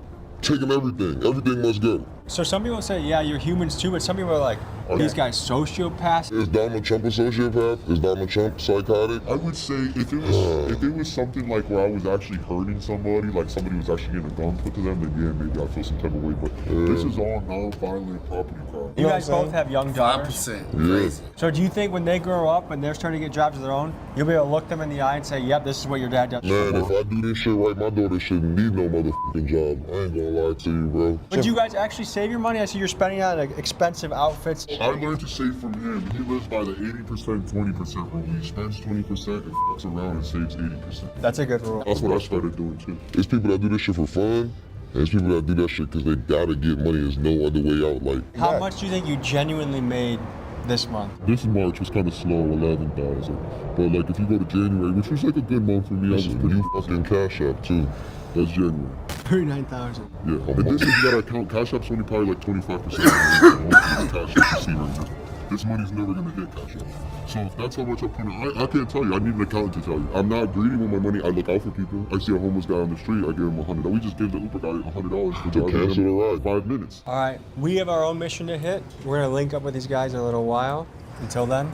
Taking everything. Everything must go. So some people say, yeah, you're humans too, but some people are like, these guys sociopaths. Is Donald Trump a sociopath? Is Donald Trump psychotic? I would say if it was something like where I was actually hurting somebody, like somebody was actually getting a gun put to them, then yeah, maybe I feel some type of way. But this is all non-violent property crime. You guys both have young daughters. 5%. Crazy. So do you think when they grow up and they're starting to get jobs of their own, you'll be able to look them in the eye and say, yep, this is what your dad does? Man, if I do this shit right, my daughter shouldn't need no motherfucking job. I ain't gonna lie to you, bro. Would you guys actually save your money? I see you're spending on expensive outfits. I learned to save from him. He lives by the 80%, 20% rule. He spends 20% and fucks around and saves 80%. That's a good rule. That's what I started doing too. There's people that do this shit for fun, and there's people that do that shit because they gotta get money. There's no other way out. Like, How much do you think you genuinely made this month? This March was kind of slow, 11,000. But like if you go to January, which was like a good month for me, I was pretty fucking Cash App too. That's January. 39,000. Yeah, and this is you gotta account. Cash App's only probably like 25% of Cash App you see right now. This money's never gonna hit Cash App. So if that's how much I put in, I can't tell you. I need an accountant to tell you. I'm not greedy with my money. I look out for people. I see a homeless guy on the street, I give him $100. We just gave the Uber guy $100 to cancel the ride. 5 minutes. All right, we have our own mission to hit. We're gonna link up with these guys in a little while. Until then,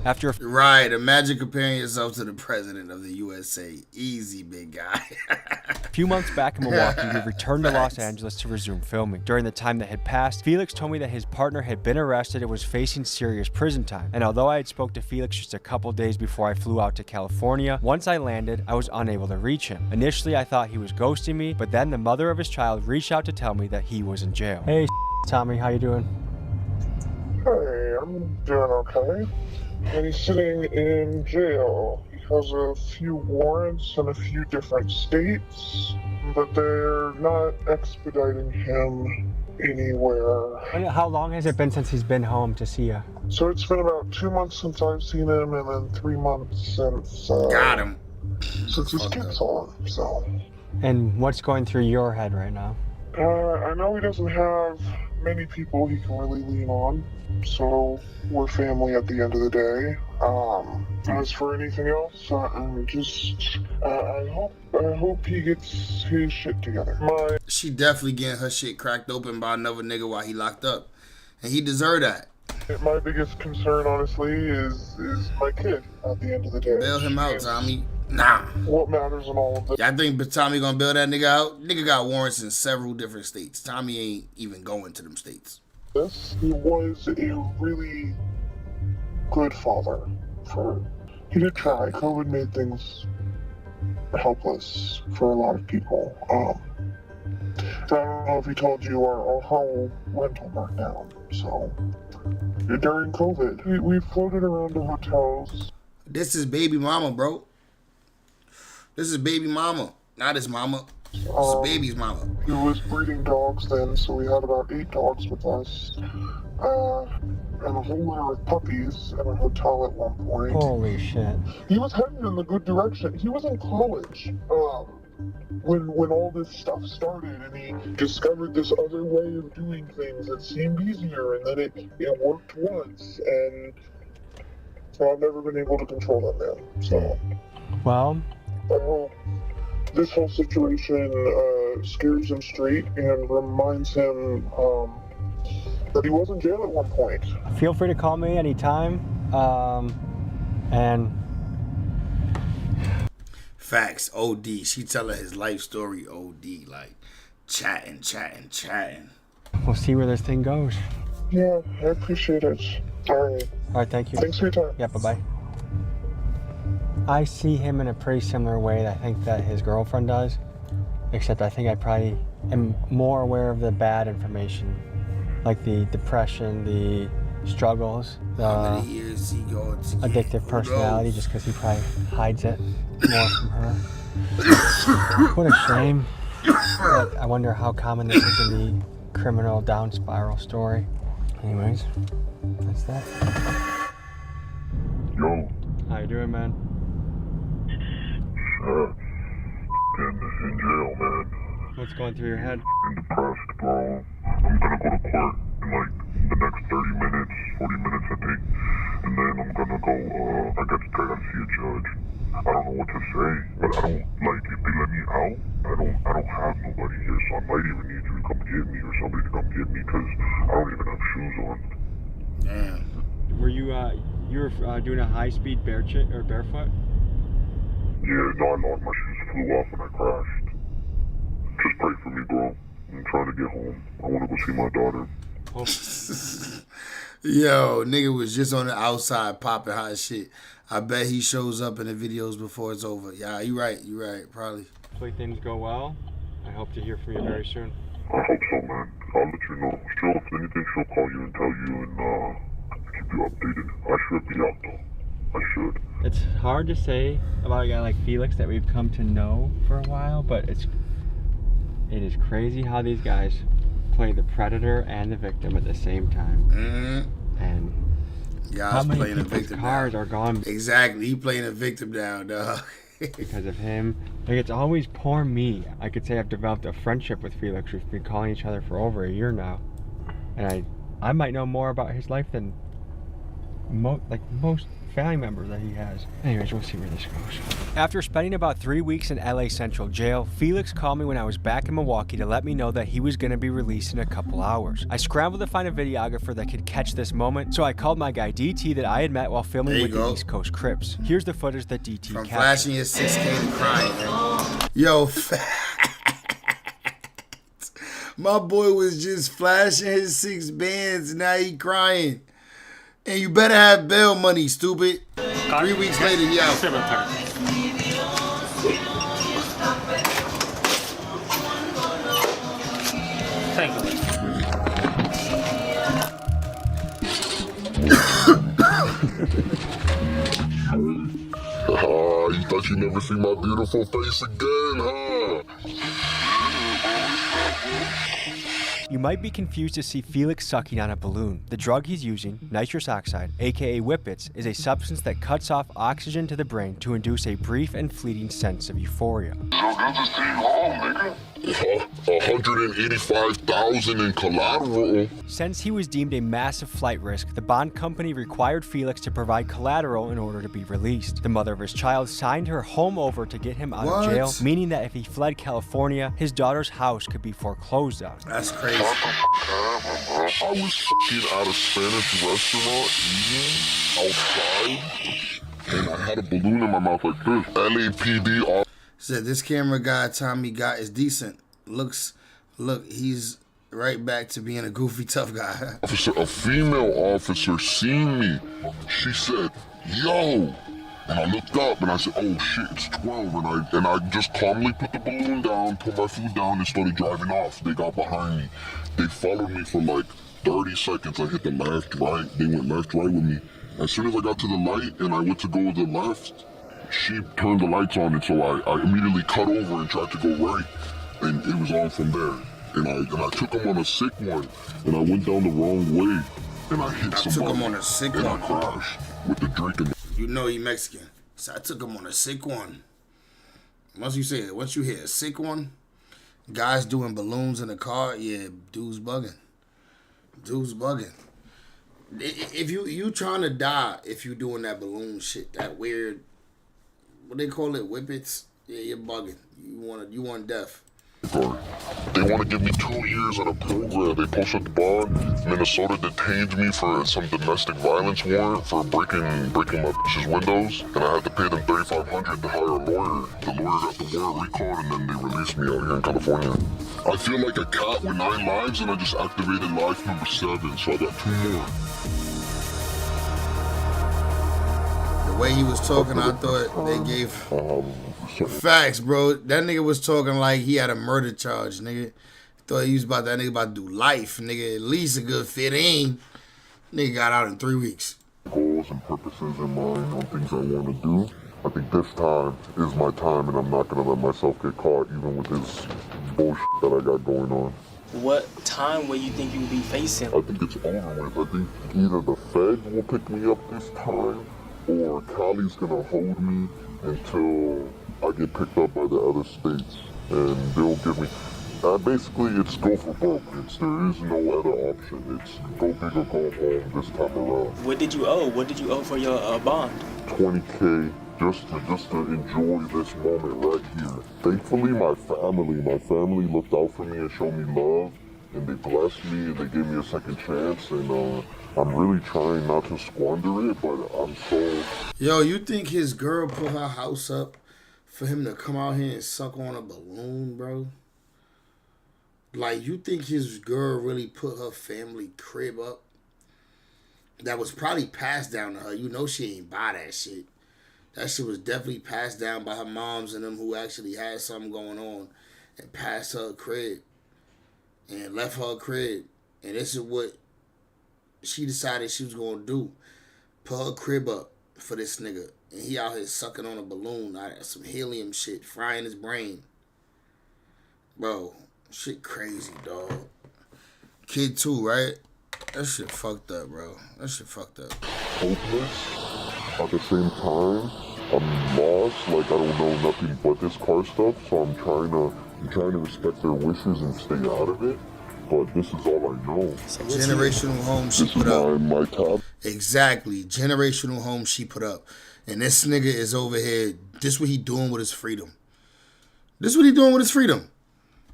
after Right, imagine comparing yourself to the president of the USA. Easy, big guy. a few months back in Milwaukee, we returned to Los Angeles to resume filming. During the time that had passed, Felix told me that his partner had been arrested and was facing serious prison time. And although I had spoke to Felix just a couple days before I flew out to California, once I landed, I was unable to reach him. Initially, I thought he was ghosting me, but then the mother of his child reached out to tell me that he was in jail. Hey, Tommy, how you doing? Hey, I'm doing okay. And he's sitting in jail. He has a few warrants in a few different states, but they're not expediting him anywhere. How long has it been since he's been home to see you? So it's been about 2 months since I've seen him, and then 3 months since Got him. Since his kid's on. So. And what's going through your head right now? I know he doesn't have many people he can really lean on, so we're family at the end of the day. As for anything else, I hope he gets his shit together. She definitely getting her shit cracked open by another nigga while he locked up, and he deserved that. My biggest concern, honestly, is my kid at the end of the day. Bail him out, Tommy. Nah. What matters in all of this? Y'all think Tommy gonna bail that nigga out? Nigga got warrants in several different states. Tommy ain't even going to them states. He was a really good father. He did try. COVID made things helpless for a lot of people. I don't know if he told you our whole rental burned down. So during COVID, we floated around to hotels. This is baby mama, bro. This is baby mama, not his mama. This is baby's mama. He was breeding dogs then, so we had about 8 dogs with us. And a whole litter of puppies in a hotel at one point. Holy shit. He was headed in the good direction. He was in college when all this stuff started, and he discovered this other way of doing things that seemed easier, and then it worked once, and so I've never been able to control that man. So, well, I hope this whole situation scares him straight and reminds him that he was in jail at one point. Feel free to call me anytime. And facts, OD. She telling his life story, OD, like chatting. We'll see where this thing goes. Yeah, I appreciate it. All right, thank you. Thanks for your time. Yeah, bye-bye. I see him in a pretty similar way that I think that his girlfriend does, except I think I probably am more aware of the bad information, like the depression, the struggles, the addictive personality, just because he probably hides it more from her. What a shame. But I wonder how common this is in the criminal down spiral story. Anyways, that's that. Yo. How you doing, man? In jail, man. What's going through your head? I'm depressed, bro. I'm gonna go to court in like the next 30 minutes, 40 minutes, I think. And then I'm gonna go, I gotta see a judge. I don't know what to say, but I don't, like, if they let me out, I don't have nobody here, so I might even need you to come get me or somebody to come get me because I don't even have shoes on. Damn. Were you doing a high-speed barefoot? Yeah, no, I lost my shoes, flew off when I crashed. Just pray for me, bro. I'm trying to get home. I want to go see my daughter. Yo, nigga was just on the outside popping hot shit. I bet he shows up in the videos before it's over. Yeah, you right, probably. Hopefully things go well. I hope to hear from you very soon. I hope so, man. I'll let you know. If anything, she'll call you and tell you and keep you updated. I should be out, though. I should. It's hard to say about a guy like Felix that we've come to know for a while, but it is crazy how these guys play the predator and the victim at the same time. And how many people's cars are gone? Exactly, he playing a victim now, dog. Because of him. Like, it's always poor me. I could say I've developed a friendship with Felix. We've been calling each other for over a year now, and I might know more about his life than most family members that he has. Anyways, we'll see where this goes. After spending about 3 weeks in LA Central Jail, Felix called me when I was back in Milwaukee to let me know that he was going to be released in a couple hours. I scrambled to find a videographer that could catch this moment, so I called my guy DT that I had met while filming with the East Coast Crips. Here's the footage that DT From captured. flashing his 6K to crying, man. Yo, my boy was just flashing his 6 bands, now he crying. And you better have bail money, stupid. 3 weeks later, yo. Thank you. You thought you'd never see my beautiful face again, huh? You might be confused to see Felix sucking on a balloon. The drug he's using, nitrous oxide, aka Whippets, is a substance that cuts off oxygen to the brain to induce a brief and fleeting sense of euphoria. $185,000 in collateral. Since he was deemed a massive flight risk, the bond company required Felix to provide collateral in order to be released. The mother of his child signed her home over to get him out of jail, meaning that if he fled California, his daughter's house could be foreclosed on. That's crazy. I was fucking at a Spanish restaurant eating outside, and I had a balloon in my mouth like this. LAPD said this camera guy Tommy got is decent. Look, he's right back to being a goofy tough guy. A female officer seen me. She said, "Yo." And I looked up and I said, "Oh shit, it's 12." And I just calmly put the balloon down, put my food down, and started driving off. They got behind me. They followed me for like 30 seconds. I hit the left, right. They went left, right with me. As soon as I got to the light and I went to go to the left, she turned the lights on, and so I immediately cut over and tried to go right. And it was on from there. And I took him on a sick one, and I went down the wrong way, and I hit somebody. Took him on a sick and one. I crashed with the drink in. You know he Mexican. So I took him on a sick one. Once you hit a sick one, guys doing balloons in the car, yeah, dude's bugging. If you trying to die, if you doing that balloon shit, that weird, what they call it, whippets, yeah, you're bugging. You want death. They want to give me 2 years on a program. They posted the bond. Minnesota detained me for some domestic violence warrant for breaking my bitch's windows, and I had to pay them $3,500 to hire a lawyer. The lawyer got the warrant recalled, and then they released me out here in California. I feel like a cat with 9 lives, and I just activated life number 7, so I got 2 more. The way he was talking, I thought they gave facts, bro. That nigga was talking like he had a murder charge, nigga. Thought he was about to do life, nigga. At least a good 15. Nigga got out in 3 weeks. Goals and purposes in mind on things I want to do. I think this time is my time, and I'm not gonna let myself get caught, even with this bullshit that I got going on. What time will you think you will be facing? I think it's over with. I think either the feds will pick me up this time, or Cali's gonna hold me until I get picked up by the other states, and they'll give me. Basically, it's go for broke. There is no other option. It's go big or go home this time around. What did you owe? What did you owe for your bond? $20K just to enjoy this moment right here. Thankfully, my family looked out for me and showed me love, and they blessed me and they gave me a second chance, and I'm really trying not to squander it, but I'm so... Yo, you think his girl put her house up for him to come out here and suck on a balloon, bro? Like, you think his girl really put her family crib up? That was probably passed down to her. You know she ain't buy that shit. That shit was definitely passed down by her moms and them who actually had something going on and passed her a crib and left her a crib. And this is what she decided she was going to do. Put her crib up for this nigga. And he out here sucking on a balloon out of some helium shit, frying his brain. Bro, shit crazy, dog. Kid too, right? That shit fucked up, bro. That shit fucked up. Hopeless. At the same time, I'm lost. Like, I don't know nothing but this car stuff, so I'm trying to respect their wishes and stay out of it. But this is all I know. Generational home she put up. My top. Exactly. Generational home she put up. And this nigga is over here. This what he doing with his freedom. This what he doing with his freedom.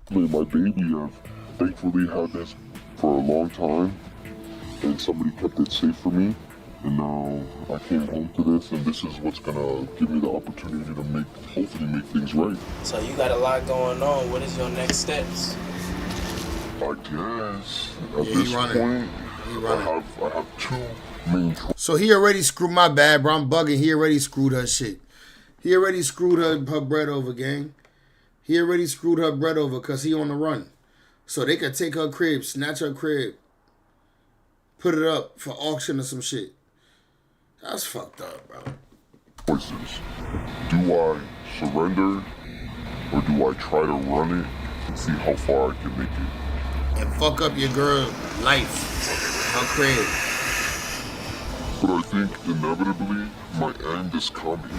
My baby, I've thankfully had this for a long time. And somebody kept it safe for me. And now I came home to this, and this is what's gonna give me the opportunity to hopefully make things right. So you got a lot going on. What is your next steps? I guess at this point, I have two main. So he already screwed my bad, bro. I'm bugging. He already screwed her shit. He already screwed her bread over, gang. He already screwed her bread over because he on the run. So they could take her crib, snatch her crib, put it up for auction or some shit. That's fucked up, bro. Choices. Do I surrender or do I try to run it and see how far I can make it? And fuck up your girl's life, her crib. But I think inevitably my end is coming.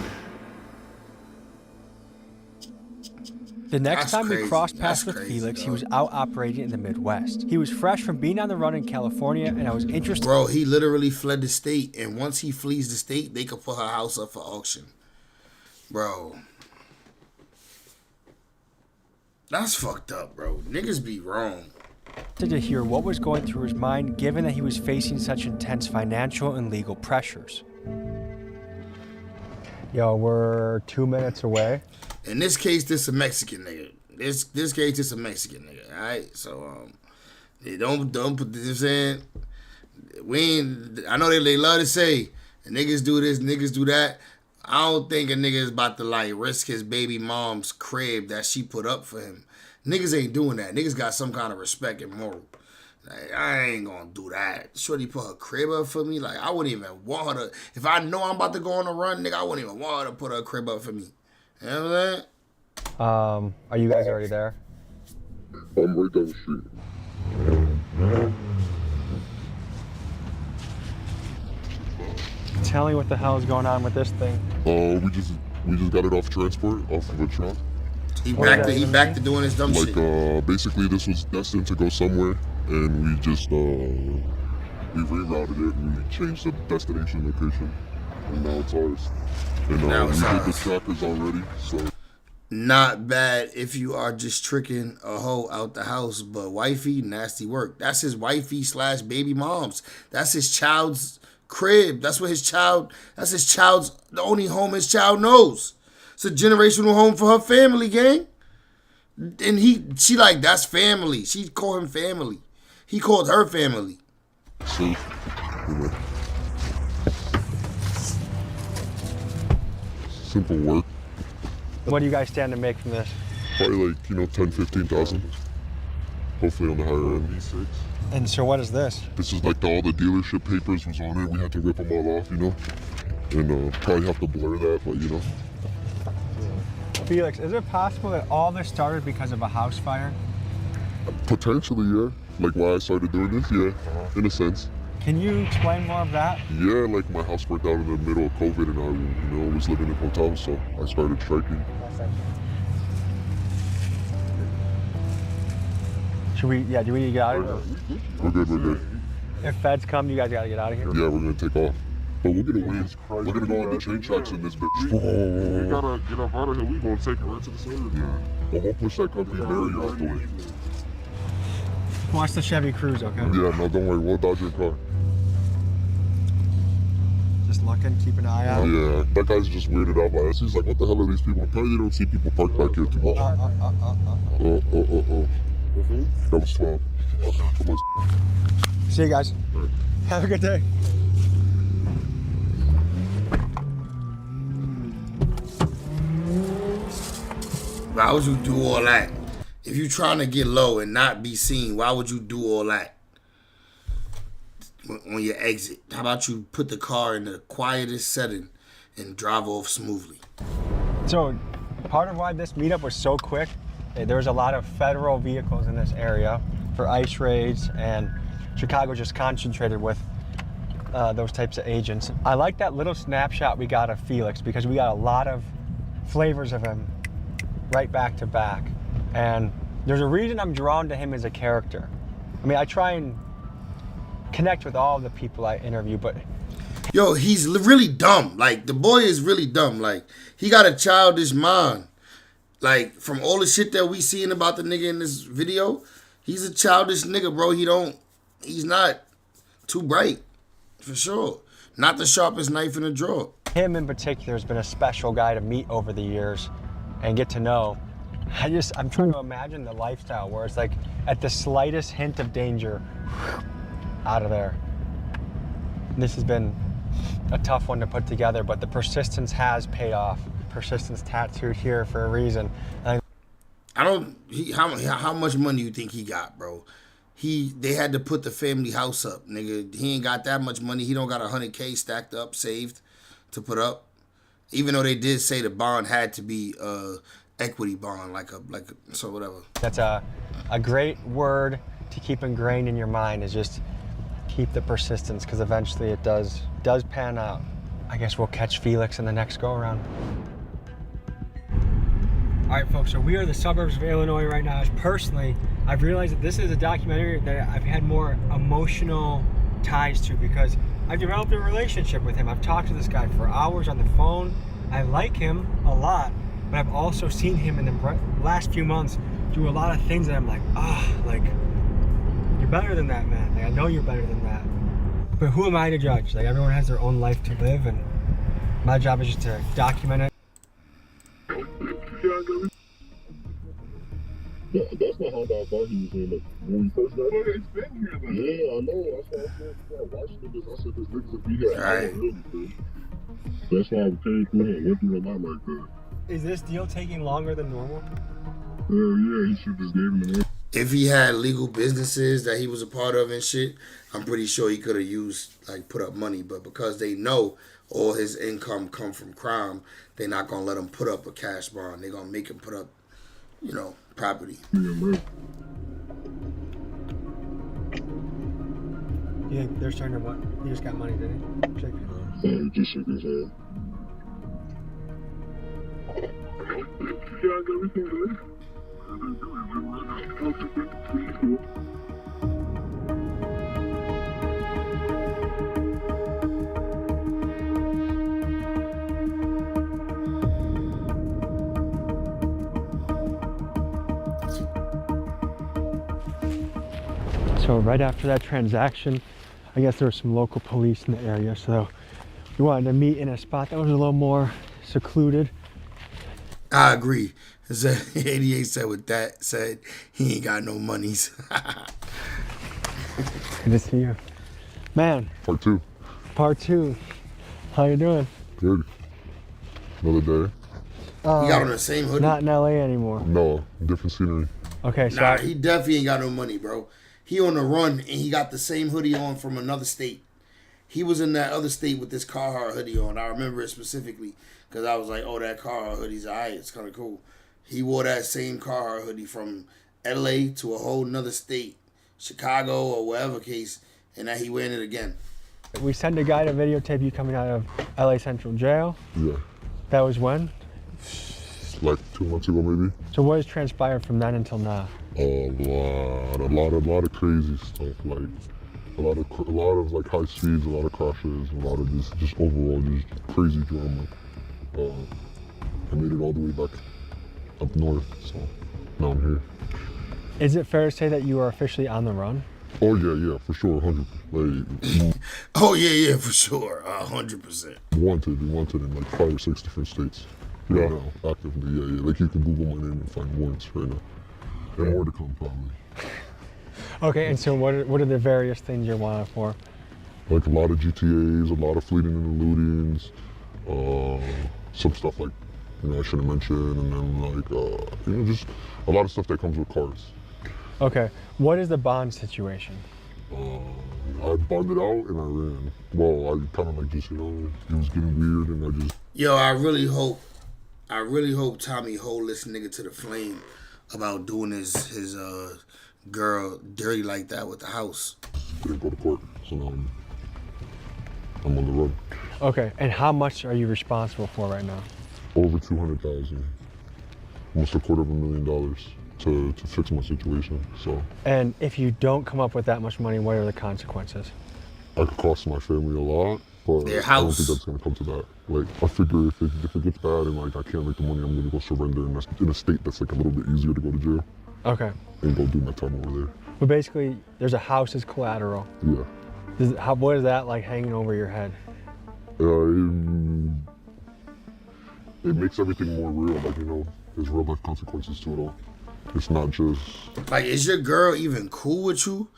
The next That's time crazy. we crossed paths That's with crazy, Felix, he dog. was out operating in the Midwest. He was fresh from being on the run in California, and I was interested. Bro, he literally fled the state, and once he flees the state, they could put her house up for auction. Bro. That's fucked up, bro. Niggas be wrong. To hear what was going through his mind, given that he was facing such intense financial and legal pressures. Yo, we're 2 minutes away. In this case, this a Mexican nigga. This case, this a Mexican nigga. All right, so they don't put this in. We ain't. I know they love to say niggas do this, niggas do that. I don't think a nigga is about to like risk his baby mom's crib that she put up for him. Niggas ain't doing that. Niggas got some kind of respect and moral. Like, I ain't gonna do that. Shorty put her crib up for me. Like, I wouldn't even want her to. If I know I'm about to go on a run, nigga, I wouldn't even want her to put her crib up for me. You know what I'm saying? Are you guys already there? I'm right down the street. Tell me what the hell is going on with this thing. We just got it off transport, off of a truck. He back to doing his dumb shit. Basically this was destined to go somewhere, and we just we rerouted it and we changed the destination location, and now it's ours. And Now we it's did the ours. trackers already, so. Not bad if you are just tricking a hoe out the house, but wifey, nasty work. That's his wifey / baby mom's. That's his child's crib. That's his child's, the only home his child knows. It's a generational home for her family, gang. And she like, that's family. She called him family. He called her family. So, simple work. What do you guys stand to make from this? Probably like, 10,000-15,000. Hopefully on the higher end. And so what is this? This is like all the dealership papers was on it. We had to rip them all off, And probably have to blur that, but Felix, is it possible that all this started because of a house fire? Potentially, yeah. Like why I started doing this, yeah, in a sense. Can you explain more of that? Yeah, like my house burnt down in the middle of COVID and I, was living in hotels, so I started striking. Do we need to get out of here? We're good. If feds come, you guys gotta get out of here? Yeah, we're gonna take off. But we're gonna win. We're gonna go on the chain tracks in this bitch. We gotta get up out of here. We gonna take it right to the center. Yeah. But we'll push that company barrier out the way. Watch the Chevy Cruze, okay? Yeah, no, don't worry. We'll dodge your car. Just looking, keep an eye out. Yeah, that guy's just weirded out by us. He's like, what the hell are these people? Apparently they don't see people parked back here too much. That was 12. See you guys. Right. Have a good day. Why would you do all that? If you're trying to get low and not be seen, why would you do all that on your exit? How about you put the car in the quietest setting and drive off smoothly? So, part of why this meetup was so quick, there was a lot of federal vehicles in this area for ICE raids, and Chicago just concentrated with those types of agents. I like that little snapshot we got of Felix because we got a lot of flavors of him right back to back. And there's a reason I'm drawn to him as a character. I mean, I try and connect with all the people I interview, but yo, he's really dumb. Like, the boy is really dumb. Like, he got a childish mind. Like, from all the shit that we seeing about the nigga in this video, he's a childish nigga, bro. He's not too bright, for sure. Not the sharpest knife in the drawer. Him in particular has been a special guy to meet over the years and get to know. I'm trying to imagine the lifestyle where it's like at the slightest hint of danger, out of there. This has been a tough one to put together, but the persistence has paid off. Persistence tattooed here for a reason. How much money you think he got, bro? They had to put the family house up, nigga. He ain't got that much money. He don't got 100K stacked up, saved to put up. Even though they did say the bond had to be equity bond, so whatever. That's a great word to keep ingrained in your mind, is just keep the persistence, because eventually it does pan out. I guess we'll catch Felix in the next go around. All right, folks, so we are in the suburbs of Illinois right now. Personally, I've realized that this is a documentary that I've had more emotional ties to because I've developed a relationship with him. I've talked to this guy for hours on the phone. I like him a lot, but I've also seen him in the last few months do a lot of things that I'm like, you're better than that, man. Like, I know you're better than that. But who am I to judge? Like, everyone has their own life to live, and my job is just to document it. Yeah, that's not how I thought he was here. Like, when we first got here, it's been here. Like, yeah, I know. That's why I said, I watched this. I said, this nigga's a beat out. Right. That's why I came through here and went through a lot like that. Is this deal taking longer than normal? Yeah, he should just gave him the name. If he had legal businesses that he was a part of and shit, I'm pretty sure he could have used, put up money. But because they know all his income come from crime, they're not going to let him put up a cash bond. They're going to make him put up, property. Yeah, they're starting to what? He just got money, didn't he? Shake his hand. Yeah, he just shook his hand. So right after that transaction, I guess there was some local police in the area, so we wanted to meet in a spot that was a little more secluded. I agree. 88 said he ain't got no monies. Good to see you. Man. Part 2. Part 2. How you doing? Good. Another day. You got on the same hoodie? Not in LA anymore. No, different scenery. Okay, so nah, he definitely ain't got no money, bro. He on the run, and he got the same hoodie on from another state. He was in that other state with this Carhartt hoodie on. I remember it specifically because I was like, oh, that Carhartt hoodie's all right. It's kind of cool. He wore that same Carhartt hoodie from L.A. to a whole nother state, Chicago or whatever case, and now he wearing it again. We sent a guy to videotape you coming out of L.A. Central Jail. Yeah. That was when? Like 2 months ago, maybe. So what has transpired from then until now? A lot of crazy stuff, like a lot of like high speeds, a lot of crashes, a lot of just overall just crazy drama. I made it all the way back up north, so now I'm here. Is it fair to say that you are officially on the run? Oh yeah, for sure, 100. Like, Oh yeah, for sure, 100%. wanted in like 5 or 6 different states. Yeah, now actively, yeah. Like you can Google my name and find warrants right now, and more to come probably. Okay, and so what are the various things you're wanted for? Like a lot of GTAs, a lot of fleeting and eludings, some stuff like, I shouldn't mention, and then like, just a lot of stuff that comes with cars. Okay, what is the bond situation? I bonded out and I ran. Well, I kind of like just, it was getting weird and I just... Yo, I really hope Tommy hold this nigga to the flame about doing his girl dirty like that with the house. Didn't go to court, so now I'm on the run. Okay, and how much are you responsible for right now? Over 200,000, almost $250,000 to fix my situation. So. And if you don't come up with that much money, what are the consequences? I could cost my family a lot, but Their I don't house. think that's gonna come to that. Like, I figure if it gets bad and like I can't make the money, I'm gonna go surrender in a state that's like a little bit easier to go to jail. Okay. And go do my time over there. But basically, there's a house as collateral. Yeah. What is that like hanging over your head? It makes everything more real. Like, there's real life consequences to it all. It's not just... Like, is your girl even cool with you?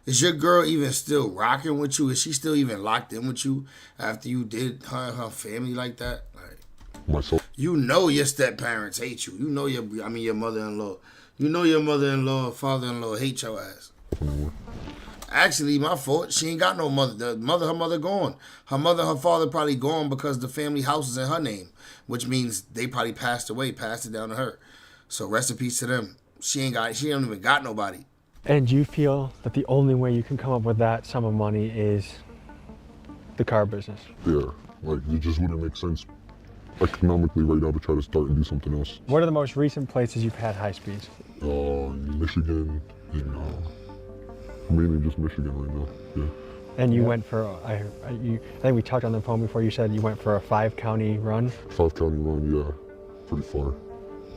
Is your girl even still rocking with you? Is she still even locked in with you after you did her family like that? Like, myself. You know your step parents hate you. You know your mother-in-law. You know your mother-in-law and father-in-law hate your ass. Actually, my fault. She ain't got no mother. Her mother gone. Her mother, her father probably gone because the family house is in her name, which means they probably passed away, passed it down to her. So rest in peace to them. She don't even got nobody. And do you feel that the only way you can come up with that sum of money is the car business? Yeah, like it just wouldn't make sense economically right now to try to start and do something else. What are the most recent places you've had high speeds? Michigan, mainly just Michigan right now, yeah. And you went for, I think we talked on the phone before, you said you went for a 5-county run? 5-county run, yeah, pretty far.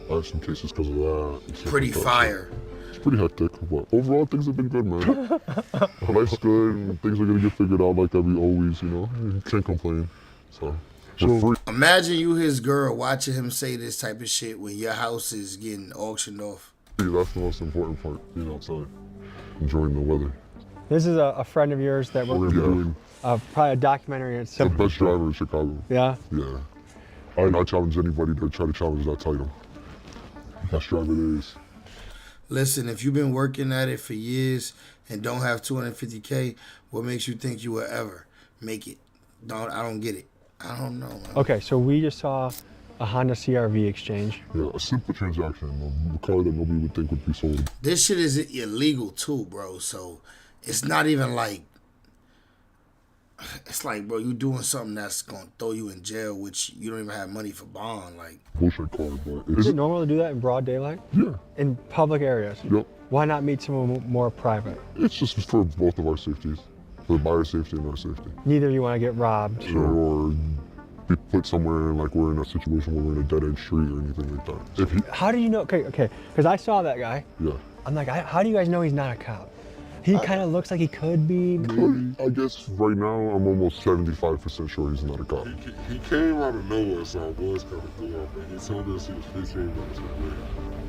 I have some cases because of that. Pretty fire. It's pretty hectic, but overall things have been good, man. Life's good and things are gonna get figured out like we always, You can't complain, so. Imagine you his girl watching him say this type of shit when your house is getting auctioned off. That's the most important part, outside, enjoying the weather. This is a friend of yours that we're doing probably a documentary. the best driver in Chicago. Yeah? Yeah. I challenge anybody to try to challenge that title. Best driver there is. Listen, if you've been working at it for years and don't have $250K, what makes you think you will ever make it? I don't get it. I don't know, man. Okay, so we just saw a Honda CR-V exchange. Yeah, a simple transaction, a car that nobody would think would be sold. This shit is illegal too, bro. So it's not even like, it's like, bro, you doing something that's gonna throw you in jail, which you don't even have money for bond. Like, bullshit car, but Is it normal to do that in broad daylight? Yeah. In public areas? Yep. Why not meet someone more private? It's just for both of our safeties, for the buyer's safety and our safety. Neither of you want to get robbed. Or be put somewhere like we're in a situation where we're in a dead end street or anything like that. How do you know? Okay, because I saw that guy. Yeah. I'm like, how do you guys know he's not a cop? He kind of looks like he could be. I guess right now I'm almost 75% sure he's not a cop. He came out of nowhere, so I was kind of cool, but he told us he was 15 minutes away.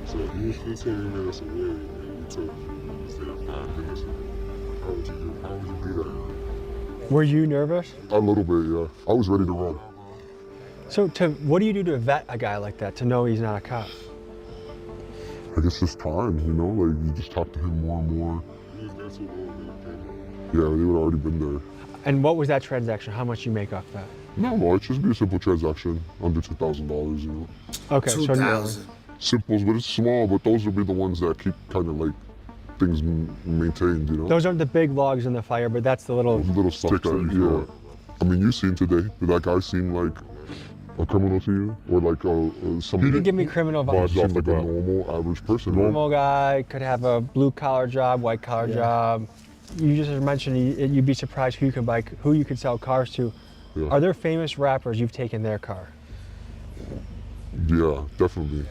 So he was 15 minutes away, and we told him he was there 5 minutes. How would you do that? Were you nervous? A little bit, yeah. I was ready to run. So what do you do to vet a guy like that to know he's not a cop? I guess it's time, like you just talk to him more and more. Yeah, they would already been there. And what was that transaction? How much you make off that? No, it should be a simple transaction, under $2,000, Okay, so $2,000. Simples, but it's small, but those would be the ones that keep kind of like things maintained, Those aren't the big logs in the fire, but that's the little... Little stick, yeah. I mean, you seen today, did that guy seem like a criminal to you? Or like somebody... You can give me criminal vibes. Vibes off like a normal, average person. Normal guy, could have a blue-collar job, white-collar job. You just mentioned you'd be surprised who you could sell cars to. Yeah. Are there famous rappers you've taken their car? Yeah, definitely.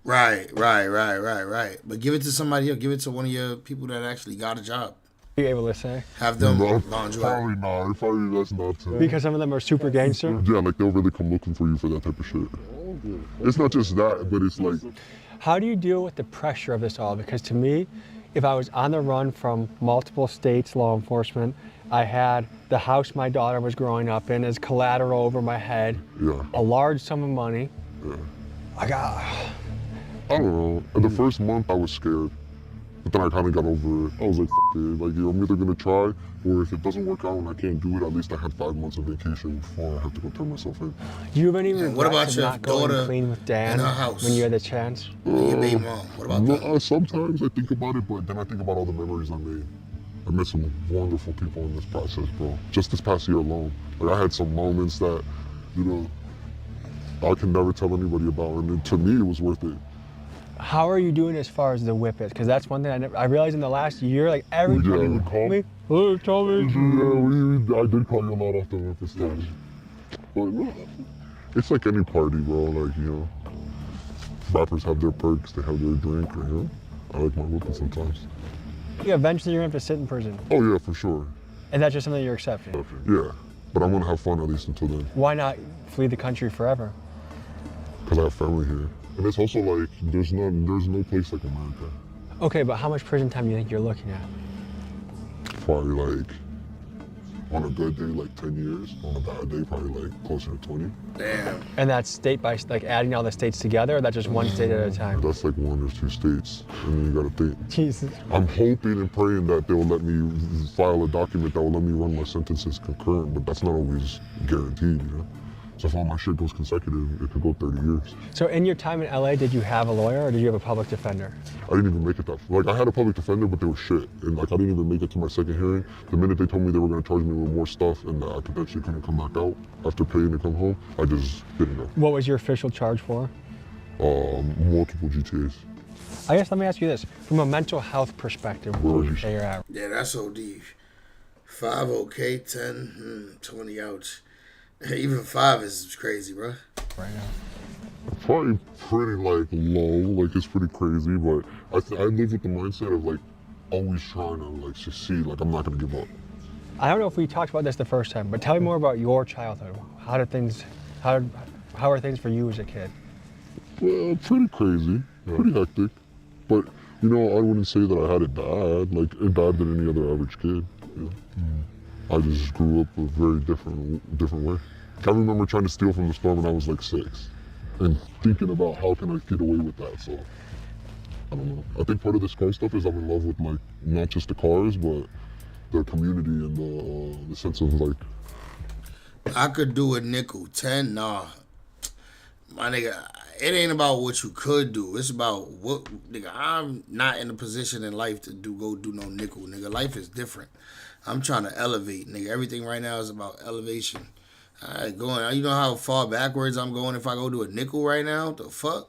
Right. Right. But give it to somebody else. Give it to one of your people that actually got a job. Are you able to say? Have them No, laundry. probably not. Probably that's not too. Because some of them are super gangster? Yeah, like they'll really come looking for you for that type of shit. It's not just that, but it's like... How do you deal with the pressure of this all? Because to me, if I was on the run from multiple states, law enforcement, I had the house my daughter was growing up in as collateral over my head, a large sum of money. I don't know. In the first month, I was scared. But then I kind of got over it. I was like, F it. Like, I'm either going to try, or if it doesn't work out and I can't do it, at least I had 5 months of vacation before I have to go turn myself in. Do you have any regrets what about of your not going daughter clean with Dan in her house? when you had the chance? Your baby mom. What about that? Sometimes I think about it, but then I think about all the memories I made. I met some wonderful people in this process, bro. Just this past year alone. Like, I had some moments that, you know, I can never tell anybody about, and to me, it was worth it. How are you doing as far as the whippets? Because that's one thing I realized in the last year, like every time you would call me, oh, tell me. Yeah, I did call you a lot after the whippet stage. But no, it's like any party, bro. Like, you know, rappers have their perks, they have their drink, you know. I like my whippet sometimes. Yeah, eventually you're gonna have to sit in prison. Oh yeah, for sure. And that's just something you're accepting? Yeah, but I'm gonna have fun at least until then. Why not flee the country forever? Because I have family here. And it's also like, there's no place like America. Okay, but how much prison time do you think you're looking at? Probably like, on a good day, like 10 years. On a bad day, probably like closer to 20. Damn. And that's state by, like adding all the states together, or that's just one state at a time? That's like 1 or 2 states, and then you gotta think. Jesus. I'm hoping and praying that they'll let me file a document that will let me run my sentences concurrent, but that's not always guaranteed, you know? So if all my shit goes consecutive, it could go 30 years. So in your time in LA, did you have a lawyer or did you have a public defender? I didn't even make it that far. Like, I had a public defender, but they were shit. And like, I didn't even make it to my second hearing. The minute they told me they were gonna charge me with more stuff and that I potentially couldn't come back out after paying to come home, I just didn't go. What was your official charge for? Multiple GTAs. I guess let me ask you this. From a mental health perspective, where would you say you're at? Yeah, that's OD. 5 okay, 10, 20 ouch. Even 5 is crazy, bro. Right now. Probably pretty like low, like it's pretty crazy, but I live with the mindset of like always trying to like succeed, like I'm not gonna give up. I don't know if we talked about this the first time, but tell me more about your childhood. How are things for you as a kid? Well, pretty crazy, pretty hectic, but you know, I wouldn't say that I had it bad, like bad than any other average kid. You know? I just grew up a very different way. I remember trying to steal from the store when I was like 6 and thinking about how can I get away with that. So, I don't know. I think part of this car stuff is I'm in love with like, not just the cars, but the community and the sense of like. I could do a nickel. 10, nah. My nigga, it ain't about what you could do. It's about what, nigga, I'm not in a position in life to go do no nickel, nigga. Life is different. I'm trying to elevate, nigga. Everything right now is about elevation. I ain't going. You know how far backwards I'm going if I go do a nickel right now? What the fuck?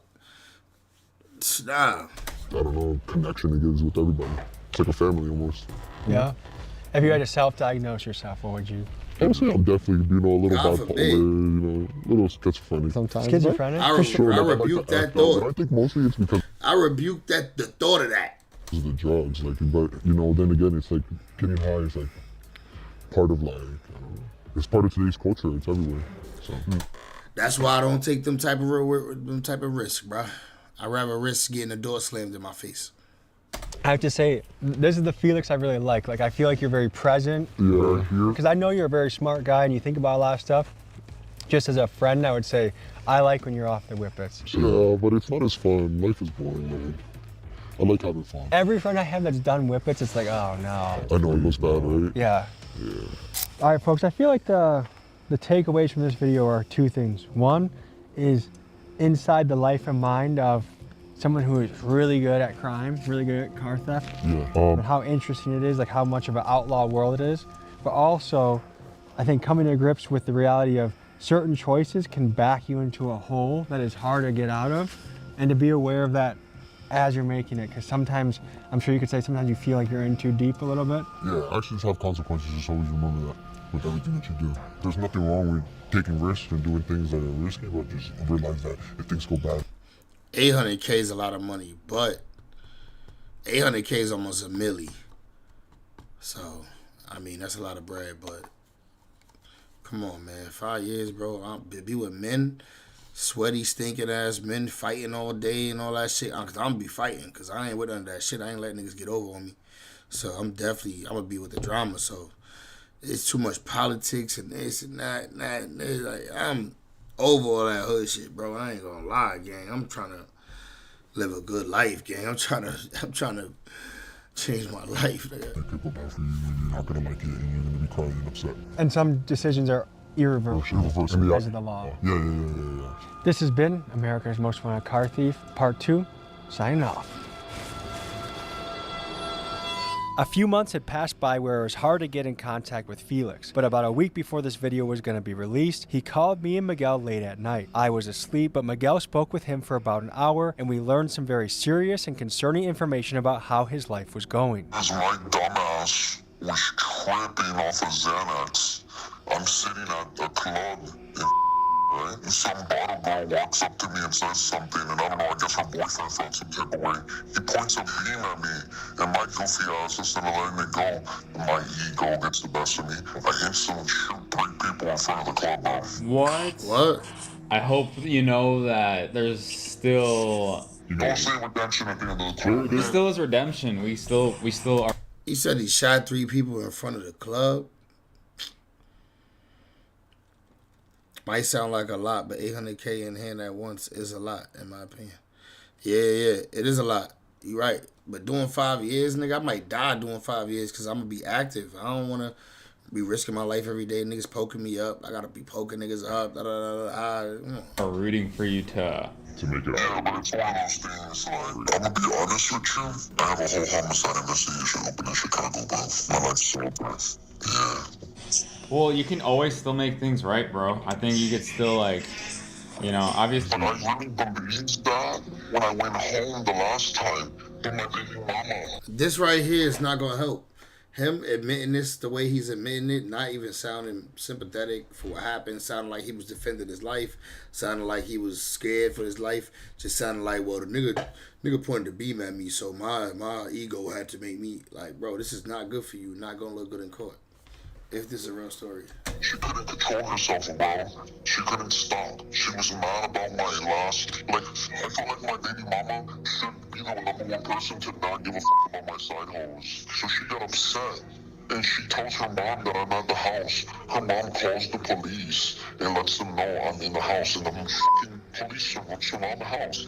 Nah. I don't know, connection it gives with everybody. It's like a family almost. Yeah. If you had to self-diagnose yourself, what would you? I would say I'm definitely, you know, a little God bipolar, forbid. you know, a little schizophrenic. Sometimes. Schizophrenic? I rebuke that thought. But I think mostly it's because I rebuke the thought of that. of the drugs, like, but you know, then again, it's like getting high is like part of like, I don't know, it's part of today's culture. It's everywhere. So That's why I don't take them type of risk, bro. I rather risk getting a door slammed in my face. I have to say, this is the Felix I really like. Like, I feel like you're very present. Yeah, because I know you're a very smart guy and you think about a lot of stuff. Just as a friend, I would say, I like when you're off the whippets. yeah, but it's not as fun. Life is boring, man. I like having fun. Every friend I have that's done whippets, it's like, oh no. I know it goes bad, right? Yeah. Yeah. All right, folks, I feel like the takeaways from this video are 2 things. One is inside the life and mind of someone who is really good at crime, really good at car theft, Yeah. and how interesting it is, like how much of an outlaw world it is. But also, I think coming to grips with the reality of certain choices can back you into a hole that is hard to get out of, and to be aware of that as you're making it, because sometimes, I'm sure you could say sometimes you feel like you're in too deep a little bit. Yeah, actions have consequences. Just always remember that with everything that you do. There's nothing wrong with taking risks and doing things that are risky, but just realize that if things go bad. $800K is a lot of money, but $800K is almost $1 million. So, I mean, that's a lot of bread, but come on, man. 5 years, bro. I'll be with men, sweaty, stinking ass men fighting all day and all that shit. Cause I'm gonna be fighting, cause I ain't with none of that shit. I ain't letting niggas get over on me. So I'm gonna be with the drama. So it's too much politics and this and that and that. And this. Like, I'm over all that hood shit, bro. I ain't gonna lie, gang. I'm trying to live a good life, gang. I'm trying to change my life, nigga. People bow for you, and you're not gonna like it, and you're gonna be crying and upset. And some decisions are irreversible because of the law. Yeah. This has been America's Most Wanted Car Thief, Part 2, signing off. A few months had passed by where it was hard to get in contact with Felix, but about a week before this video was going to be released, he called me and Miguel late at night. I was asleep, but Miguel spoke with him for about an hour, and we learned some very serious and concerning information about how his life was going. As my dumbass was tripping off of Xanax, I'm sitting at a club in right? And some bottle girl walks up to me and says something, and I don't know, I guess her boyfriend felt some type of way. He points a beam at me, and my goofy ass, instead of letting it go, my ego gets the best of me. I instantly shoot 3 people in front of the club, bro. What? I hope you know that there's still... Don't say redemption at the end of the club. There still is redemption. We still are... He said he shot 3 people in front of the club. Might sound like a lot, but $800K in hand at once is a lot, in my opinion. Yeah, it is a lot. You're right. But doing 5 years, nigga, I might die doing 5 years because I'm going to be active. I don't want to be risking my life every day. Niggas poking me up. I got to be poking niggas up. Are rooting for you to make it out. But it's one of those things, like, I'm going to be honest with you. I have a whole homicide investigation open in Chicago, bro. My life's so bad. Yeah. Well, you can always still make things right, bro. I think you could still, like, you know, obviously... But I really believed that when I went home the last time with my baby mama. This right here is not going to help. Him admitting this the way he's admitting it, not even sounding sympathetic for what happened, sounding like he was defending his life, sounding like he was scared for his life, just sounding like, well, the nigga pointed the beam at me, so my ego had to make me, like, bro, this is not good for you, not going to look good in court. If this is a real story. She couldn't control herself, bro. She couldn't stop. She was mad about my last... Like, I felt like my baby mama should be the #1 person to not give a about my side hoes. So she got upset. And she tells her mom that I'm at the house. Her mom calls the police and lets them know I'm in the house. And the fucking police surround the house.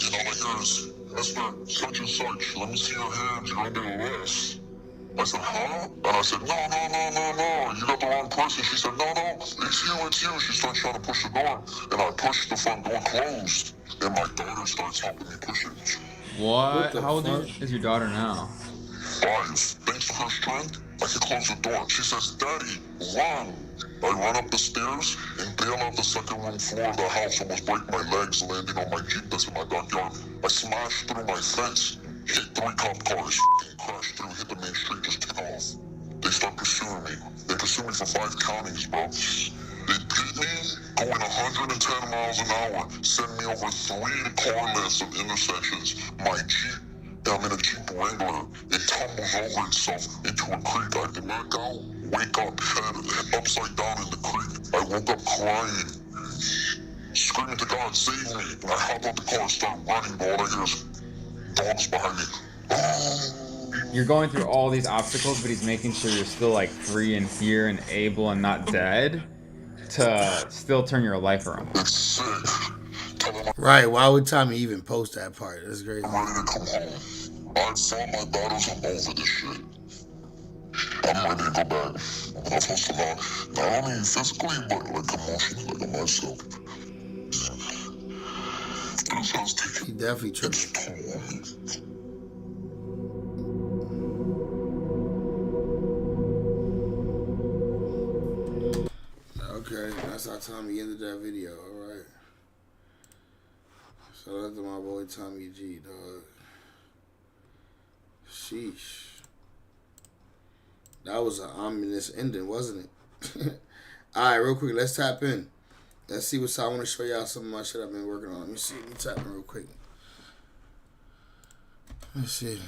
And all I hear is, Mr. Such and Such, let me see your hands. You're under arrest. I said, huh? And I said, no, you got the wrong person. She said, no, it's you. She starts trying to push the door, and I pushed the front door closed, and my daughter starts helping me push it. What? How old is your daughter now? 5. Thanks to her strength, I can close the door. She says, Daddy, run. I run up the stairs and bail out the 2nd room floor of the house, almost break my legs, landing on my Jeep that's in my backyard. I smashed through my fence, hit 3 cop cars, crashed through, hit the main street, just took off. They start pursuing me. They pursue me for 5 counties, bro. They beat me, going 110 miles an hour, send me over 3 car lists of intersections. My Jeep, I'm in a Jeep Wrangler, it tumbles over itself into a creek. I have to knock out, wake up, head upside down in the creek. I woke up crying, screaming to God, save me. And I hop out the car and start running, but all I hear is dogs behind me. You're going through all these obstacles, but he's making sure you're still, like, free and here and able and not dead to still turn your life around. It's sick. Right, why would Tommy even post that part? That's crazy. I'm ready to come home. I fought my battles. I'm over this shit. I'm ready to go back. I'm supposed to not only physically, but like emotionally, like myself. He definitely tripped. Okay, that's how Tommy ended that video. All right. Shout out to my boy Tommy G, dog. Sheesh. That was an ominous ending, wasn't it? All right, real quick, let's tap in. Let's see what's up. I want to show y'all some of my shit I've been working on. Let me see. Let me tap in real quick. Let's see.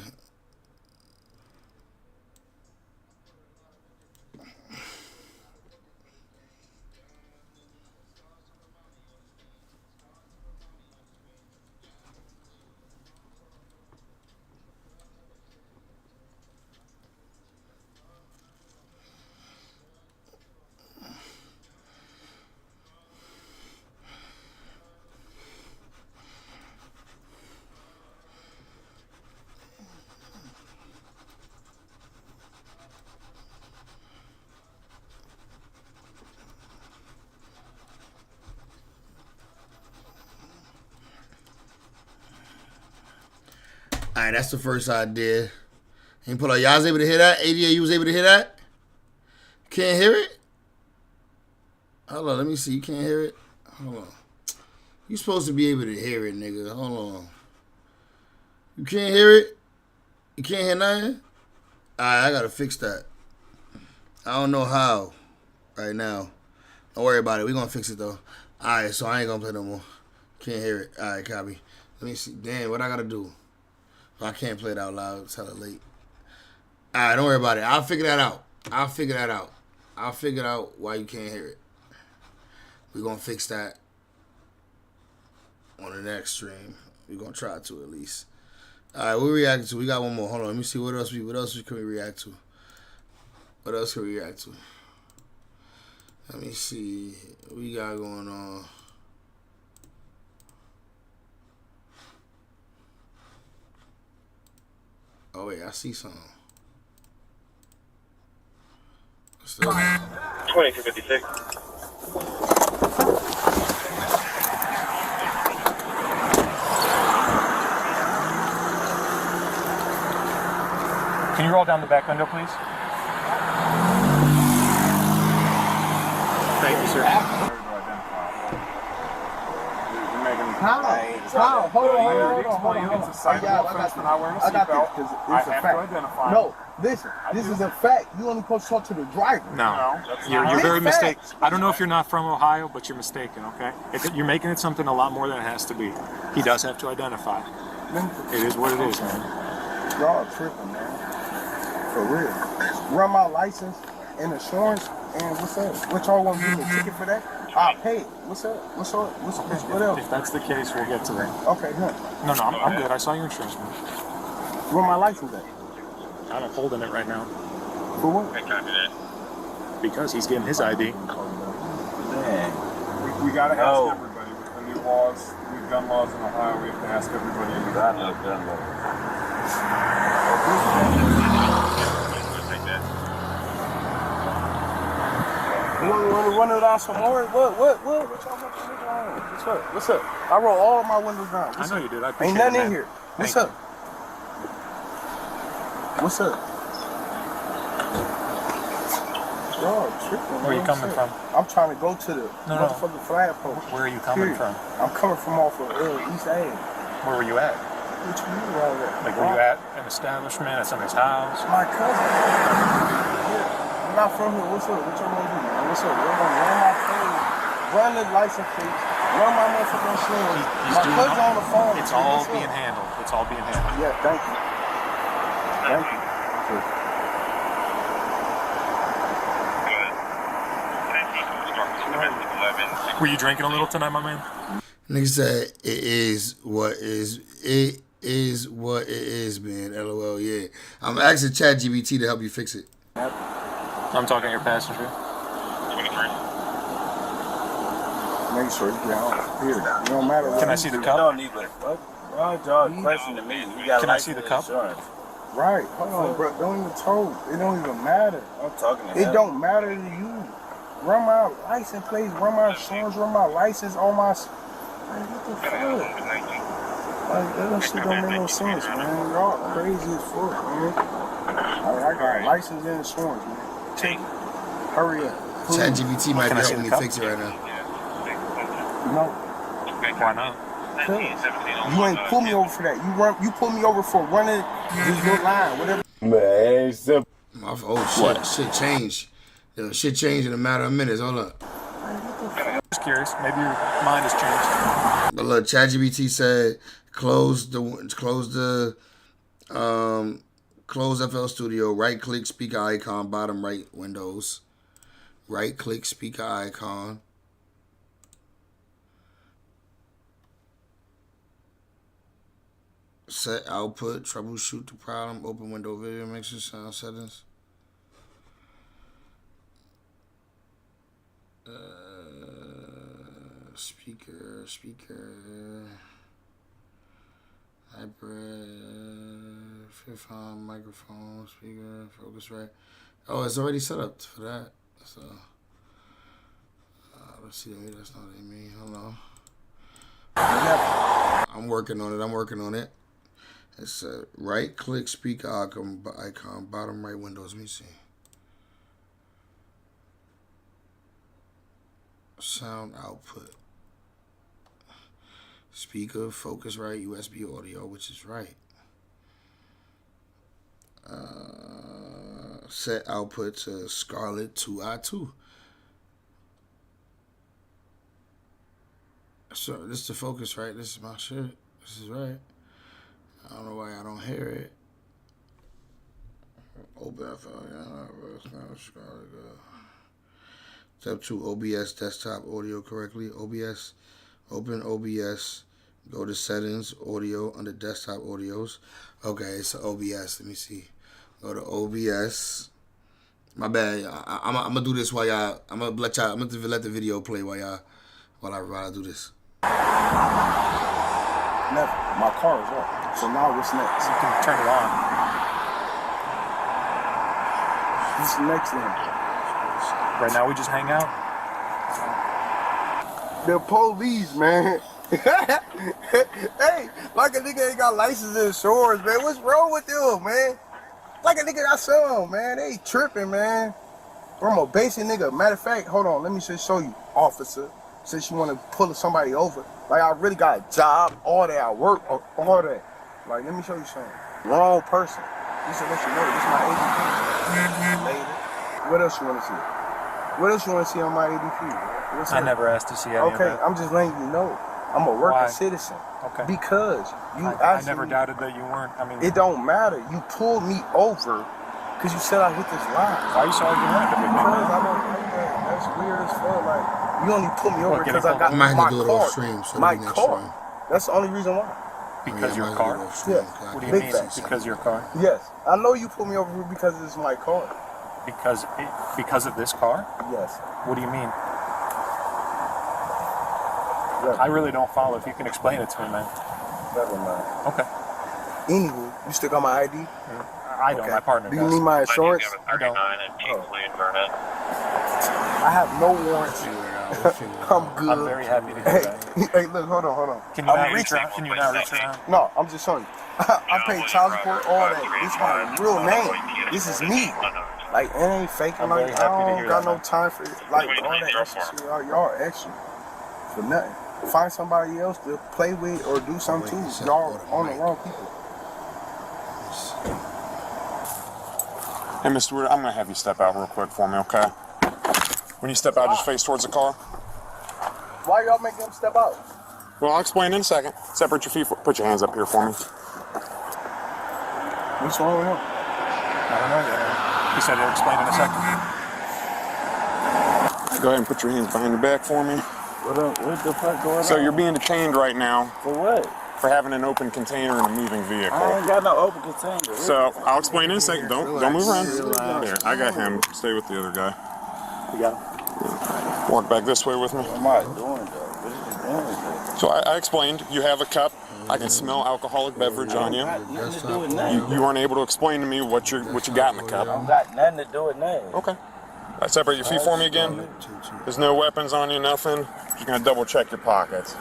All right, that's the first idea. And pull up. Y'all was able to hear that? ADA, you was able to hear that? Can't hear it? Hold on, let me see. You can't hear it? Hold on. You supposed to be able to hear it, nigga. Hold on. You can't hear it? You can't hear nothing? All right, I got to fix that. I don't know how right now. Don't worry about it. We're going to fix it, though. All right, so I ain't going to play no more. Can't hear it. All right, copy. Let me see. Damn, what I got to do? I can't play it out loud. It's hella late. All right, don't worry about it. I'll figure that out. I'll figure out why you can't hear it. We're going to fix that on the next stream. We're going to try to at least. All right, we're reacting to. We got one more. Hold on. Let me see what else can we react to. What else can we react to? Let me see. What we got going on? Oh, wait, I see something. 2256. Can you roll down the back window, please? Thank you, sir. How? Hold on. I got this because it's a fact. No, listen, this is a fact. You only supposed to talk to the driver. No, you're very mistaken. I don't know if you're not from Ohio, but you're mistaken, okay? You're making it something a lot more than it has to be. He does have to identify. It is what it is, man. Y'all tripping, man. For real. Run my license and insurance, and what's up? What y'all want to give me a ticket for that? I'll pay it. What's up? What else? If that's the case, we'll get to that. Okay, good. No, I'm good. I saw your insurance, man. Where my license at? I'm holding it right now. For what? Because he's getting his ID. We gotta ask everybody. With the new laws, new gun laws in Ohio, we have to ask everybody. We got no gun You want to run it out some more? What y'all want to on? What's up? I roll all my windows down. I know you did. I appreciate Ain't nothing it, in here. What's up? Y'all tripping. Where are you coming from? I'm trying to go to the motherfucking flagpole. Where are you coming from? I'm coming from off of East Ave. Where were you at? What you mean where I was at? Like, were you at an establishment, at somebody's house? My cousin. Yeah. I'm not from here. What's up? What y'all want to do, man? What's up? We're going to run my phone, run the license plate, run my motherfucking insurance. My cousin's on the phone. It's all being handled. It's all being handled. Yeah, thank you. Thank you. Were you drinking a little tonight, my man? Nigga said it is what it is, man. LOL, yeah. I'm asking ChatGPT to help you fix it. I'm talking to your passenger. 23. Make sure you get home. Here, it don't matter. Can I see the cup? You don't need it. What? Why y'all questioning me? Can I see the cup? Right. Hold on, bro. Don't even told. It don't even matter. I'm talking to him. It don't matter to you. Run my license plates, run my insurance, run my license on my... Man, what the fuck? Like, that shit don't make no sense, man. Y'all crazy as fuck, man. I got license and insurance, man. Take it. Hurry up. ChatGPT might be helping me fix it right now. No. Why not? You ain't pull me over for that. You pull me over for running your line, whatever. Man, simple. Oh, shit changed. Shit changed in a matter of minutes. Hold up. curious. Maybe your mind has changed. But look, ChatGPT said close FL Studio, right click speaker icon, bottom right windows. Right click speaker icon. Set output, troubleshoot the problem, open window video mixer, sound settings. Speaker, hybrid, fifth arm, microphone, speaker, Focusrite. Oh, it's already set up for that. So, let's see, that's not what I mean. Hold on. I'm working on it. It's a right click speaker icon, bottom right windows. Let me see. Sound output. Speaker, Focusrite, USB audio, which is right. Set output to Scarlett 2i2. So this is the Focusrite. This is my shit. This is right. I don't know why I don't hear it. Open Step 2, OBS desktop audio correctly. OBS, open OBS. Go to settings, audio, under desktop audios. Okay, it's OBS. Let me see. Go to OBS. My bad. I'm gonna do this while y'all. I'm gonna let the video play while I do this. Never. My car is up. So now what's next? You can turn it on. What's the next thing? Right now we just hang out. The police, man. Hey, like a nigga ain't got license and insurance, man. What's wrong with them, man? Like a nigga got some, man. They tripping, man. I'm a basic nigga. Matter of fact, hold on. Let me just show you, officer. Since you want to pull somebody over. Like, I really got a job, all that. I work, all that. Like, let me show you something. Wrong person. This is what you know. This is my ADP. Later. What else you want to see? What else you want to see on my ADP? I never asked to see any of Okay, that. I'm just letting you know. I'm a working citizen. Okay. Because you I never doubted that you weren't. I mean, it don't matter. You pulled me over because you said I hit this line. Why you saw you running? Because I don't like that. That's weird as fuck. Like, you only pulled me over because I got I might have my to do it car. off stream. So My car. That's the only reason why. Because your car? Yes. What do you Big mean? facts. Because your car? Yes. I know you pulled me over because it's my car. Because of this car? Yes. What do you mean? Yes. I really don't follow. If you can explain it to me, man. Never mind. Okay. Anywho, you still got my ID? I don't. My partner Do does. you need my insurance? I don't. I have no warranty. I'm good. I'm very happy to hear that. Hey, look, hold on. Can you not reach around? Can you not reach around? No, I'm just showing you. I pay child support, all that. This is my real name. This is me. Like, it ain't faking. I'm Like, very happy to I don't hear got that, no time for it. Like, all that extra shit. Y'all extra. For nothing. Find somebody else to play with or do something too. Y'all on the wrong people. Hey, Mr. Wood, I'm going to have you step out real quick for me, okay? When you step out, just face towards the car. Why y'all make them step out? Well, I'll explain in a second. Separate your feet. Put your hands up here for me. What's wrong with him? I don't know yet. He said he'll explain in a second. Go ahead and put your hands behind your back for me. What the fuck going on? So you're being detained right now. For what? For having an open container in a moving vehicle. I ain't got no open container. So I'll explain in a second. Don't move around. Here, I got him. Stay with the other guy. You got him? Walk back this way with me. What am I doing, though? What is he doing? So I explained. You have a cup. I can smell alcoholic beverage on you. You weren't able to explain to me what you got in the cup. I don't got nothing to do with nothing. Okay. Separate your feet for me again. There's no weapons on you, nothing. Just gonna double check your pockets.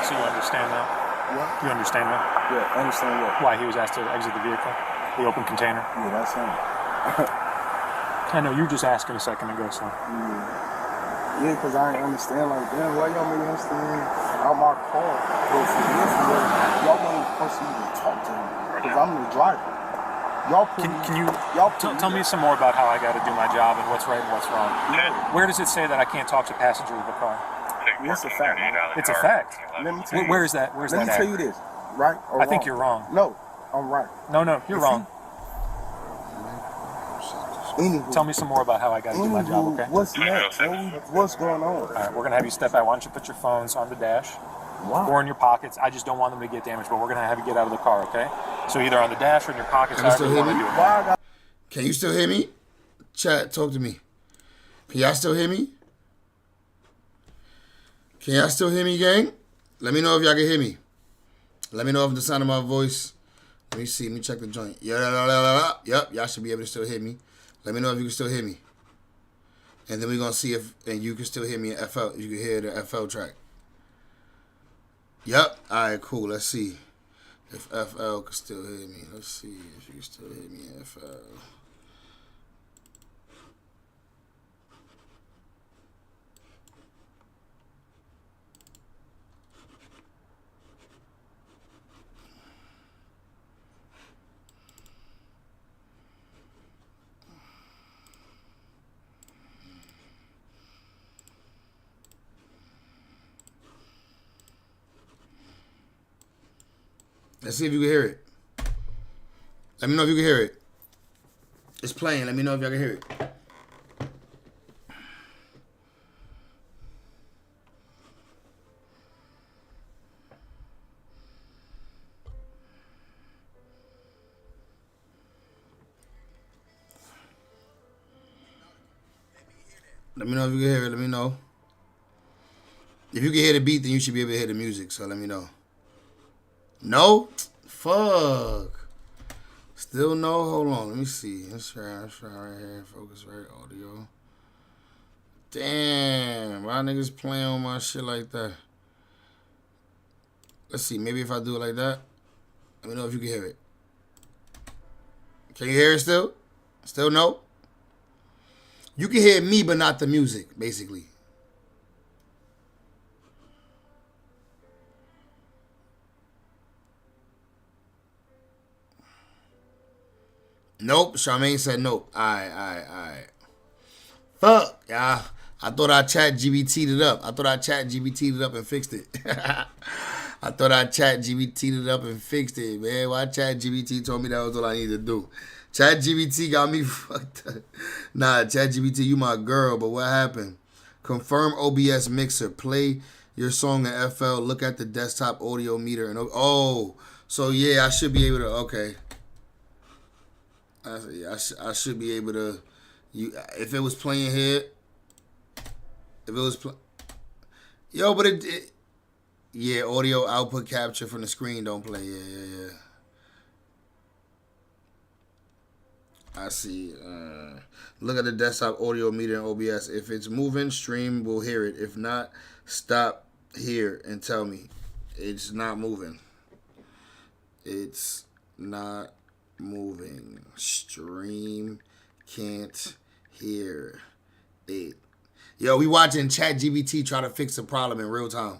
So you understand that? What? You understand that? Yeah, I understand what? Why he was asked to exit the vehicle? The open container? Yeah, that's him. I know, you were just asking a second ago, so. Yeah, because I didn't understand, like, damn, why y'all make him stand out my car? But for this, y'all wasn't supposed to even talk to him, because I'm the driver. Y'all Can you tell me some more about how I got to do my job and what's right and what's wrong? Where does it say that I can't talk to passengers of the car? It's a fact. It's a fact. Let me tell you. Where is that? Where's Let that? me tell you this, right? Or I think wrong? you're wrong. No, I'm right. No, you're wrong. Tell me some more about how I got to do my job, okay? What's next? What's going on? All right, we're going to have you step out. Why don't you put your phones on the dash or in your pockets? I just don't want them to get damaged, but we're going to have you get out of the car, okay? So either on the dash or in your pockets, however you want to do it. Can you still hear me? Chat, talk to me. Can y'all still hear me? Can y'all still hear me, gang? Let me know if y'all can hear me. Let me know if the sound of my voice. Let me see. Let me check the joint. Yep, y'all should be able to still hear me. Let me know if you can still hear me. And then we're going to see if you can still hear me in FL. You can hear the FL track. Yep. All right, cool. Let's see if FL can still hear me. Let's see if you can still hear me in FL. Let's see if you can hear it. Let me know if you can hear it. It's playing. Let me know if y'all can hear it. Let me know if you can hear it. Let me know. If you can hear the beat, then you should be able to hear the music. So let me know. No? Fuck. Still no? Hold on. Let me see. Let's try right here. Focus right audio. Damn. Why niggas playing on my shit like that? Let's see. Maybe if I do it like that. Let me know if you can hear it. Can you hear it still? Still no? You can hear me, but not the music, basically. Nope. Charmaine said nope. Alright. Fuck, y'all. I thought I chat GBT'd it up. I thought I chat GBT'd it up and fixed it. I thought I chat GBT'd it up and fixed it, man. Why chat GBT told me that was all I needed to do? Chat GBT got me fucked up. Nah, chat GBT, you my girl, but what happened? Confirm OBS mixer. Play your song in FL. Look at the desktop audio meter. And oh, so yeah, I should be able to, okay. I should be able to. If it was playing here, if it was yo, but it yeah, audio output capture from the screen don't play. Yeah. I see. Look at the desktop audio meter in OBS. If it's moving, stream will hear it. If not, stop here and tell me it's not moving. It's not moving. Stream can't hear it. Yo, we watching ChatGPT try to fix the problem in real time.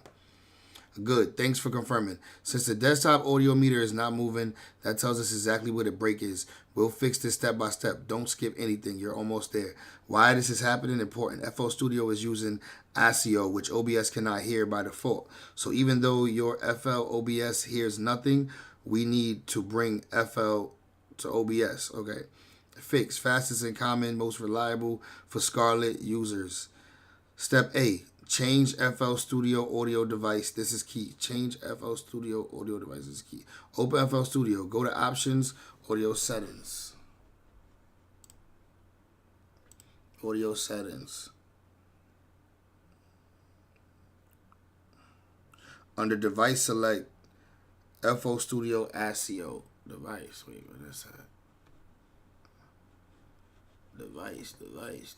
Good. Thanks for confirming. Since the desktop audio meter is not moving, that tells us exactly where the break is. We'll fix this step by step. Don't skip anything. You're almost there. Why this is happening? Important. FL Studio is using ASIO, which OBS cannot hear by default. So even though your FL OBS hears nothing, we need to bring FL to OBS. Okay. Fix. Fastest and common, most reliable for Scarlett users. Step A. Change FL Studio audio device. This is key. Change FL Studio audio device. This is key. Open FL Studio. Go to Options, Audio Settings. Audio Settings. Under Device, select FL Studio ASIO device. Wait, what is that? Device. Device.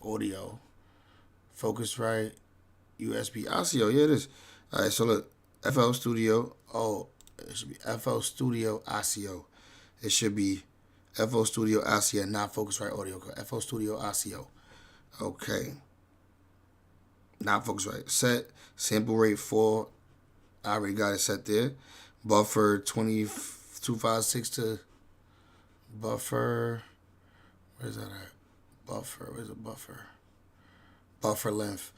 Audio. Focusrite. USB. ASIO. Yeah, it is. All right, so look. FL Studio. Oh, it should be FL Studio ASIO. It should be FL Studio ASIO, not Focusrite Audio. FL Studio ASIO. Okay. Not Focusrite. Set. Sample rate 4. I already got it set there. Buffer 256 to buffer. Where's that at? Buffer. Where's the buffer? Buffer length.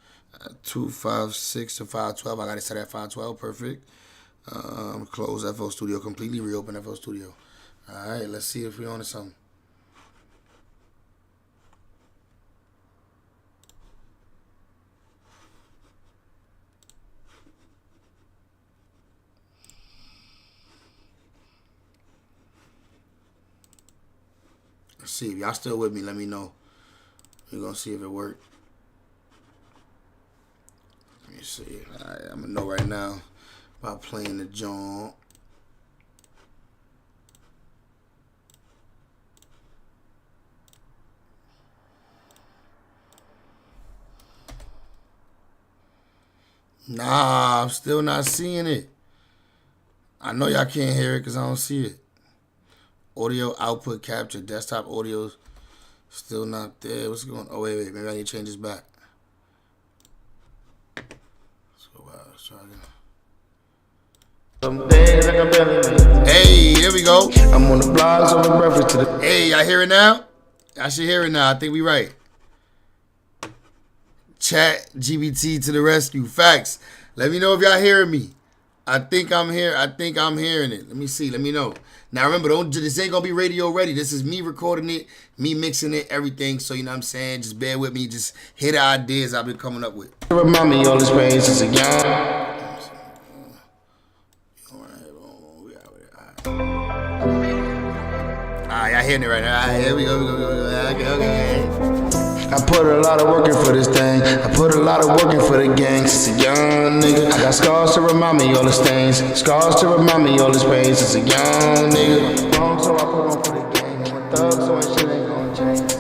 256 to 512. I got it set at 512. Perfect. Close FL Studio completely. Reopen FL Studio. All right. Let's see if we're on to something. Let's see. If y'all still with me, let me know. We're going to see if it worked. Let me see. All right, I'm going to know right now about playing the joint. Nah, I'm still not seeing it. I know y'all can't hear it because I don't see it. Audio output capture. Desktop audio still not there. What's going on? Oh, wait. Maybe I need to change this back. Let's go back. Let's try again. Hey, here we go. I'm on the blogs on the reference to the. Hey, y'all hear it now? I should hear it now. I think we right. Chat GBT to the rescue. Facts. Let me know if y'all hearing me. I think I'm here. I think I'm hearing it. Let me see. Let me know. Now remember, this ain't gonna be radio ready. This is me recording it, me mixing it, everything. So you know what I'm saying? Just bear with me. Just hear the ideas I've been coming up with. Remind me all this pain since a young. Alright, y'all hearing it right now. Alright, here we go. Okay. I put a lot of work in for this thing. I put a lot of work in for the gang. Since a young nigga, I got scars to remind me all the stains. Scars to remind me all this pain. Since a young nigga, so I put on for the gang. I'm a thug, so my shit ain't gonna change.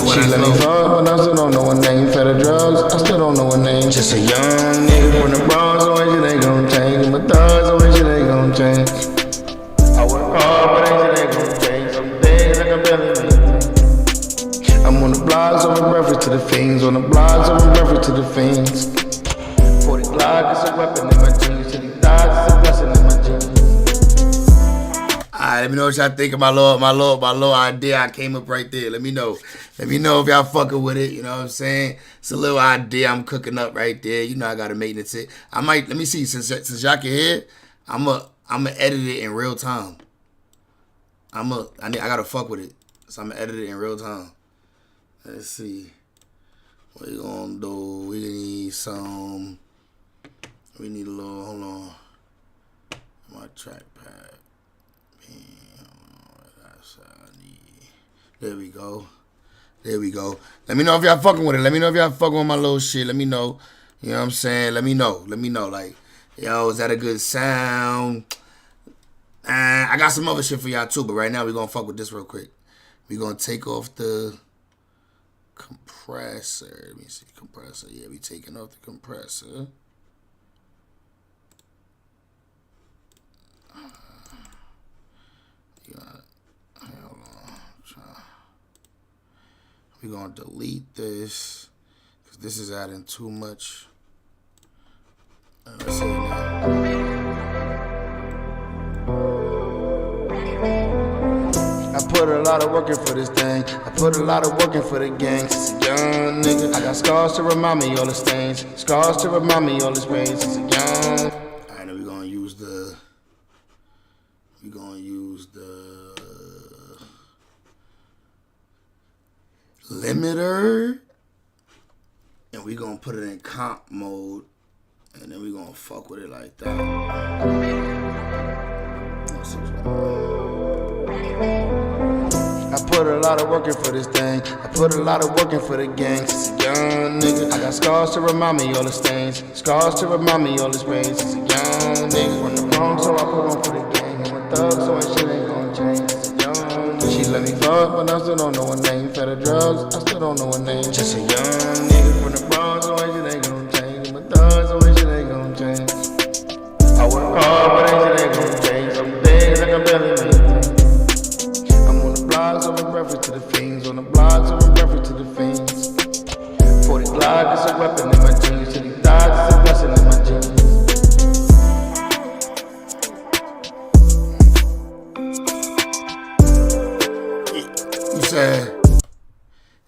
She let me fuck, but I still don't know her name. Fed her drugs, I still don't know her name. Just a young nigga from the Bronx, so my shit ain't gonna change. I'm a thug, so my shit ain't gonna change. I work hard, but ain't shit ain't gonna change. Some days I can barely make it. I'm on the blogs, I'm in reference to the fiends. On the blogs, I'm in reference to the fiends. 40 Glock is a weapon in my jeans. 50 dogs is a blessing in my jeans. Alright, let me know what y'all think of my little idea. I came up right there. Let me know. Let me know if y'all fucking with it. You know what I'm saying? It's a little idea I'm cooking up right there. You know I gotta maintenance it. I might, let me see, since y'all can hear it, I'ma edit it in real time. I gotta fuck with it. So I'm gonna edit it in real time. Let's see. What we gonna do? We need some. We need a little. Hold on. My trackpad. That's what I need. There we go. There we go. Let me know if y'all fucking with it. Let me know if y'all fucking with my little shit. Let me know. You know what I'm saying? Let me know. Let me know. Like, yo, is that a good sound? I got some other shit for y'all too, but right now we're gonna fuck with this real quick. We're gonna take off the compressor. Let me see, compressor. Yeah, we taking off the compressor. Hold on. We're gonna delete this because this is adding too much. Let's see now. I put a lot of work in for this thing. I put a lot of work in for the gang. Since a young nigga, I got scars to remind me all the stains. Scars to remind me all this pain. Since a young. Alright, now we're gonna use the. Limiter. And we're gonna put it in comp mode. And then we're gonna fuck with it like that. I put put a lot of work in for this thing. I put a lot of work in for the gang. Since a young nigga, I got scars to remind me all the stains. Scars to remind me all this pain. Since a young nigga, from the Bronx, so I put on for the gang. I'm a thug, so ain't shit ain't gon' change. Since a young nigga, she let me fuck, but I still don't know her name. Fed her drugs, I still don't know her name. Just a young nigga from the Bronx, so ain't shit ain't gon' change. I'm a thug, so ain't shit ain't gon' change. I work hard, but ain't shit ain't gon' change. Some days like I barely make it. I'm on the blogs, over reference to the fiends. On the blogs, over reference to the fiends. 40 Glock, it's a weapon in my jeans. Till he dies, it's a blessing in my jeans. You said,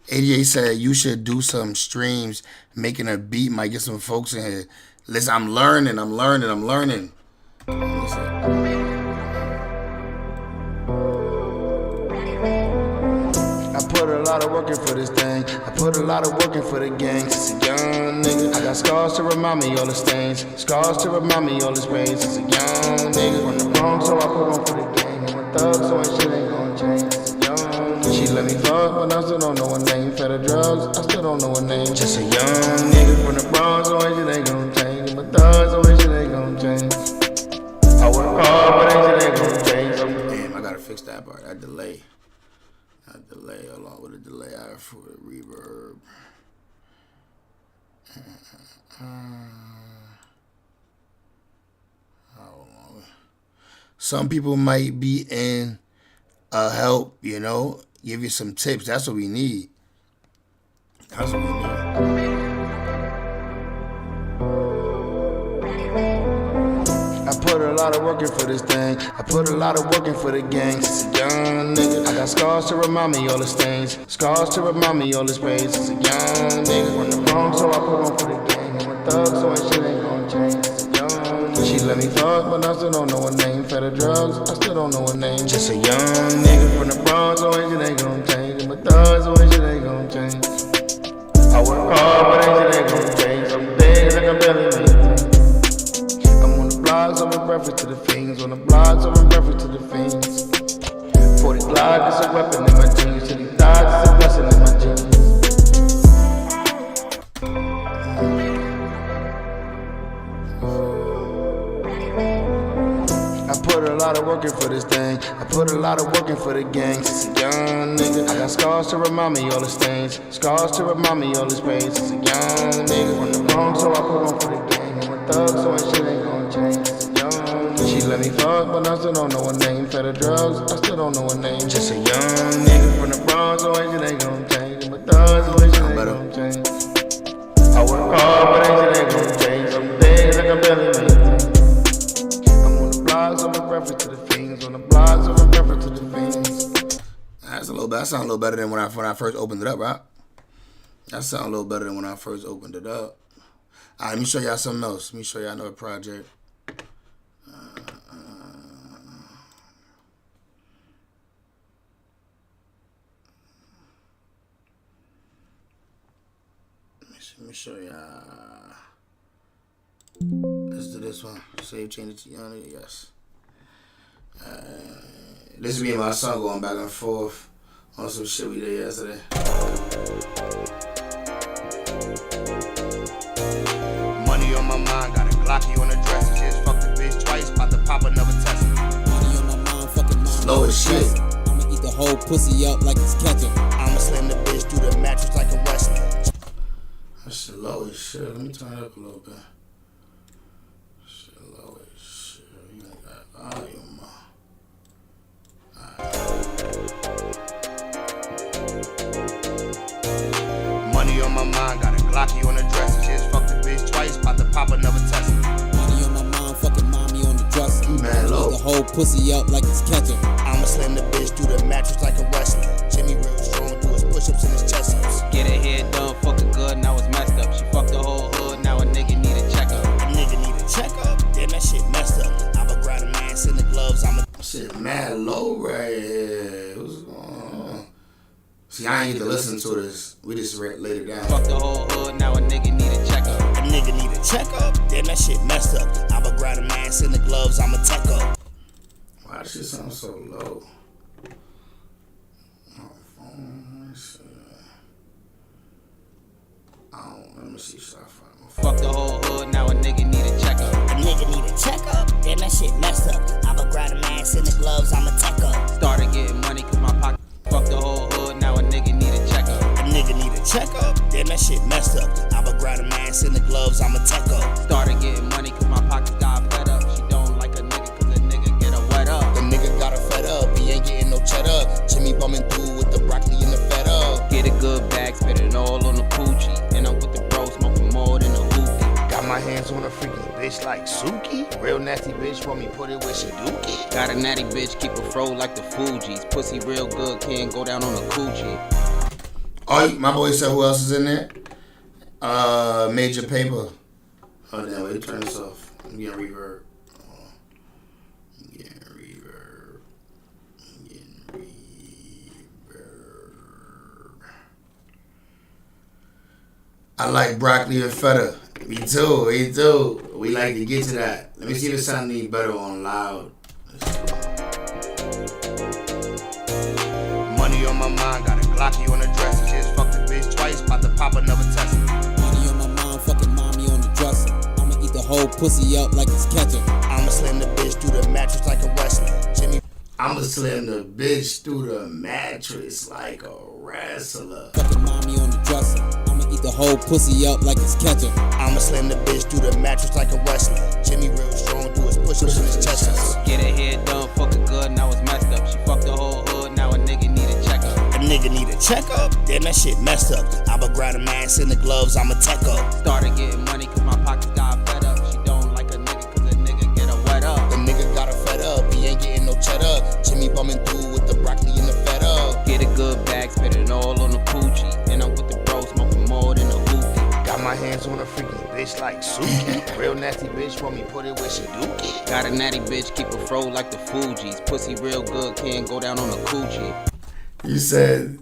88 said you should do some streams. Making a beat might get some folks in here. Listen, I'm learning. I put a lot of work in for this thing. I put a lot of work in for the gang. Since a young nigga, I got scars to remind me all the stains. Scars to remind me all this pain. Since a young nigga, from the Bronx, so I put on for the gang. I'm a thug, so ain't shit ain't gon' change. Since a young nigga, she let me fuck, but I still don't know her name. Fed her drugs, I still don't know her name. Just a young nigga from the Bronx, so ain't shit ain't gon' change. I'm a thug, so ain't shit ain't gon' change. I work hard, but ain't shit ain't gon' change. Damn, I gotta fix that part, that delay. Along with a delay out for the reverb. Some people might be in help, you know, give you some tips. That's what we need. I put a lot of work in for this thing. I put a lot of work in for the gang. Since a young nigga, I got scars to remind me all the stains. Scars to remind me all this pain. Since a young nigga, from the Bronx, so I put on for the gang. I'm a thug, so ain't shit ain't gon' change. Since a young nigga, she let me fuck, but I still don't know her name. Fed her drugs, I still don't know her name. Just a young nigga from the Bronx, so ain't shit ain't gon' change. I'm a thug, so ain't shit ain't gon' change. I work hard, but ain't shit ain't gon' change. Some days like I barely make it. Blogs over reference to the fiends. On the blogs over reference to the fiends. 40 Glock, it's a weapon in my jeans. Till he dies, it's a blessing in my jeans. I put a lot of work in for this thing. I put a lot of work in for the gang. Since a young nigga, I got scars to remind me all the stains. Scars to remind me all this pain. Since a young nigga, from the Bronx, so I put on for the gang. I'm a thug, so ain't shit ain't gon' change. She let me fuck, but I still don't know her name. Fed her drugs, I still don't know her name. Just a young nigga from the Bronx, so ain't shit ain't gon' change. I'm a thug, so ain't shit ain't gon' change. I work hard, but ain't shit ain't gon' change. Some days like I barely make it. I'm on the blogs, over reference to the fiends. On the blogs, over reference to the fiends. That sounds a little better than when I first opened it up, right? That sounds a little better than when I first opened it up. All right, let me show y'all something else. Let me show y'all another project. Let me show y'all. Let's do this one. Save, change it to Yana. Yes. This is me and my son going back and forth on some shit we did yesterday. Money on my mind, got a Glocky on the dresser. Just fucked the bitch twice, about to pop another Tesla. Money on my mind, fucking mom. Slow as shit. I'ma eat the whole pussy up like it's ketchup. I'ma slam the bitch through the mattress like a wrestler. That's low as shit. Let me turn it up a little bit. Shit low as shit. You got volume on. Money on my mind, got a Glocky on the dresser. Just fucked the bitch twice, about to pop another Tesla. Money on my mind, fucking mommy on the dresser. Man, low. Eat the whole pussy up like it's ketchup. I'ma slam the bitch through the mattress like a wrestler. Jimmy real strong, do his push-ups and his chest-ups. Get her head done, fuck her good, now it's messed up. She fucked the whole hood, now a nigga need a checkup. A nigga need a checkup? Damn, that shit messed up. I'ma grab a man, send the gloves, I'ma... Shit mad low right here. What's going on? See, I ain't need to listen to this. We just laid it down. Fuck the whole hood, now a nigga need a checkup. A nigga need a checkup? Damn, that shit messed up. I'ma grab a man, send the gloves, I'ma tech up. Why does shit sound so low? Oh, Let me see. Fuck the whole hood, now a nigga need a checkup. A nigga need a checkup? Damn, that shit messed up. I'ma grab a mask in the gloves, I'ma tech up. Started getting money cause my pocket. Fuck the whole hood, now a nigga need a checkup. A nigga need a checkup? Damn, that shit messed up. I'ma grab a mask in the gloves, I'ma tech up. Started getting money cause my pockets got fed up. She don't like a nigga cause a nigga get her wet up. The nigga got her fed up, he ain't getting no cheddar. Jimmy bumming through with the broccoli and the feta. Get a good bag, spit it all on the coochie. And I'm with the bro, smoking more than a hoopie. Got my hands on a freaky bitch like Suki. Real nasty bitch, want me put it where she dookie. Got a natty bitch, keep a fro like the Fugees. Pussy real good, can't go down on the coochie. Oh, my boy said who else is in there? Major Paper. Oh, damn, wait, turn this off. I'm getting reverb. I like broccoli and feta. Me too. We like to get to that. Let me see if it sounds any better on loud. Money on my mind, got a Glocky on the dresser. Just fucked the bitch twice, about to pop another Tesla. Money on my mind, fucking mommy on the dresser. I'ma eat the whole pussy up like it's ketchup. I'ma slam the bitch through the mattress like a wrestler. Jimmy. I'ma slam the bitch through the mattress like a wrestler. Fucking mommy on the dresser. I'ma eat the whole pussy up like it's ketchup. I'ma slam the bitch through the mattress like a wrestler. Jimmy real strong, do his push-ups in his chest. Get her head done, fucking good, now it's messed up. She fucked the whole hood, now a nigga need a checkup. A nigga need a checkup? Damn, that shit messed up. I'ma grab a mask in the gloves, I'ma tech up. Started getting money cause my pockets got fed up. She don't like a nigga cause a nigga get her wet up. The nigga got her fed up, he ain't getting no cheddar. Jimmy bumming through with the broccoli and the feta. Get a good bag, spit it all on the coochie. And I'm with the bro, smoking more than a hoopie. Got my hands on a freaky bitch like Suki. Real nasty bitch, want me put it where she dookie. Got a natty bitch, keep a fro like the Fugees. Pussy real good, can't go down on the coochie. You said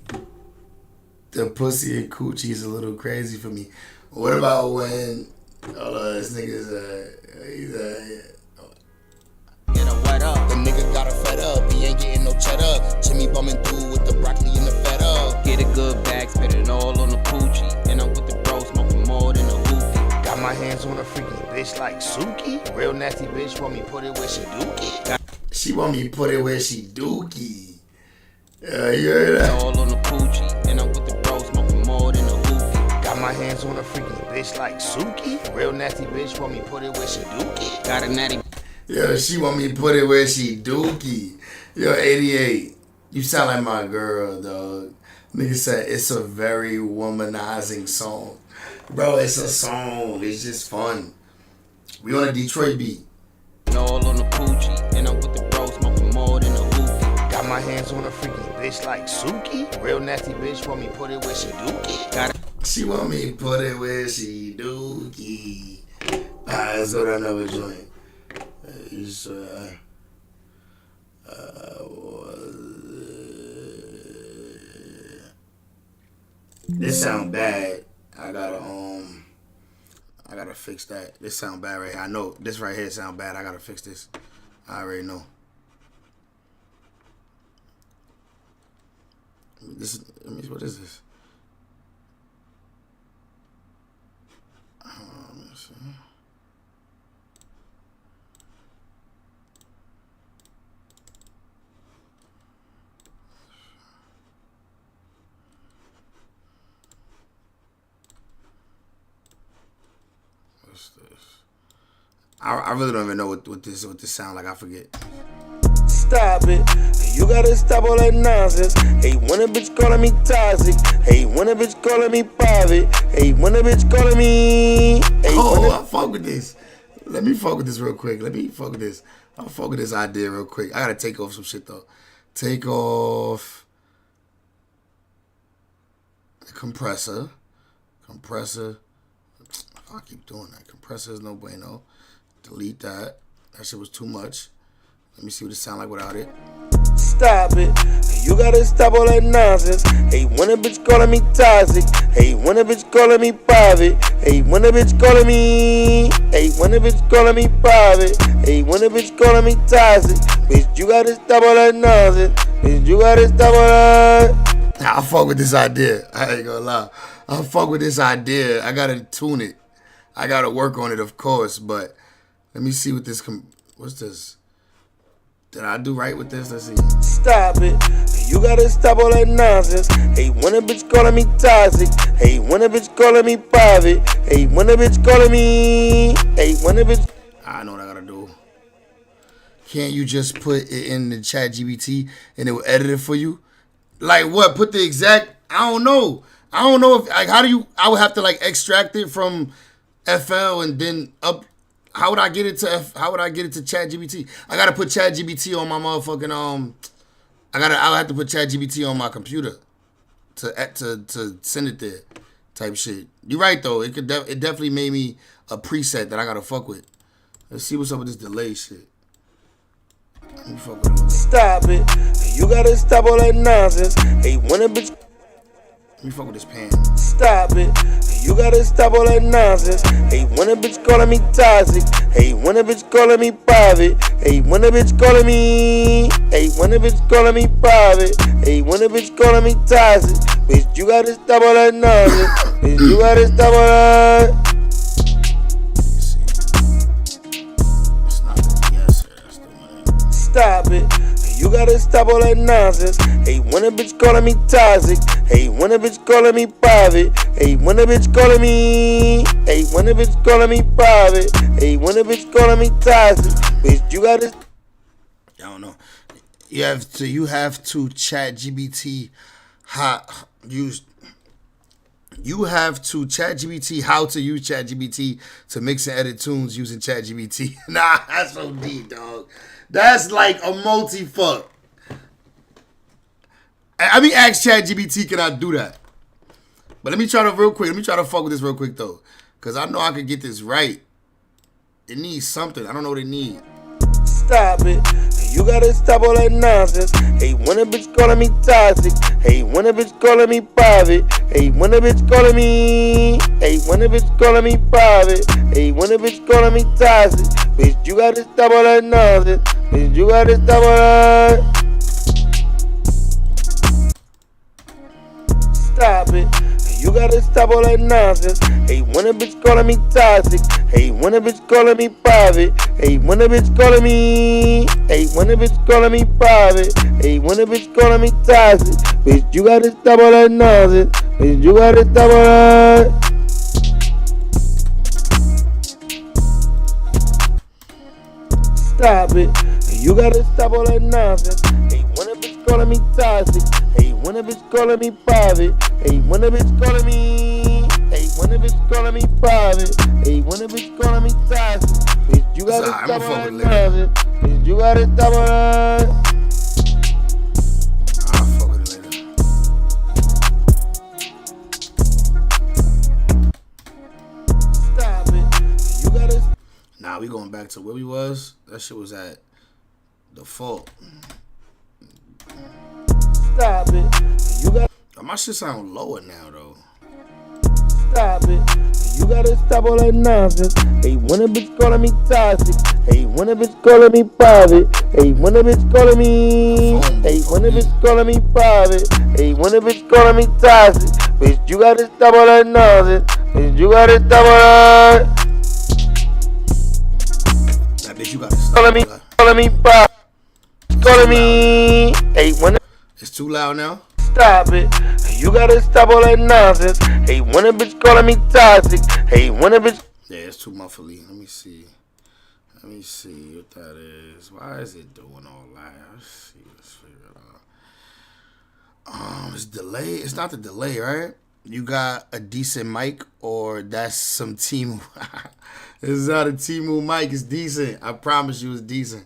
the pussy and coochie is a little crazy for me. What about when this nigga's get her wet up. The nigga got her fed up, he ain't getting no cheddar. Jimmy bumming through with the broccoli and the feta. Get a good bag, spit it all on the coochie. And I'm with the bro, smoking more than a hoopie. Got my hands on a freaky bitch like Suki. Real nasty bitch, want me put it where she dookie. She want me put it where she dookie. You heard that? All on the coochie. And I'm with the bro, smoking more than a hoopie. Got my hands on a freaky bitch like Suki. Real nasty bitch, want me put it where she dookie. Got a natty. Yo, she want me to put it where she dookie. Yo, 88. You sound like my girl, dog. Nigga said it's a very womanizing song. Bro, it's a song. It's just fun. We on a Detroit beat. All on the coochie. And I'm with the bro, smoking more than a hoopie. Got my hands on a freaky bitch like Suki. Real nasty bitch, want me put it where she dookie. She want me to put it where she dookie. Let's go to another joint. This sound bad. I gotta fix that. This sound bad right here. I know this right here sound bad. I gotta fix this. I already know. What is this? Let me see. What's this? I really don't even know what this sound like. I forget. Stop it. You gotta stop all that nonsense. Hey, when a bitch calling me toxic. Hey, when a bitch calling me private. Hey, when a bitch calling me. Hey, I fuck with this. Let me fuck with this real quick. I'll fuck with this idea real quick. I gotta take off some shit though. Take off the compressor. I keep doing that. Compressor is no bueno. Delete that. That shit was too much. Let me see what it sound like without it. Stop it. You gotta stop all that nonsense. Hey, when a bitch calling me toxic. Hey, when a bitch calling me private. Hey, when a bitch calling me. Hey, when a bitch calling me private. Hey, when a bitch calling me toxic. Bitch, you gotta stop all that nonsense. Bitch, you gotta stop all that. I fuck with this idea. I ain't gonna lie. I fuck with this idea. I gotta tune it. I gotta work on it, of course. But let me see what this. What's this? Did I do right with this? Let's see. Stop it. You gotta stop all that nonsense. Hey, when a bitch calling me toxic. Hey, when a bitch calling me private. Hey, when a bitch calling me. Hey, when a bitch. I know what I gotta do. Can't you just put it in the chat GBT and it will edit it for you? Like what? Put the exact. I don't know. I don't know if like how do you? I would have to like extract it from FL and then up. How would I get it to how would I get it to ChatGPT? I gotta put ChatGPT on my motherfucking I'll have to put ChatGPT on my computer to send it there, type shit. You're right though. It definitely made me a preset that I gotta fuck with. Let's see what's up with this delay shit. Let me fuck with it. Stop it. You gotta stop all that nonsense. Hey, when a bitch. Let me fuck with this pan. Stop it. You gotta stop all that nonsense. Hey, when a bitch calling me toxic. Hey, when a bitch calling me private. Hey, when a bitch calling me. Hey, when a bitch calling me private. Hey, when a bitch calling me toxic. Bitch, you gotta stop all that nonsense. Bitch, you gotta stop all that. Stop it. You gotta stop all that nonsense. Hey, when a bitch calling me toxic. Hey, when a bitch calling me private. Hey, when a bitch calling me. Hey, when a bitch calling me private. Hey, when a bitch calling me toxic. Bitch, you gotta. I don't know. You have to ChatGPT You have to ChatGPT how to use ChatGPT to mix and edit tunes using ChatGPT. Nah, that's so deep, dog. That's like a multi-fuck. I mean, ask ChatGPT, can I do that? But let me try to fuck with this real quick, though. Because I know I could get this right. It needs something. I don't know what it needs. Stop it. You gotta stop all that nonsense. Hey, when a bitch calling me toxic. Hey, when a bitch calling me private. Hey, when a bitch calling me. Hey, when a bitch calling me private. Hey, when a bitch calling me toxic. Bitch, you gotta stop all that nonsense. Bitch, you gotta stop all that. Stop it. You gotta stop all that nonsense. Hey, when a bitch calling me toxic. Hey, when a bitch calling me private. Hey, when a bitch calling me. Hey, when a bitch calling me private. Hey, when a bitch calling me toxic. Bitch, you gotta stop all that nonsense. Bitch, you gotta stop all that. Stop it. You gotta stop all that nonsense. Hey, when a bitch calling me toxic. Hey, when a bitch calling me private. Hey, when a bitch calling me. Hey, when a bitch calling me private. Hey, when a bitch calling me toxic. Bitch, you gotta stop all that nonsense. Bitch, you gotta stop all that. I'll fuck with it later. Stop it. You gotta. Nah, we going back to where we was. That shit was at default. Stop it. You got. My shit sound lower now though. Stop it. You gotta stop all that nonsense. Hey, when a bitch calling me toxic. Hey, when a bitch calling me private. Hey, when a bitch calling me. Hey, when a bitch calling me private. Hey, when a bitch calling me toxic. Bitch, you gotta stop all that nonsense. Bitch, you gotta stop all that. That bitch, you gotta stop. Calling me private. Calling me. Hey, when. It's too loud now. Stop it. You gotta stop all that nonsense. Hey, when a bitch calling me toxic. Hey, when a bitch. Yeah, it's too muffly. Let me see what that is. Why is it doing all that? Let's see. Let's figure it out. It's delay. It's not the delay, right? You got a decent mic, or that's some Temu. This is not a Temu mic. It's decent. I promise you, it's decent.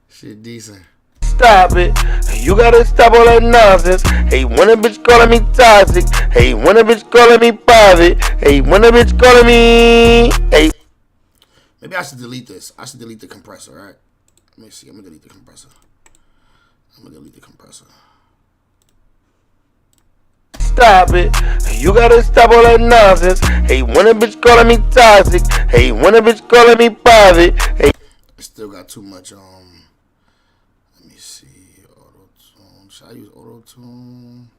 Shit, decent. Stop it. You gotta stop all that nonsense. Hey, when a bitch calling me toxic. Hey, when a bitch calling me private. Hey, when a bitch calling me. Hey. Maybe I should delete this. I should delete the compressor, right? Let me see. I'm gonna delete the compressor. Stop it. You gotta stop all that nonsense. Hey, when a bitch calling me toxic. Hey, when a bitch calling me private. Hey. I still got too much let me see. Auto-tune. Should I use auto-tune?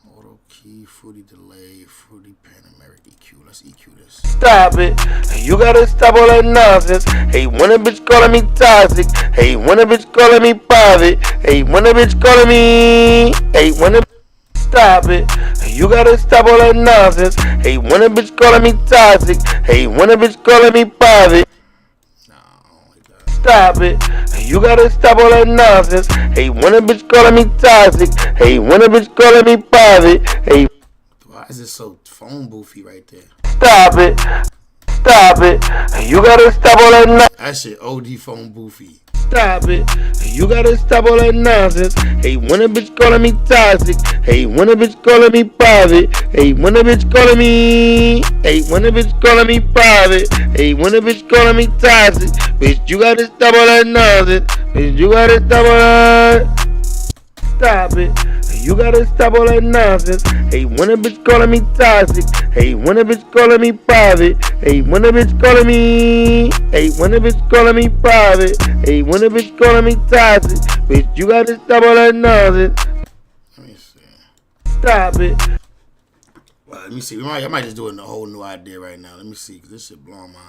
Auto key, fruity delay, fruity Panameric EQ. Let's EQ this. Stop it. You gotta stop all that nonsense. Hey, when a bitch calling me toxic. Hey, when a bitch calling me private. Hey, when a bitch calling me. Hey, when a stop it. You gotta stop all that nonsense. Hey, when a bitch calling me toxic. Hey, when a bitch calling me private. Stop it. You gotta stop all that nonsense. Hey, when a bitch calling me toxic. Hey, when a bitch calling me private. Hey. Why is it so phone boofy right there? Stop it. Stop it. You gotta stop all that nonsense. That shit OD phone boofy. Stop it. You gotta stop all that nonsense. Hey, when a bitch calling me toxic. Hey, when a bitch calling me private. Hey, when a bitch calling me. Hey, when a bitch calling me private. Hey, when a bitch calling me toxic. Bitch, you gotta stop all that nonsense. Bitch, you gotta stop all that. Stop it. You gotta stop all that nonsense. Hey, when a bitch calling me toxic. Hey, when a bitch calling me private. Hey, when a bitch calling me. Hey, when a bitch calling me private. Hey, when a bitch calling me toxic. Bitch, you gotta stop all that nonsense. Let me see. Stop it. Well, let me see. I might just do a whole new idea right now. Let me see, because this shit blowing my.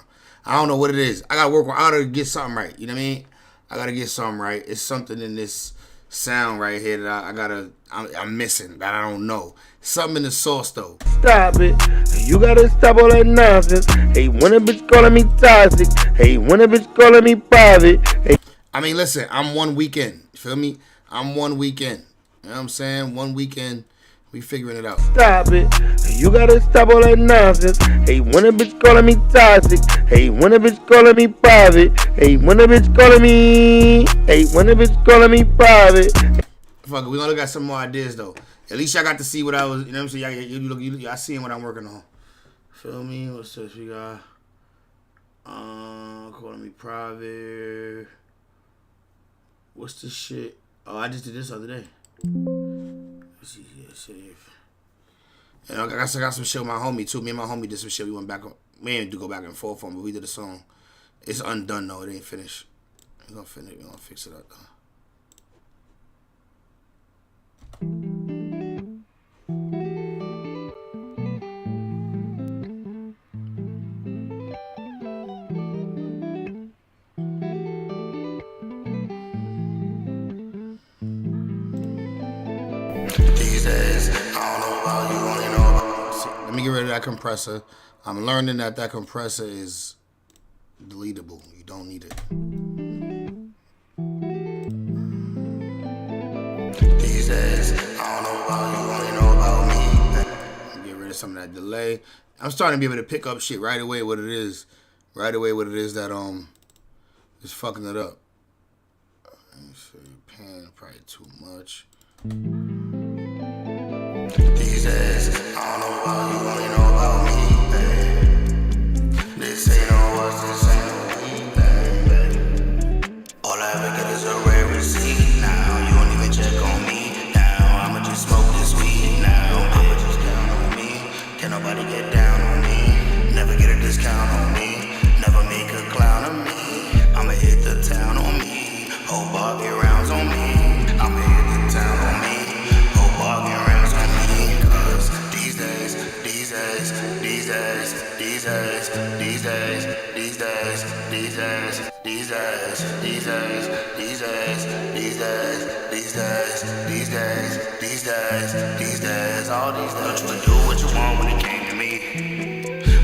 I don't know what it is. I gotta work on. I gotta get something right. You know what I mean? I gotta get something right. It's something in this sound right here that I'm missing that I don't know. Something in the sauce though. Stop it. You gotta stop all that nonsense. Hey, when a bitch calling me toxic. Hey, when a bitch calling me private. Hey. I mean, listen, I'm 1 weekend. You feel me? I'm 1 weekend. You know what I'm saying? 1 weekend. We figuring it out. Stop it. You gotta stop all that nonsense. Hey, when a bitch calling me toxic. Hey, when a bitch calling me private. Hey, when a bitch calling me. Hey, when a bitch calling me private. Fuck it, we gonna look at some more ideas though. At least y'all got to see what I was, you know what I'm saying? Y'all seeing what I'm working on. Feel me? What's this? We got calling me private. What's this shit? Oh, I just did this the other day. Let's see, yeah, save. And I got some shit with my homie too. Me and my homie did some shit. We went back on. We didn't do go back and forth on, but we did a song. It's undone though. It ain't finished. We're gonna finish. We're gonna fix it up though. These days, I don't know about you, only know about. Let me get rid of that compressor. I'm learning that compressor is deletable. You don't need it. These days, I don't know about you, only know about me. Get rid of some of that delay. I'm starting to be able to pick up shit right away what it is. Right away what it is that is fucking it up. Let me see, pan probably too much. These days, I don't know about you, only know about me, babe. This ain't no us, this ain't no we, babe. All I ever get is a rare receipt now. You don't even check on me now. I'ma just smoke this weed now. I'ma just count on me. Can't nobody get down on me. Never get a discount on me. Never make a clown of me. I'ma hit the town on me. Whole bar get rounds on me. I'ma hit the town on me. Whole bar get rounds on me. Cause these days, these days, these days, these days, these days, these days, these days, these days, these days, these days, these days, these days, these days, these days, these days, all these days. Don't you would do what you want when it came to me.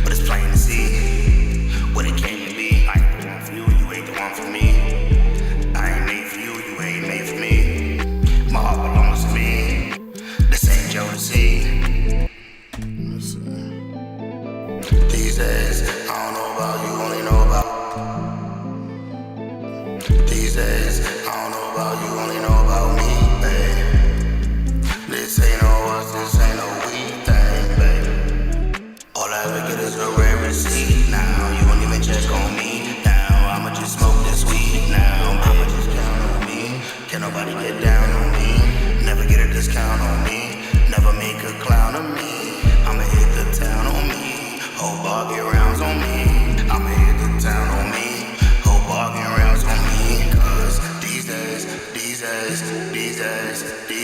But it's plain to see what it came to be. I ain't the one for you, you ain't the one for me. I ain't made for you, you ain't made for me. My heart belongs to me. This ain't Jodeci. These days, I don't know about you, only know about. These days, I don't know about you, only know about me, babe. This ain't no us, this ain't no we thing, babe.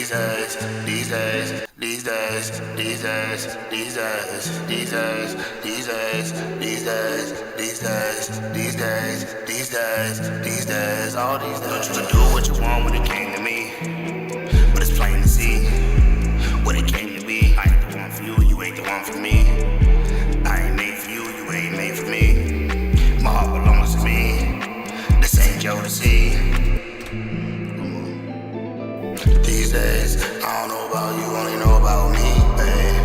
these days, these days, these days, these days, these days, these days, these days, these days, these days, these days, these days, these days, all these days. You could do what you want when it came to me, but it's plain to see what it came to be. I ain't the one for you, you ain't the one for me. I ain't made for you, you ain't made for me. My heart belongs to me. This ain't Jodeci. These days, I don't know about you, only know about me, babe.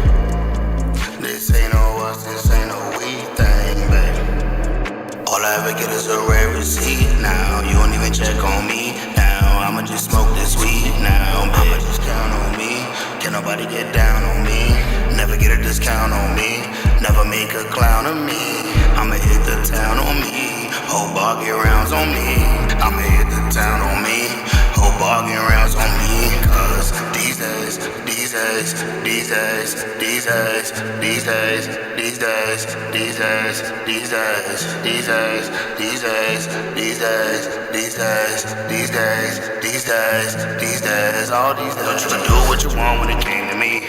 This ain't no us, this ain't no we thing, babe. All I ever get is a red receipt now. You don't even check on me now. I'ma just smoke this weed now, babe. I'ma just count on me. Can nobody get down on me? Never get a discount on me. Never make a clown of me. I'ma hit the town on me. Whole bar get rounds on me. I'ma hit the town on me. Whole bar get rounds on me. Cause these days, these days, these days, these days, these days, these days, these days, these days, these days, these days, these days, these days, these days, these days, these days, all these days. You can do what you want when it came to me,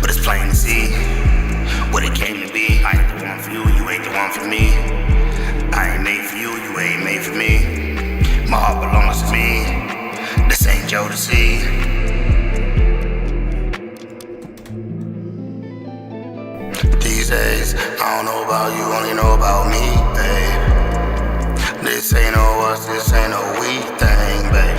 but it's plain to see what it came to be. I ain't the one for you, you ain't the one for me. I ain't made for you, you ain't made for me. My heart belongs to me. This ain't Jodeci. These days, I don't know about you, only know about me, babe. This ain't no us, this ain't no we thing, babe.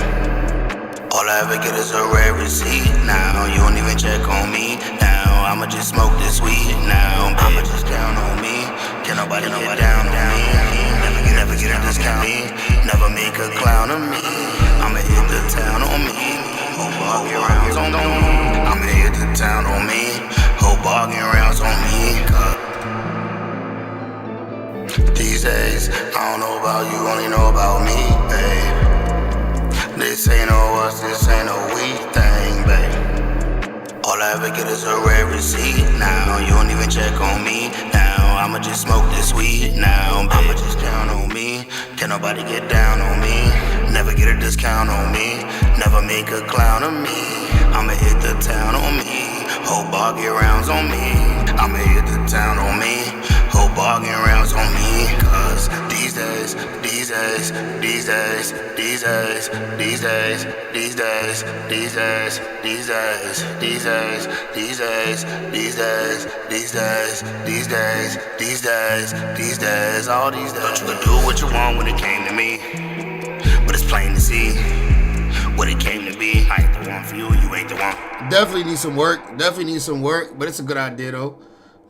All I ever get is a red receipt now. You don't even check on me now. I'ma just smoke this weed now, babe. I'ma just count on me. Can nobody get down on me? Never get a discount. Never make a clown of me. I'ma hit the town on me. Whole bar get rounds on me. I'ma hit the town on me. Whole bar get rounds on me. These days, I don't know about you, only know about me, babe. This ain't no us, this ain't no we thing, babe. All I ever get is a red receipt now. You don't even check on me now. I'ma just smoke this weed now, babe. I'ma just count on me. Can nobody get down on me? Never get a discount on me. Never make a clown of me. I'ma hit the town on me. Whole bar get rounds on me. I'ma hit the town on me. Whole bar get rounds on me. Cause these days, these days, these days, these days, these days, these days, these days, these days, these days, these days, these days, these days, these days, these days, these days, all these days. You could do what you want when it came to me, but it's plain to see what it came to be. I ain't the one for you, you ain't the one. Definitely need some work. Definitely need some work, but it's a good idea though.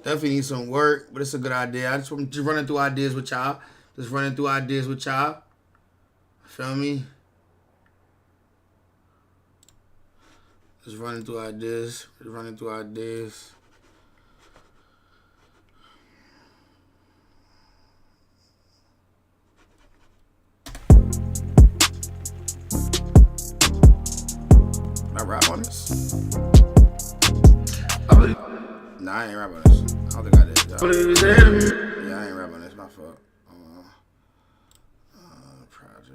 Definitely need some work, but it's a good idea. I just running through ideas with y'all. Just running through ideas with y'all. Feel me? Just running through ideas. Just running through ideas. I rap on this? Nah, I ain't rap on this. I don't think I did. Yeah, I ain't rap on this. My fault. Project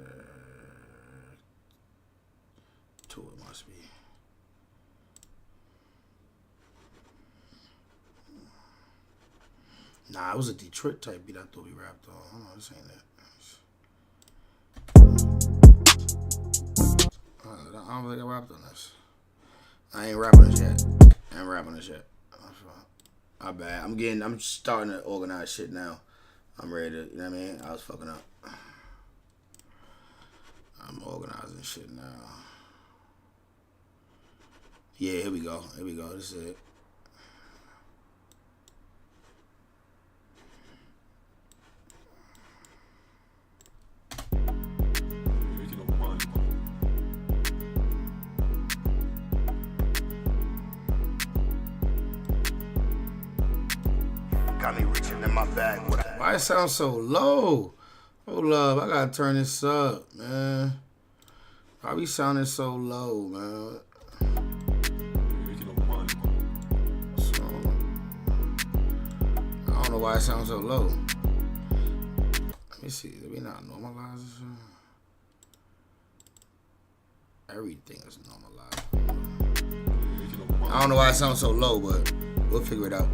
2 it must be. Nah, it was a Detroit type beat I thought we rapped on. Hold on, this ain't it. I don't think I rapped on this. I ain't rapping this yet. I ain't rapping this yet. My bad. I'm starting to organize shit now. I'm ready to, you know what I mean? I was fucking up. I'm organizing shit now. Yeah, here we go. Here we go. This is it. Got me reaching in my bag. Why it sound so low? Hold up, I gotta turn this up, man. Why we sounding so low, man? So, I don't know why it sounds so low. Let me see. Did we not normalize this? Everything is normalized. I don't know why it sounds so low, but we'll figure it out.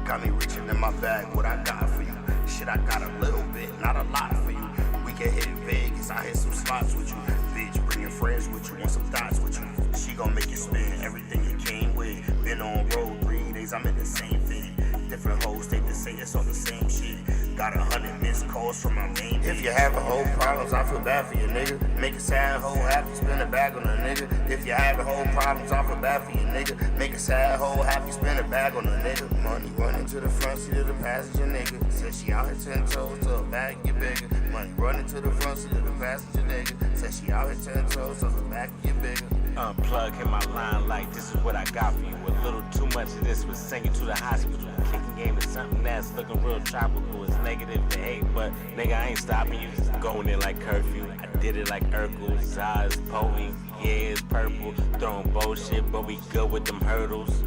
Got me reaching in my bag, what I got for you. Shit, I got a little bit, not a lot for you. We can hit Vegas, I hit some slots with you. Bitch, bring your friends with you, want some thoughts with you. She gon' make you spend everything you came with. Been on road 3 days, I'm in the same thing. Different hoes, they just say it's all the same shit. Got 100 missed calls from my main. If you having whole problems, I feel bad for you, nigga. Make a sad hoe happy, spend a bag on a nigga. If you having whole problems, I feel bad for you, nigga. Make a sad hoe happy, spend a bag on a nigga. Money running to the front seat of the passenger, nigga. Said she out here 10 toes to a bag get bigger. Money running to the front seat of the passenger, nigga. Said she out here 10 toes to a bag get bigger. Unplug, hit my line like this is what I got for you. A little too much of this was send you to the hospital. Kicking game is something that's looking real tropical. It's negative to hate, but nigga, I ain't stopping you. Going in like curfew. I did it like Urkel, Zaz, Poe. Yeah, it's purple. Throwing bullshit, but we good with them hurdles.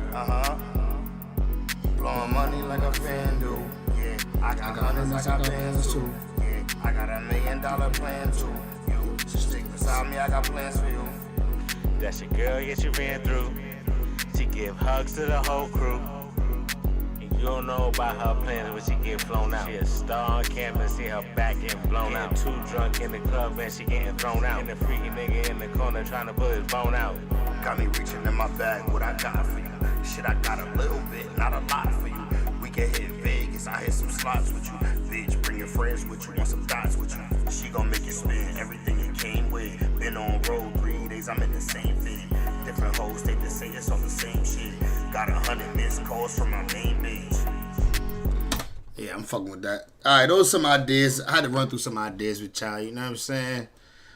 Blowing money like a fan do. Yeah, I got hundreds, I got bands too. Yeah, I got $1 million plan too. You just stick beside me, I got plans for you. That's your girl, yes, you ran through. She give hugs to the whole crew. And you don't know about her plans when she get flown out. She a star on campus, see her back getting blown out. Too drunk in the club and she getting thrown out. And the freaky nigga in the corner trying to put his bone out. Got me reaching in my bag, what I got for you. Shit, I got a little bit, not a lot for you. We can hit Vegas, I hit some slots with you. Bitch, bring your friends with you, want some thoughts with you. She gon' make you spend everything you came with. Been on road 3 days, I'm in the same thing. Different hoes, they just say it's all the same shit. Got 100 missed calls from my main bitch. Yeah, I'm fucking with that. Alright, those are some ideas. I had to run through some ideas with y'all, you know what I'm saying?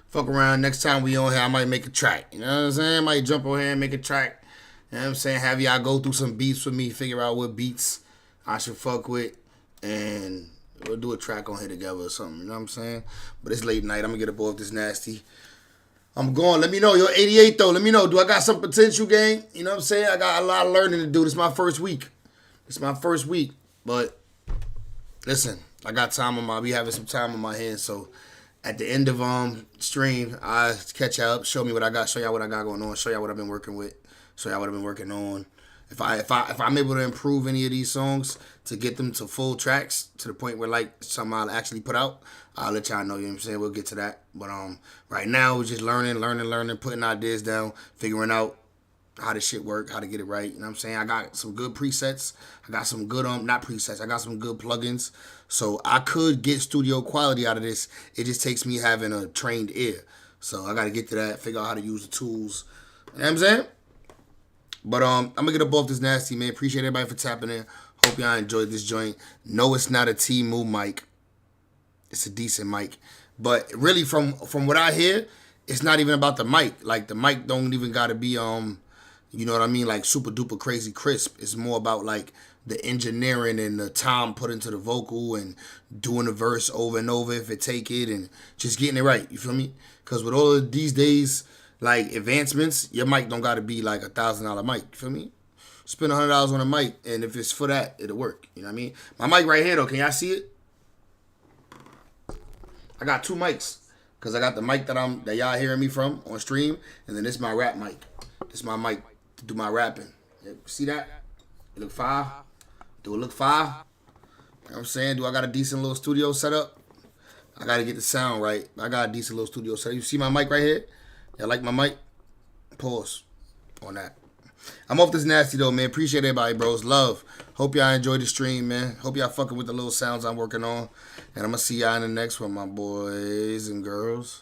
Fuck around, next time we on here, I might make a track. You know what I'm saying? I might jump on here and make a track. You know what I'm saying? Have y'all go through some beats with me, figure out what beats I should fuck with, and we'll do a track on here together or something, you know what I'm saying? But it's late night, I'm gonna get up off this nasty. I'm going, let me know, yo, 88 though, let me know, do I got some potential, gang? You know what I'm saying? I got a lot of learning to do, this is my first week. But listen, I got time on we having some time on my hands, so at the end of stream, I catch y'all up, show me what I got, show y'all what I got going on, show y'all what I've been working with, show y'all what I've been working on. If I'm able to improve any of these songs to get them to full tracks to the point where like something I'll actually put out, I'll let y'all know, you know what I'm saying? We'll get to that. But right now we're just learning, putting ideas down, figuring out how this shit work, how to get it right. You know what I'm saying? I got some good presets. I got some good not presets. I got some good plugins. So I could get studio quality out of this. It just takes me having a trained ear. So I got to get to that, figure out how to use the tools. You know what I'm saying? But I'm going to get up off this nasty, man. Appreciate everybody for tapping in. Hope y'all enjoyed this joint. No, it's not a T-Move mic. It's a decent mic. But really, from what I hear, it's not even about the mic. Like, the mic don't even got to be, you know what I mean, like super duper crazy crisp. It's more about, like, the engineering and the time put into the vocal and doing the verse over and over if it take it and just getting it right. You feel me? Because with all of these days, like, advancements, your mic don't got to be like $1,000 mic. You feel me? Spend $100 on a mic, and if it's for that, it'll work. You know what I mean? My mic right here, though, can y'all see it? I got 2 mics. Because I got the mic that y'all hearing me from on stream, and then this is my rap mic. This is my mic to do my rapping. See that? It look fire? Do it look fire? You know what I'm saying? Do I got a decent little studio set up? I got to get the sound right. I got a decent little studio set up. You see my mic right here? Y'all like my mic? Pause on that. I'm off this nasty though, man. Appreciate everybody, bros. Love. Hope y'all enjoyed the stream, man. Hope y'all fucking with the little sounds I'm working on. And I'm going to see y'all in the next one, my boys and girls.